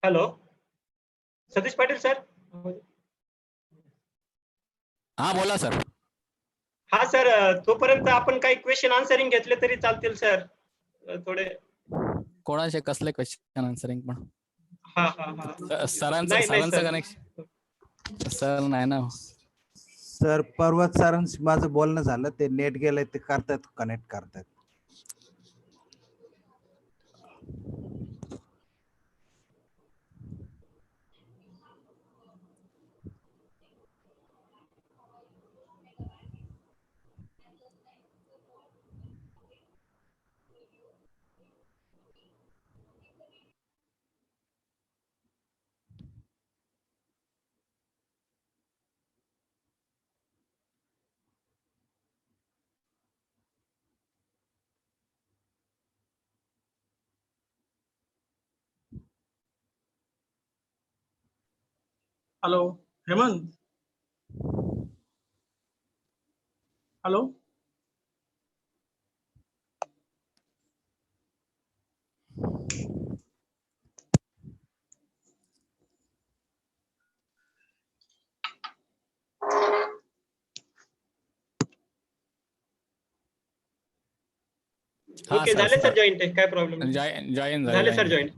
hello Satish Patil sir. हाँ बोला सर. हा सर, तोपर्यंत आपण काही क्वेश्चन आन्सरिंग घेतले तरी चालतील सर. थोडे कोणाचे कसले क्वेश्चन आन्सरिंग पण? हा हा हा सरांचं कनेक्शन सर नाही ना. सर पर्वत सरांशी माझं बोलणं झालं, ते नेट गेलंय, ते करतायत, कनेक्ट करतायत. हॅलो हेमंत. हॅलो, ओके झाले सर जॉईंट. काय प्रॉब्लेम जॉईन झाले सर जॉईंट.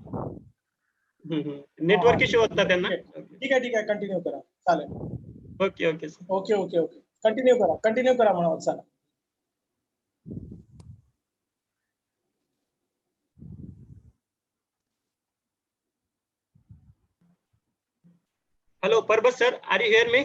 नेटवर्क इश्यू होता त्यांना. ठीक आहे कंटिन्यू करा, चालेल. Okay okay sir. Okay okay okay, continue करा म्हणा. चला. Hello Parbat sir, are you hear me?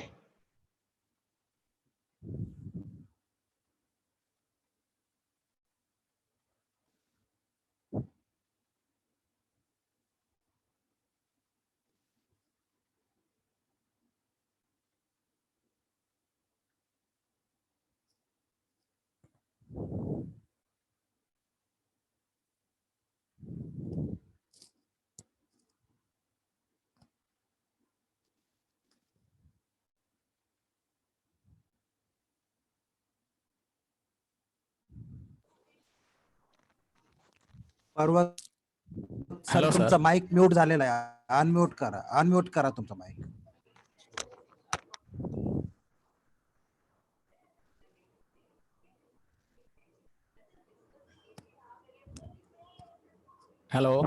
Parvat sir Hello, तुमचा sir. माईक म्यूट झालेला आहे. अनम्यूट करा तुमचा माईक. Hello.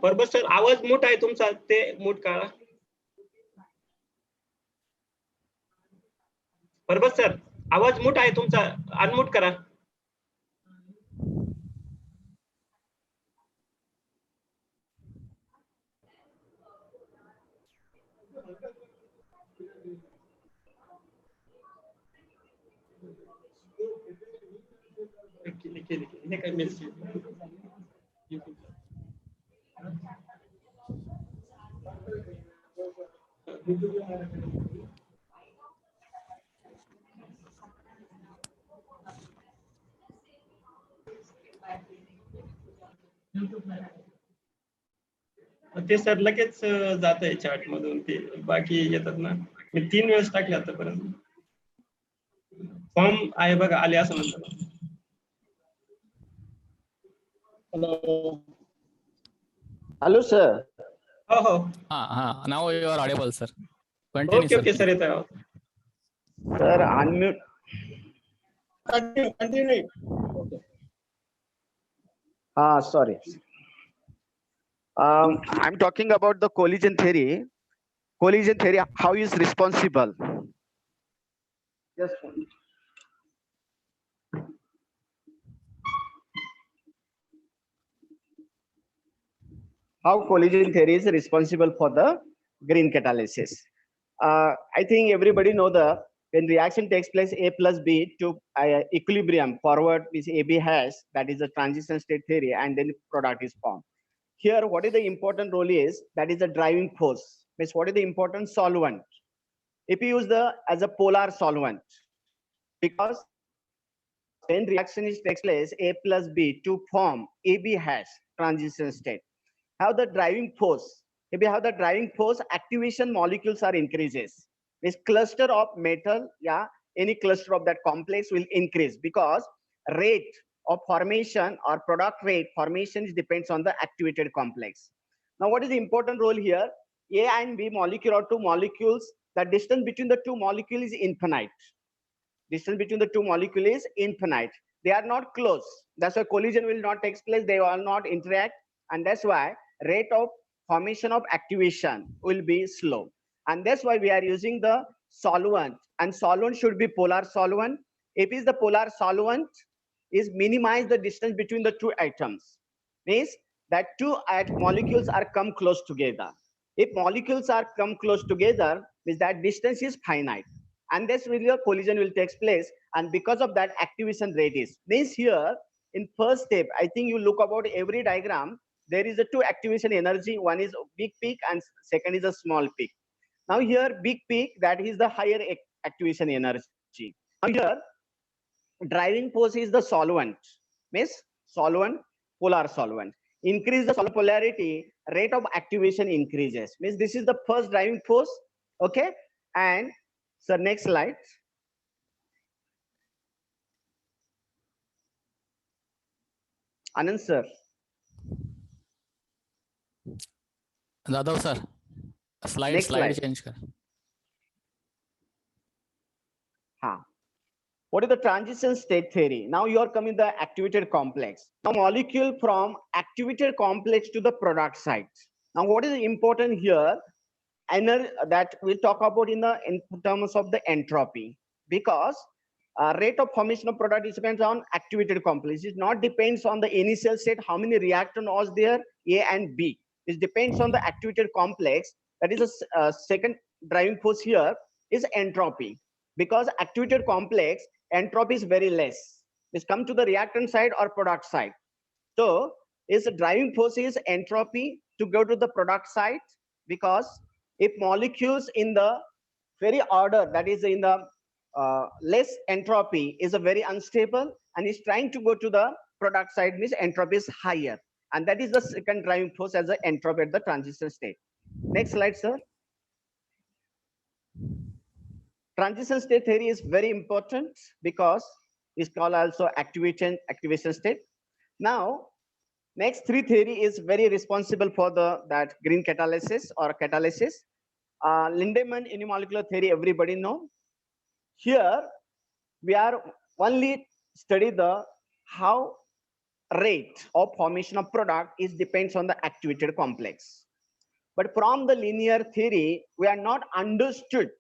पर्वत सर आवाज मोठा आहे तुमचा, ते मूट करा. पर्वत सर आवाज मोठा आहे तुमचा, अनम्यूट करा. हे काय मेसेज ते सर लगेच जात आहे चॅट मधून, ते बाकी येतात ना. मी 3 वेळेस टाकले आतापर्यंत. फॉर्म आहे बघा, आले असं म्हणतात. Hello, sir. हो. Now you are audible, sir. Continue, okay sir. Okay sir, येत आहे. Sir, unmute. Continue. Sorry. I'm talking about the collision theory. Collision theory, how is responsible? Yes. How collision theory is responsible for the green catalysis? I think everybody know when reaction takes place A plus B to equilibrium forward with AB has, that is the transition state theory, and then product is formed. Here, what is the important role is, that is the driving force. Means what is the important solvent? If you use as a polar solvent, because when reaction takes place A plus B to form AB has transition state, how the driving force, if you have the driving force, activation molecules are increases. This cluster of metal, any cluster of that complex will increase, because rate of formation or product rate formation depends on the activated complex. Now, what is the important role here? A and B molecule or two molecules, the distance between the two molecules is infinite. Distance between the two molecules is infinite. They are not close. That's why collision will not take place. They will not interact. And that's why rate of formation of activation will be slow. And that's why we are using the solvent. And solvent should be polar solvent. If it's the polar solvent, is minimize the distance between the two atoms. Means that two molecules are come close together. If molecules are come close together, means that distance is finite. And that's where the collision will take place. And because of that, activation rate is. Means here, in first step, I think you look about every diagram, there is a two activation energy. One is big peak and second is a small peak. Now here, big peak, that is the higher activation energy. Now here, driving force is the solvent. Means solvent, polar solvent. Increase the solvent polarity, rate of activation increases. Means this is the first driving force. Okay. And so next slide. Anand sir. Jadhav sir, slide Next slide. change kar. What is the transition state theory? Now you are coming the activated complex. Now molecule from activated complex to the product site. Now what is important here? that we'll talk about in terms of the entropy, because rate of formation of product is depends on activated complex. It not depends on the initial state, how many reactant was there, A and B. It depends on the activated complex. That is a second driving force here is entropy, because activated complex entropy is very less. It's come to the reactant side or product side. So its driving force is entropy to go to the product side, because if molecules in the very order, that is in the less entropy, is a very unstable and is trying to go to the product side, means entropy is higher, and that is the second driving force as the entropy at the transition state. Next slide, sir. Transition state theory is very important because it's called also activation state. Now next three theory is very responsible for that green catalysis or catalysis. Lindemann unimolecular theory, everybody know. Here we are only study the how rate of formation of product is depends on the activated complex. But from the linear theory, we are not understood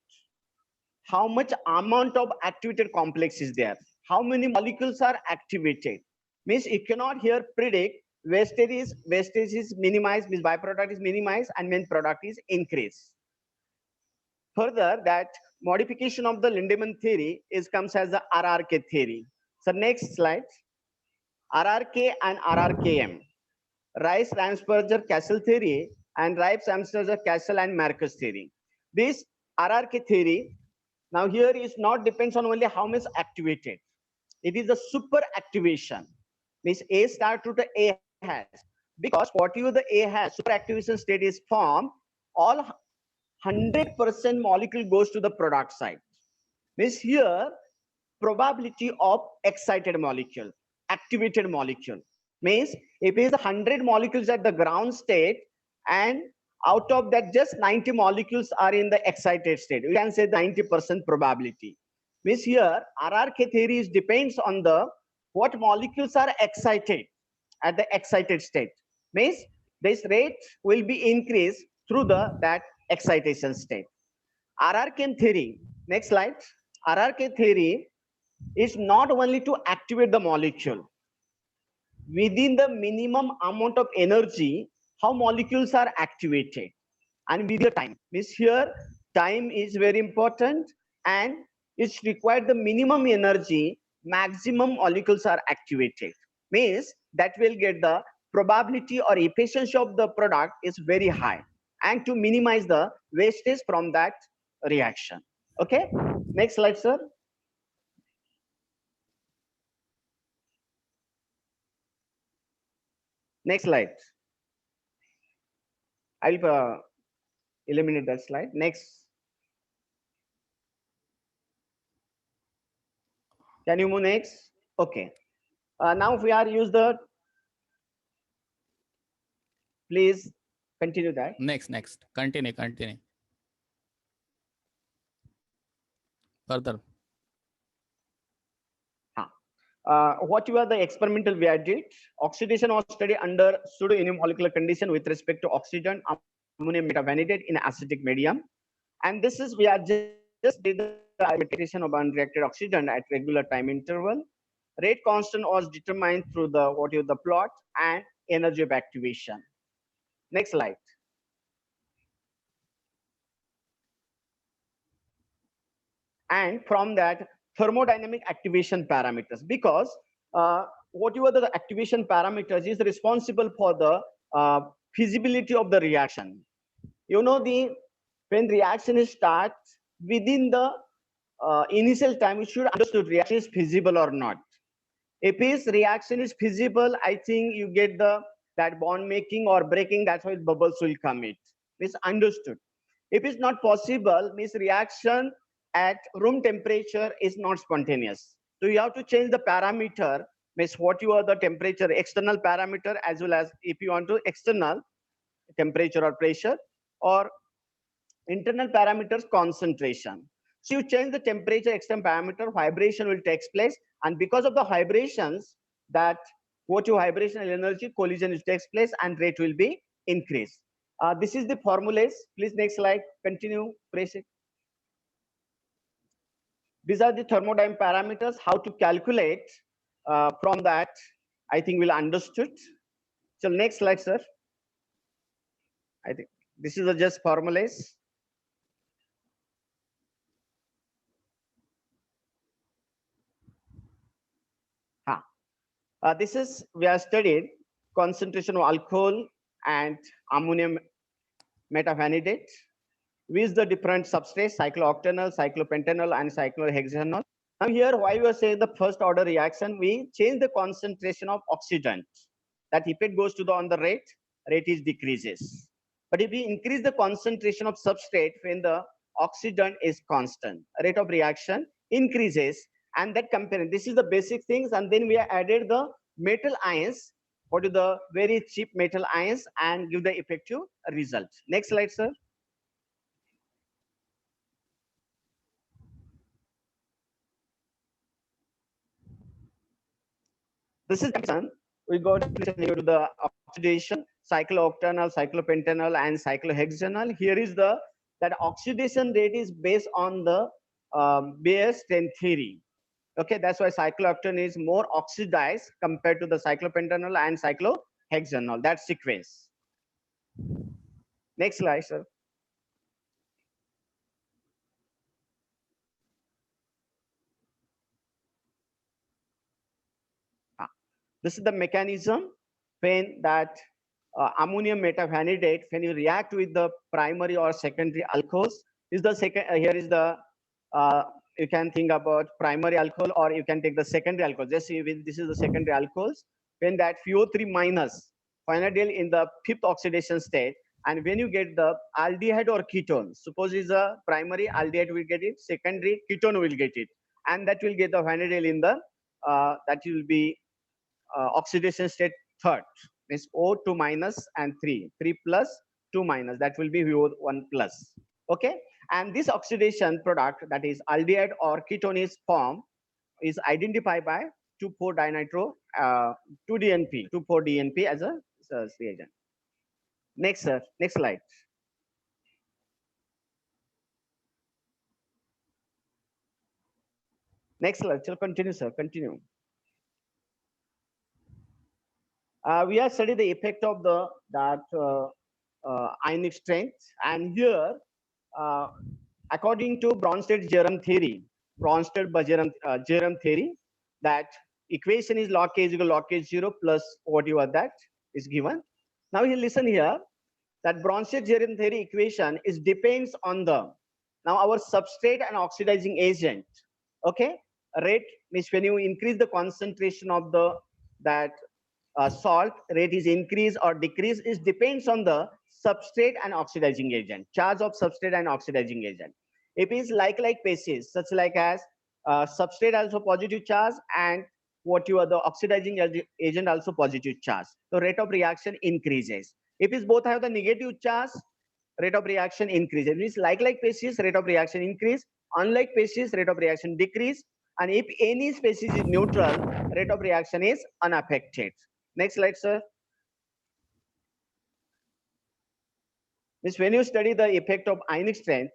how much amount of activated complex is there, how many molecules are activated. Means you cannot here predict wastage is minimized, means byproduct is minimized and main product is increased. Further, that modification of the Lindemann theory comes as the RRK theory. So next slide. RRK and RRKM, Rice-Ramsperger-Cassel theory and Rice-Ramsperger-Cassel and Marcus theory. This RRK theory now here is not depends on only how much activated. It is a super activation. Means A star to the A has, because whatever the A has, super activation state is formed, all 100% molecule goes to the product side. Means here probability of excited molecule, activated molecule. Means if it is 100 molecules at the ground state and out of that just 90 molecules are in the excited state, we can say 90% probability. Means here RRK theory depends on the what molecules are excited at the excited state. Means this rate will be increased through that excitation state. RRK theory, next slide. RRK theory is not only to activate the molecule within the minimum amount of energy, how molecules are activated, and with the time. Means here time is very important, and it's required the minimum energy, maximum molecules are activated. Means that will get the probability or efficiency of the product is very high, and to minimize the wastage from that reaction. Okay, next slide, sir. Next slide. I'll eliminate that slide. Next. Can you move next? Okay. Now we are use the. Please continue that. Next. Continue. Further. What were the experimental we did? Oxidation was studied under pseudo-unimolecular condition with respect to oxygen, ammonium metavanidate in acidic medium. And this is, we are just did the imitation of unreacted oxygen at regular time interval. Rate constant was determined through the plot and energy of activation. Next slide. And from that, thermodynamic activation parameters, because whatever the activation parameters is responsible for the feasibility of the reaction. You know, when reaction starts within the initial time, we should understand reaction is feasible or not. If this reaction is feasible, I think you get that bond making or breaking, that's why bubbles will come. It's understood. If it's not possible, means reaction at room temperature is not spontaneous. So you have to change the parameter, means what you are the temperature, external parameter, as well as if you want to external temperature or pressure, or internal parameters concentration. So you change the temperature, external parameter, vibration will take place, and because of the vibrations, that what your vibrational energy collision takes place and rate will be increased. This is the formulas. Please next slide. Continue. Press it. These are the thermodynamic parameters. How to calculate from that, I think we'll understood. So next slide, sir. I think this is just formulas. This is, we have studied concentration of alcohol and ammonium metavanadate with the different substrates, cyclooctanol, cyclopentanol, and cyclohexanol. Now here, why we are saying the first order reaction, we change the concentration of oxidant. That if it goes to the on the rate is decreases. But if we increase the concentration of substrate when the oxidant is constant, rate of reaction increases. And that comparing, this is the basic things, and then we have added the metal ions, what is the very cheap metal ions, and give the effective result. Next slide, sir. This is we go to the oxidation, cyclooctanol, cyclopentanol, and cyclohexanol. Here is the that oxidation rate is based on the Bayer strength theory. Okay, that's why cyclooctane is more oxidized compared to the cyclopentanol and cyclohexanol. That sequence. Next slide, sir. This is the mechanism when that ammonium metavanadate, when you react with the primary or secondary alcohols, is the second. Here is the you can think about primary alcohol, or you can take the secondary alcohol. Just see, this is the secondary alcohols. When that FeO3 minus finally in the fifth oxidation state, and when you get the aldehyde or ketone, suppose is a primary aldehyde will get it, secondary ketone will get it, and that will get the vanadiol in the that will be oxidation state third, means O2 minus and 3 plus 2 minus, that will be VO1 plus. Okay, and this oxidation product, that is aldehyde or ketone, is formed, is identified by 2,4-dinitro 2-DNP 2,4-DNP as a reagent. Next, sir. Next slide. Next slide. So continue, sir. Continue. We have studied the effect of the ionic strength, and here, according to Bronsted-Jerome theory, Bronsted-Jerome theory, that equation is log K is equal to log K0 plus whatever that is given. Now you listen here, that Bronsted-Jerome theory equation is depends on the now our substrate and oxidizing agent. Okay, rate means when you increase the concentration of the salt, rate is increase or decrease, is depends on the substrate and oxidizing agent, charge of substrate and oxidizing agent. If it is like basis, such like as substrate also positive charge and what you are the oxidizing agent also positive charge, so rate of reaction increases. If it's both have the negative charge, rate of reaction increases. It means like basis, rate of reaction increase, unlike basis, rate of reaction decrease, and if any species is neutral, rate of reaction is unaffected. Next slide, sir. Means when you study the effect of ionic strength,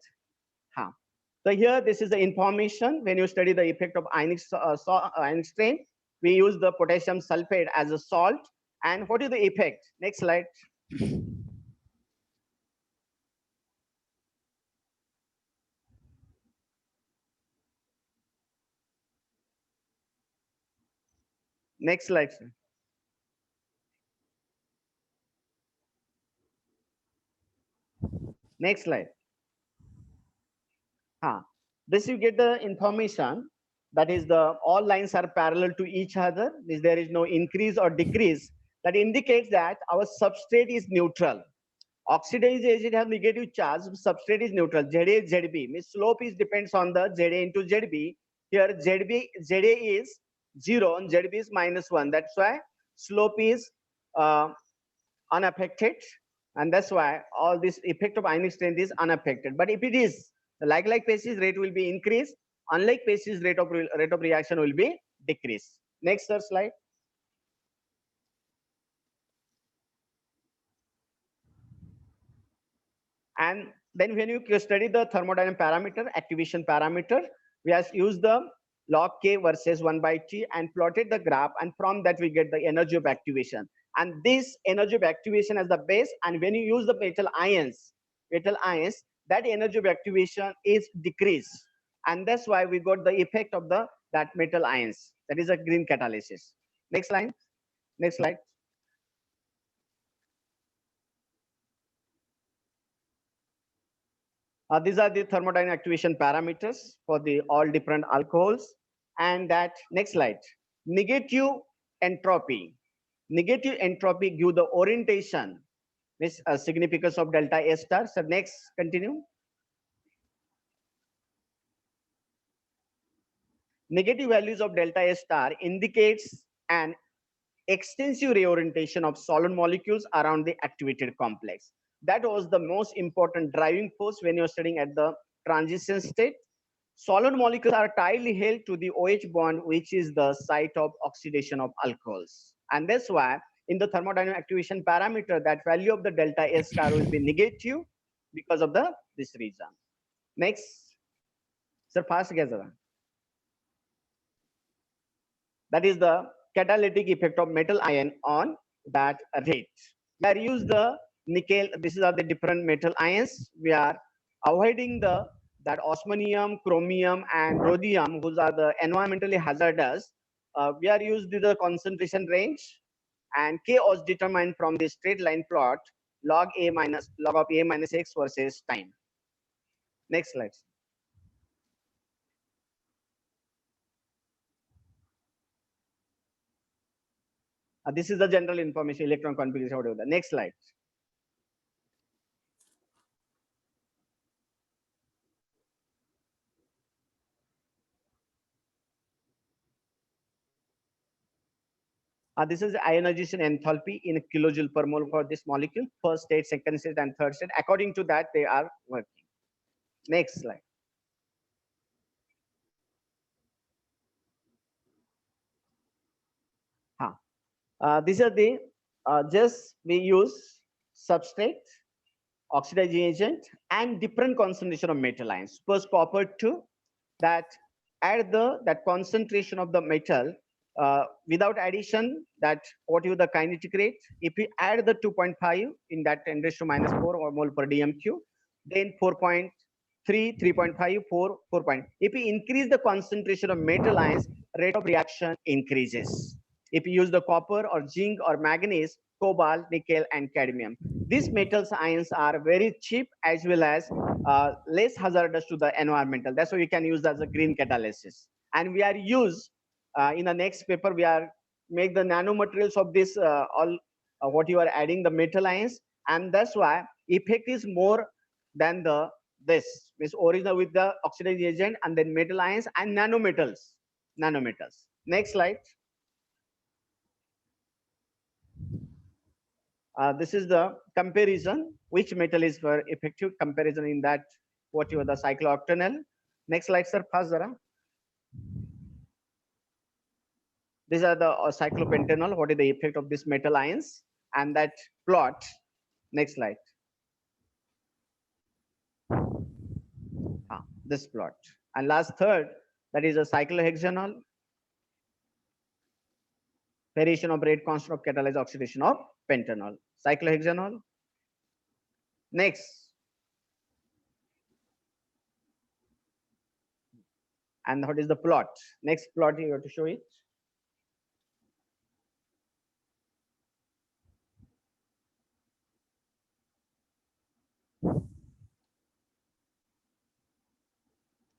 so here this is the information. When you study the effect of ionic strength, we use the potassium sulfate as a salt. And what is the effect? Next slide. Next slide, sir. Next slide. This you get the information, that is the all lines are parallel to each other. There is no increase or decrease. That indicates that our substrate is neutral. Oxidized agent have negative charge, substrate is neutral. ZA, ZB, means slope is depends on the ZA into ZB. Here ZA is 0 and ZB is -1. That's why slope is unaffected, and that's why all this effect of ionic strength is unaffected. But if it is like basis, rate will be increased. Unlike basis, rate of reaction will be decreased. Next, sir, slide. And then when you study the thermodynamic parameter, activation parameter, we have used the log K versus 1/T and plotted the graph, and from that we get the energy of activation. And this energy of activation as the base, and when you use the metal ions, that energy of activation is decreased. And that's why we got the effect of that metal ions. That is a green catalysis. Next line. Next slide. These are the thermodynamic activation parameters for the all different alcohols. And that next slide, negative entropy. Negative entropy give the orientation, this significance of delta S star. So next, continue. Negative values of delta S star indicates an extensive reorientation of solid molecules around the activated complex. That was the most important driving force when you're studying at the transition state. Solid molecules are tightly held to the OH bond, which is the site of oxidation of alcohols. And that's why in the thermodynamic activation parameter, that value of the delta S star will be negative because of this reason. Next. Sir, fast together. That is the catalytic effect of metal ion on that rate. We are use the nickel. These are the different metal ions. We are avoiding that osmium, chromium, and rhodium, which are the environmentally hazardous. We are used the concentration range, and K was determined from the straight line plot log of A minus X versus time. Next slide. This is the general information, electron configuration, whatever. The next slide. This is ionization enthalpy in kilojoule per mole for this molecule. First state, second state, and third state. According to that, they are working. Next slide. These are the just we use substrate, oxidizing agent, and different concentration of metal ions. First, copper 2, that add that concentration of the metal without addition, that what is the kinetic rate. If we add the 2.5 in that 10 raised to minus 4 or mole per dm3, then 4.3, 3.5, 4, 4. If we increase the concentration of metal ions, rate of reaction increases. If you use the copper or zinc or manganese, cobalt, nickel, and cadmium, these metals ions are very cheap as well as less hazardous to the environmental. That's why we can use as a green catalysis. And we are used in the next paper, we are make the nanomaterials of this all what you are adding the metal ions, and that's why effect is more than this is original with the oxidizing agent and then metal ions and nanometals. Next slide. This is the comparison, which metal is for effective comparison in that what you are the cyclooctanol. Next slide, sir, fast zara. These are the cyclopentanol. What is the effect of this metal ions and that plot? Next slide. This plot. And last third, that is a cyclohexanol. Variation of rate constant of catalyzed oxidation of pentanol. Cyclohexanol. Next. And what is the plot? Next plot you have to show it.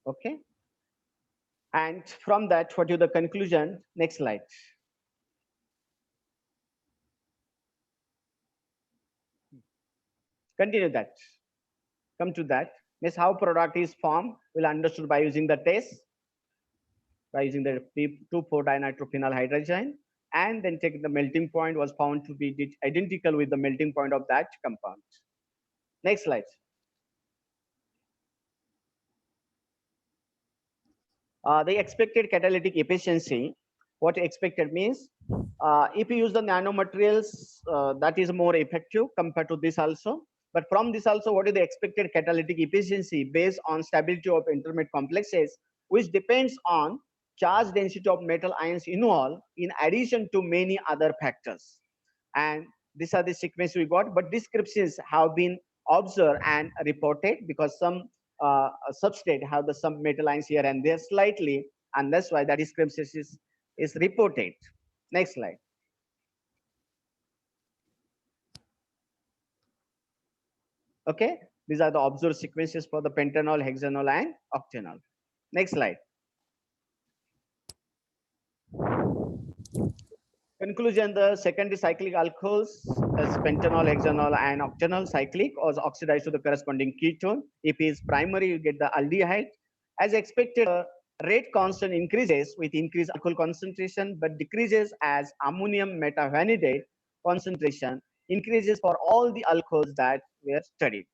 Okay. And from that, what is the conclusion? Next slide. Continue that. Come to that. Means how product is formed will understood by using the test, by using the 2,4-dinitrophenyl hydrogen, and then take the melting point was found to be identical with the melting point of that compound. Next slide. The expected catalytic efficiency, what expected means, if you use the nanomaterials, that is more effective compared to this also. But from this also, what is the expected catalytic efficiency based on stability of intermediate complexes, which depends on charge density of metal ions involved in addition to many other factors. And these are the sequence we got, but descriptions have been observed and reported because some substrate have some metal ions here and there slightly, and that's why that description is reported. Next slide. Okay, these are the observed sequences for the pentanol, hexanol, and octanol. Next slide. Conclusion, the secondary cyclic alcohols as pentanol, hexanol, and octanol cyclic or oxidized to the corresponding ketone. If it is primary, you get the aldehyde. As expected, rate constant increases with increased alcohol concentration, but decreases as ammonium metavanadate concentration increases for all the alcohols that were studied.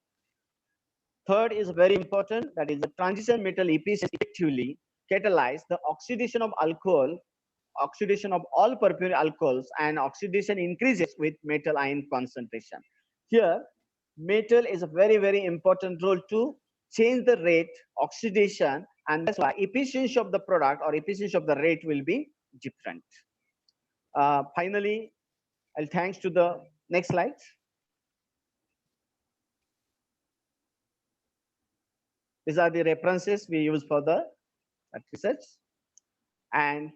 Third is very important, that is the transition metal efficiency effectively catalyze the oxidation of alcohol, oxidation of all perfumed alcohols, and oxidation increases with metal ion concentration. Here, metal is a very, very important role to change the rate oxidation, and that's why efficiency of the product or efficiency of the rate will be different. Finally, I'll thanks to the next slide. These are the references we use for the research, and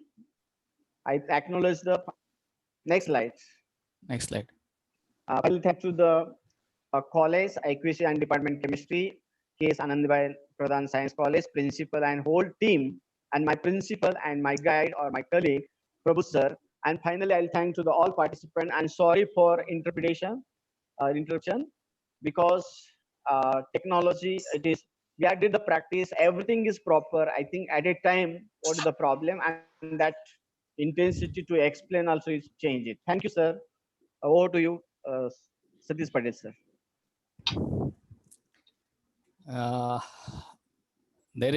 I acknowledge the next slide. Next slide. I will thank to the college, Equation and Department Chemistry, K.S. Anandibai Pradhan Science College, principal and whole team, and my principal and my guide or my colleague, Prabhu sir. And finally, I'll thank to the all participants, and sorry for interruption, because technology, it is, we did the practice, everything is proper. I think at a time, what is the problem? And that intensity to explain also is change it. Thank you, sir. Over to you, Satish Patel, sir. There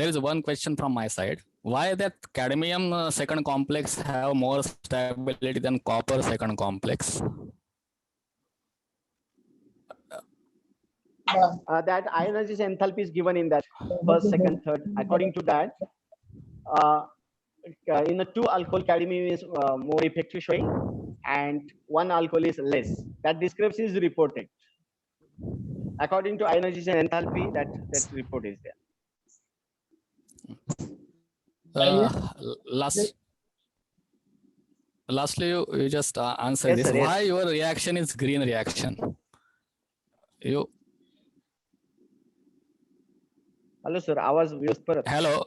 is one question from my side. Why that cadmium second complex have more stability than copper second complex? That ionization enthalpy is given in that first, second, third. According to that, in the two alcohol, cadmium is more effective showing, and one alcohol is less. That description is reported. According to ionization enthalpy, that report is there. Lastly, you just answer this. Sir, yes. Why your reaction is green reaction? Hello, sir. Hello.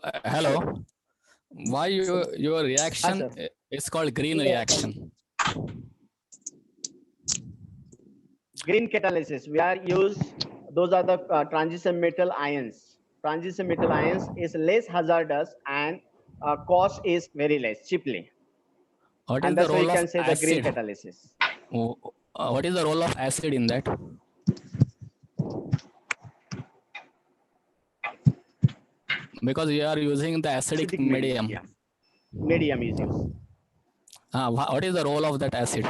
Why your reaction is called green reaction? Green catalysis. We are those are the transition metal ions. Transition metal ions is less hazardous and cost is very less, cheaply. What is and the that's why role you of can say acid? the green catalysis. What is the role of acid in that? Because you are using the acidic medium. Yeah. Medium is used. What is the role of that acid?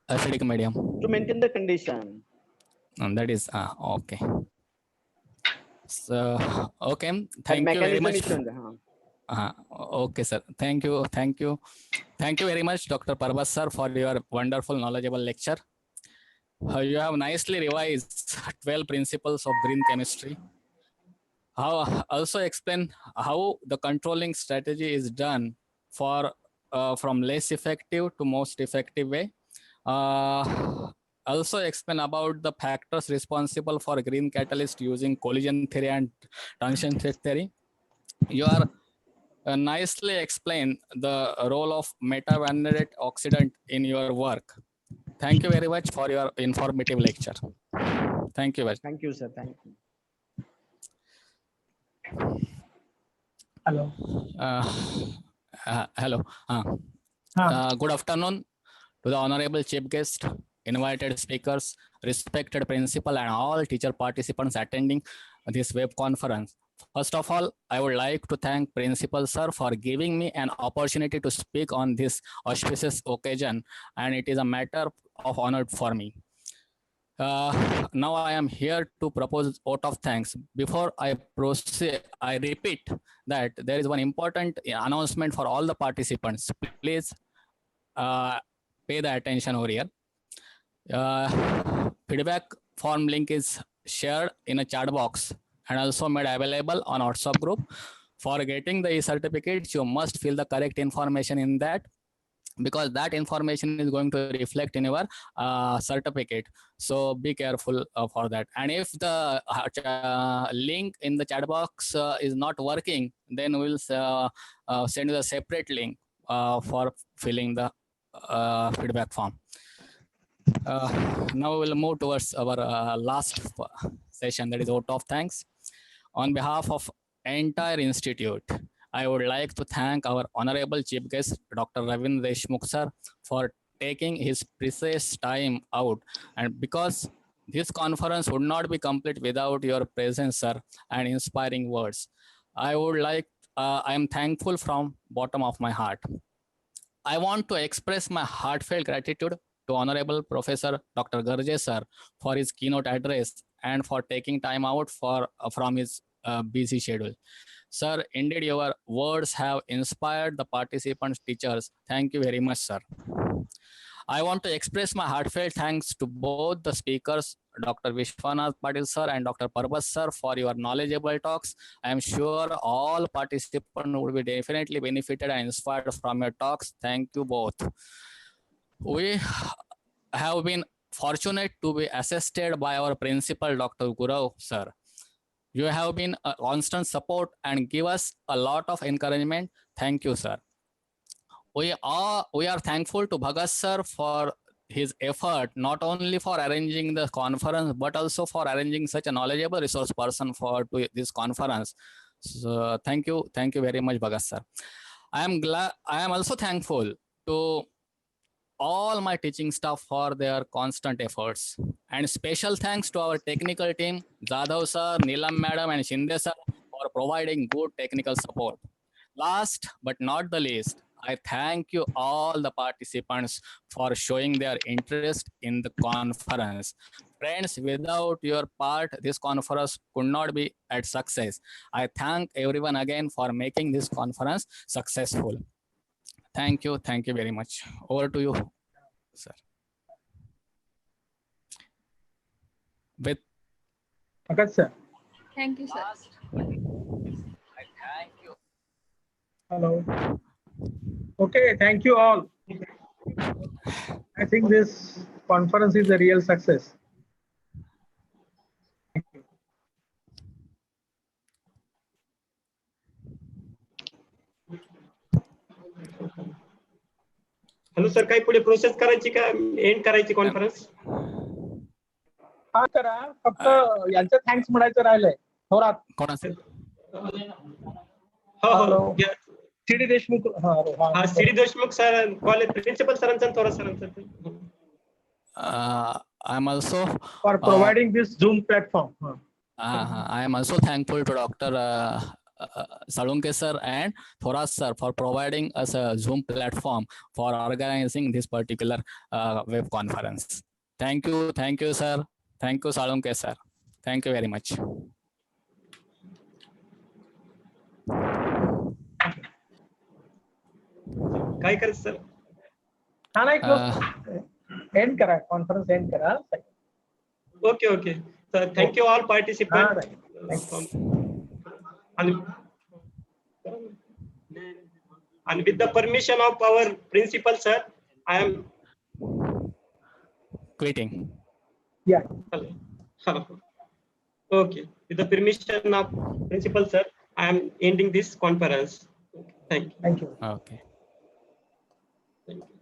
Acidic medium. To maintain the condition. And that is okay. So okay, thank you very much. Okay, sir. Thank you very much, Dr. Parbas sir, for your wonderful, knowledgeable lecture. You have nicely revised 12 principles of green chemistry. Also explain how the controlling strategy is done for from less effective to most effective way. Also explain about the factors responsible for green catalyst using collision theory and transition theory. You are nicely explain the role of metavanadate oxidant in your work. Thank you very much for your informative lecture. Thank you very much. Thank you, sir. Thank you. Hello. Hello. Good afternoon to the honorable chief guest, invited speakers, respected principal, and all teacher participants attending this web conference. First of all, I would like to thank Principal Sir for giving me an opportunity to speak on this auspicious occasion, and it is a matter of honor for me. Now I am here to propose vote of thanks. Before I proceed, I repeat that there is one important announcement for all the participants. Please pay the attention over here. Feedback form link is shared in a chat box and also made available on WhatsApp group. For getting the certificates, you must fill the correct information in that, because that information is going to reflect in your certificate. So be careful for that. And if the link in the chat box is not working, then we'll send you a separate link for filling the feedback form. Now we'll move towards our last session, that is vote of thanks. On behalf of entire institute, I would like to thank our honorable chief guest, Dr. Ravindra Deshmukh sir, for taking his precious time out. And because this conference would not be complete without your presence, sir, and inspiring words. I am thankful from bottom of my heart. I want to express my heartfelt gratitude to Honorable Professor Dr. Garje sir for his keynote address and for taking time out from his busy schedule. Sir, indeed your words have inspired the participants, teachers. Thank you very much, sir. I want to express my heartfelt thanks to both the speakers, Dr. Vishwanath Patil sir and Dr. Parbas sir, for your knowledgeable talks. I am sure all participants will be definitely benefited and inspired from your talks. Thank you both. We have been fortunate to be assisted by our principal, Dr. Gurav sir. You have been a constant support and give us a lot of encouragement. Thank you, sir. We are thankful to Bhagat sir for his effort, not only for arranging the conference, but also for arranging such a knowledgeable resource person for this conference. So thank you very much, Bhagat sir. I am also thankful to all my teaching staff for their constant efforts. And special thanks to our technical team, Jadhav sir, Neelam madam and Shinde sir for providing good technical support. Last but not the least, I thank you all the participants for showing their interest in the conference. Friends, without your part, this conference could not be a success. I thank everyone again for making this conference successful. Thank you very much. Over to you, sir. With Bhagat sir. Thank you, sir. I thank you. Hello. Okay, thank you all. I think this conference is a real success. Hello sir, काही पुढे process करायची का and करायची conference? हा करा, फक्त यांचं thanks म्हणायचं राहिलंय थोरात. कोणाचं? हो सीडी देशमुख. हा CD Deshmukh sir, college principal सरांचा थोरात सरांचा. I am also for providing this Zoom platform. I am also thankful to Dr. Salunke sir and Thoras sir for providing us a Zoom platform for organizing this particular web conference. Thank you sir. Thank you Salunke sir. Thank you very much. काय करायचं sir? हा नाही, and करा conference, and करा. Okay. So thank you all participants. And with the permission of our principal sir, I am quitting. Yeah. Okay. With the permission of principal sir, I am ending this conference. Thank you. Okay. Thank you.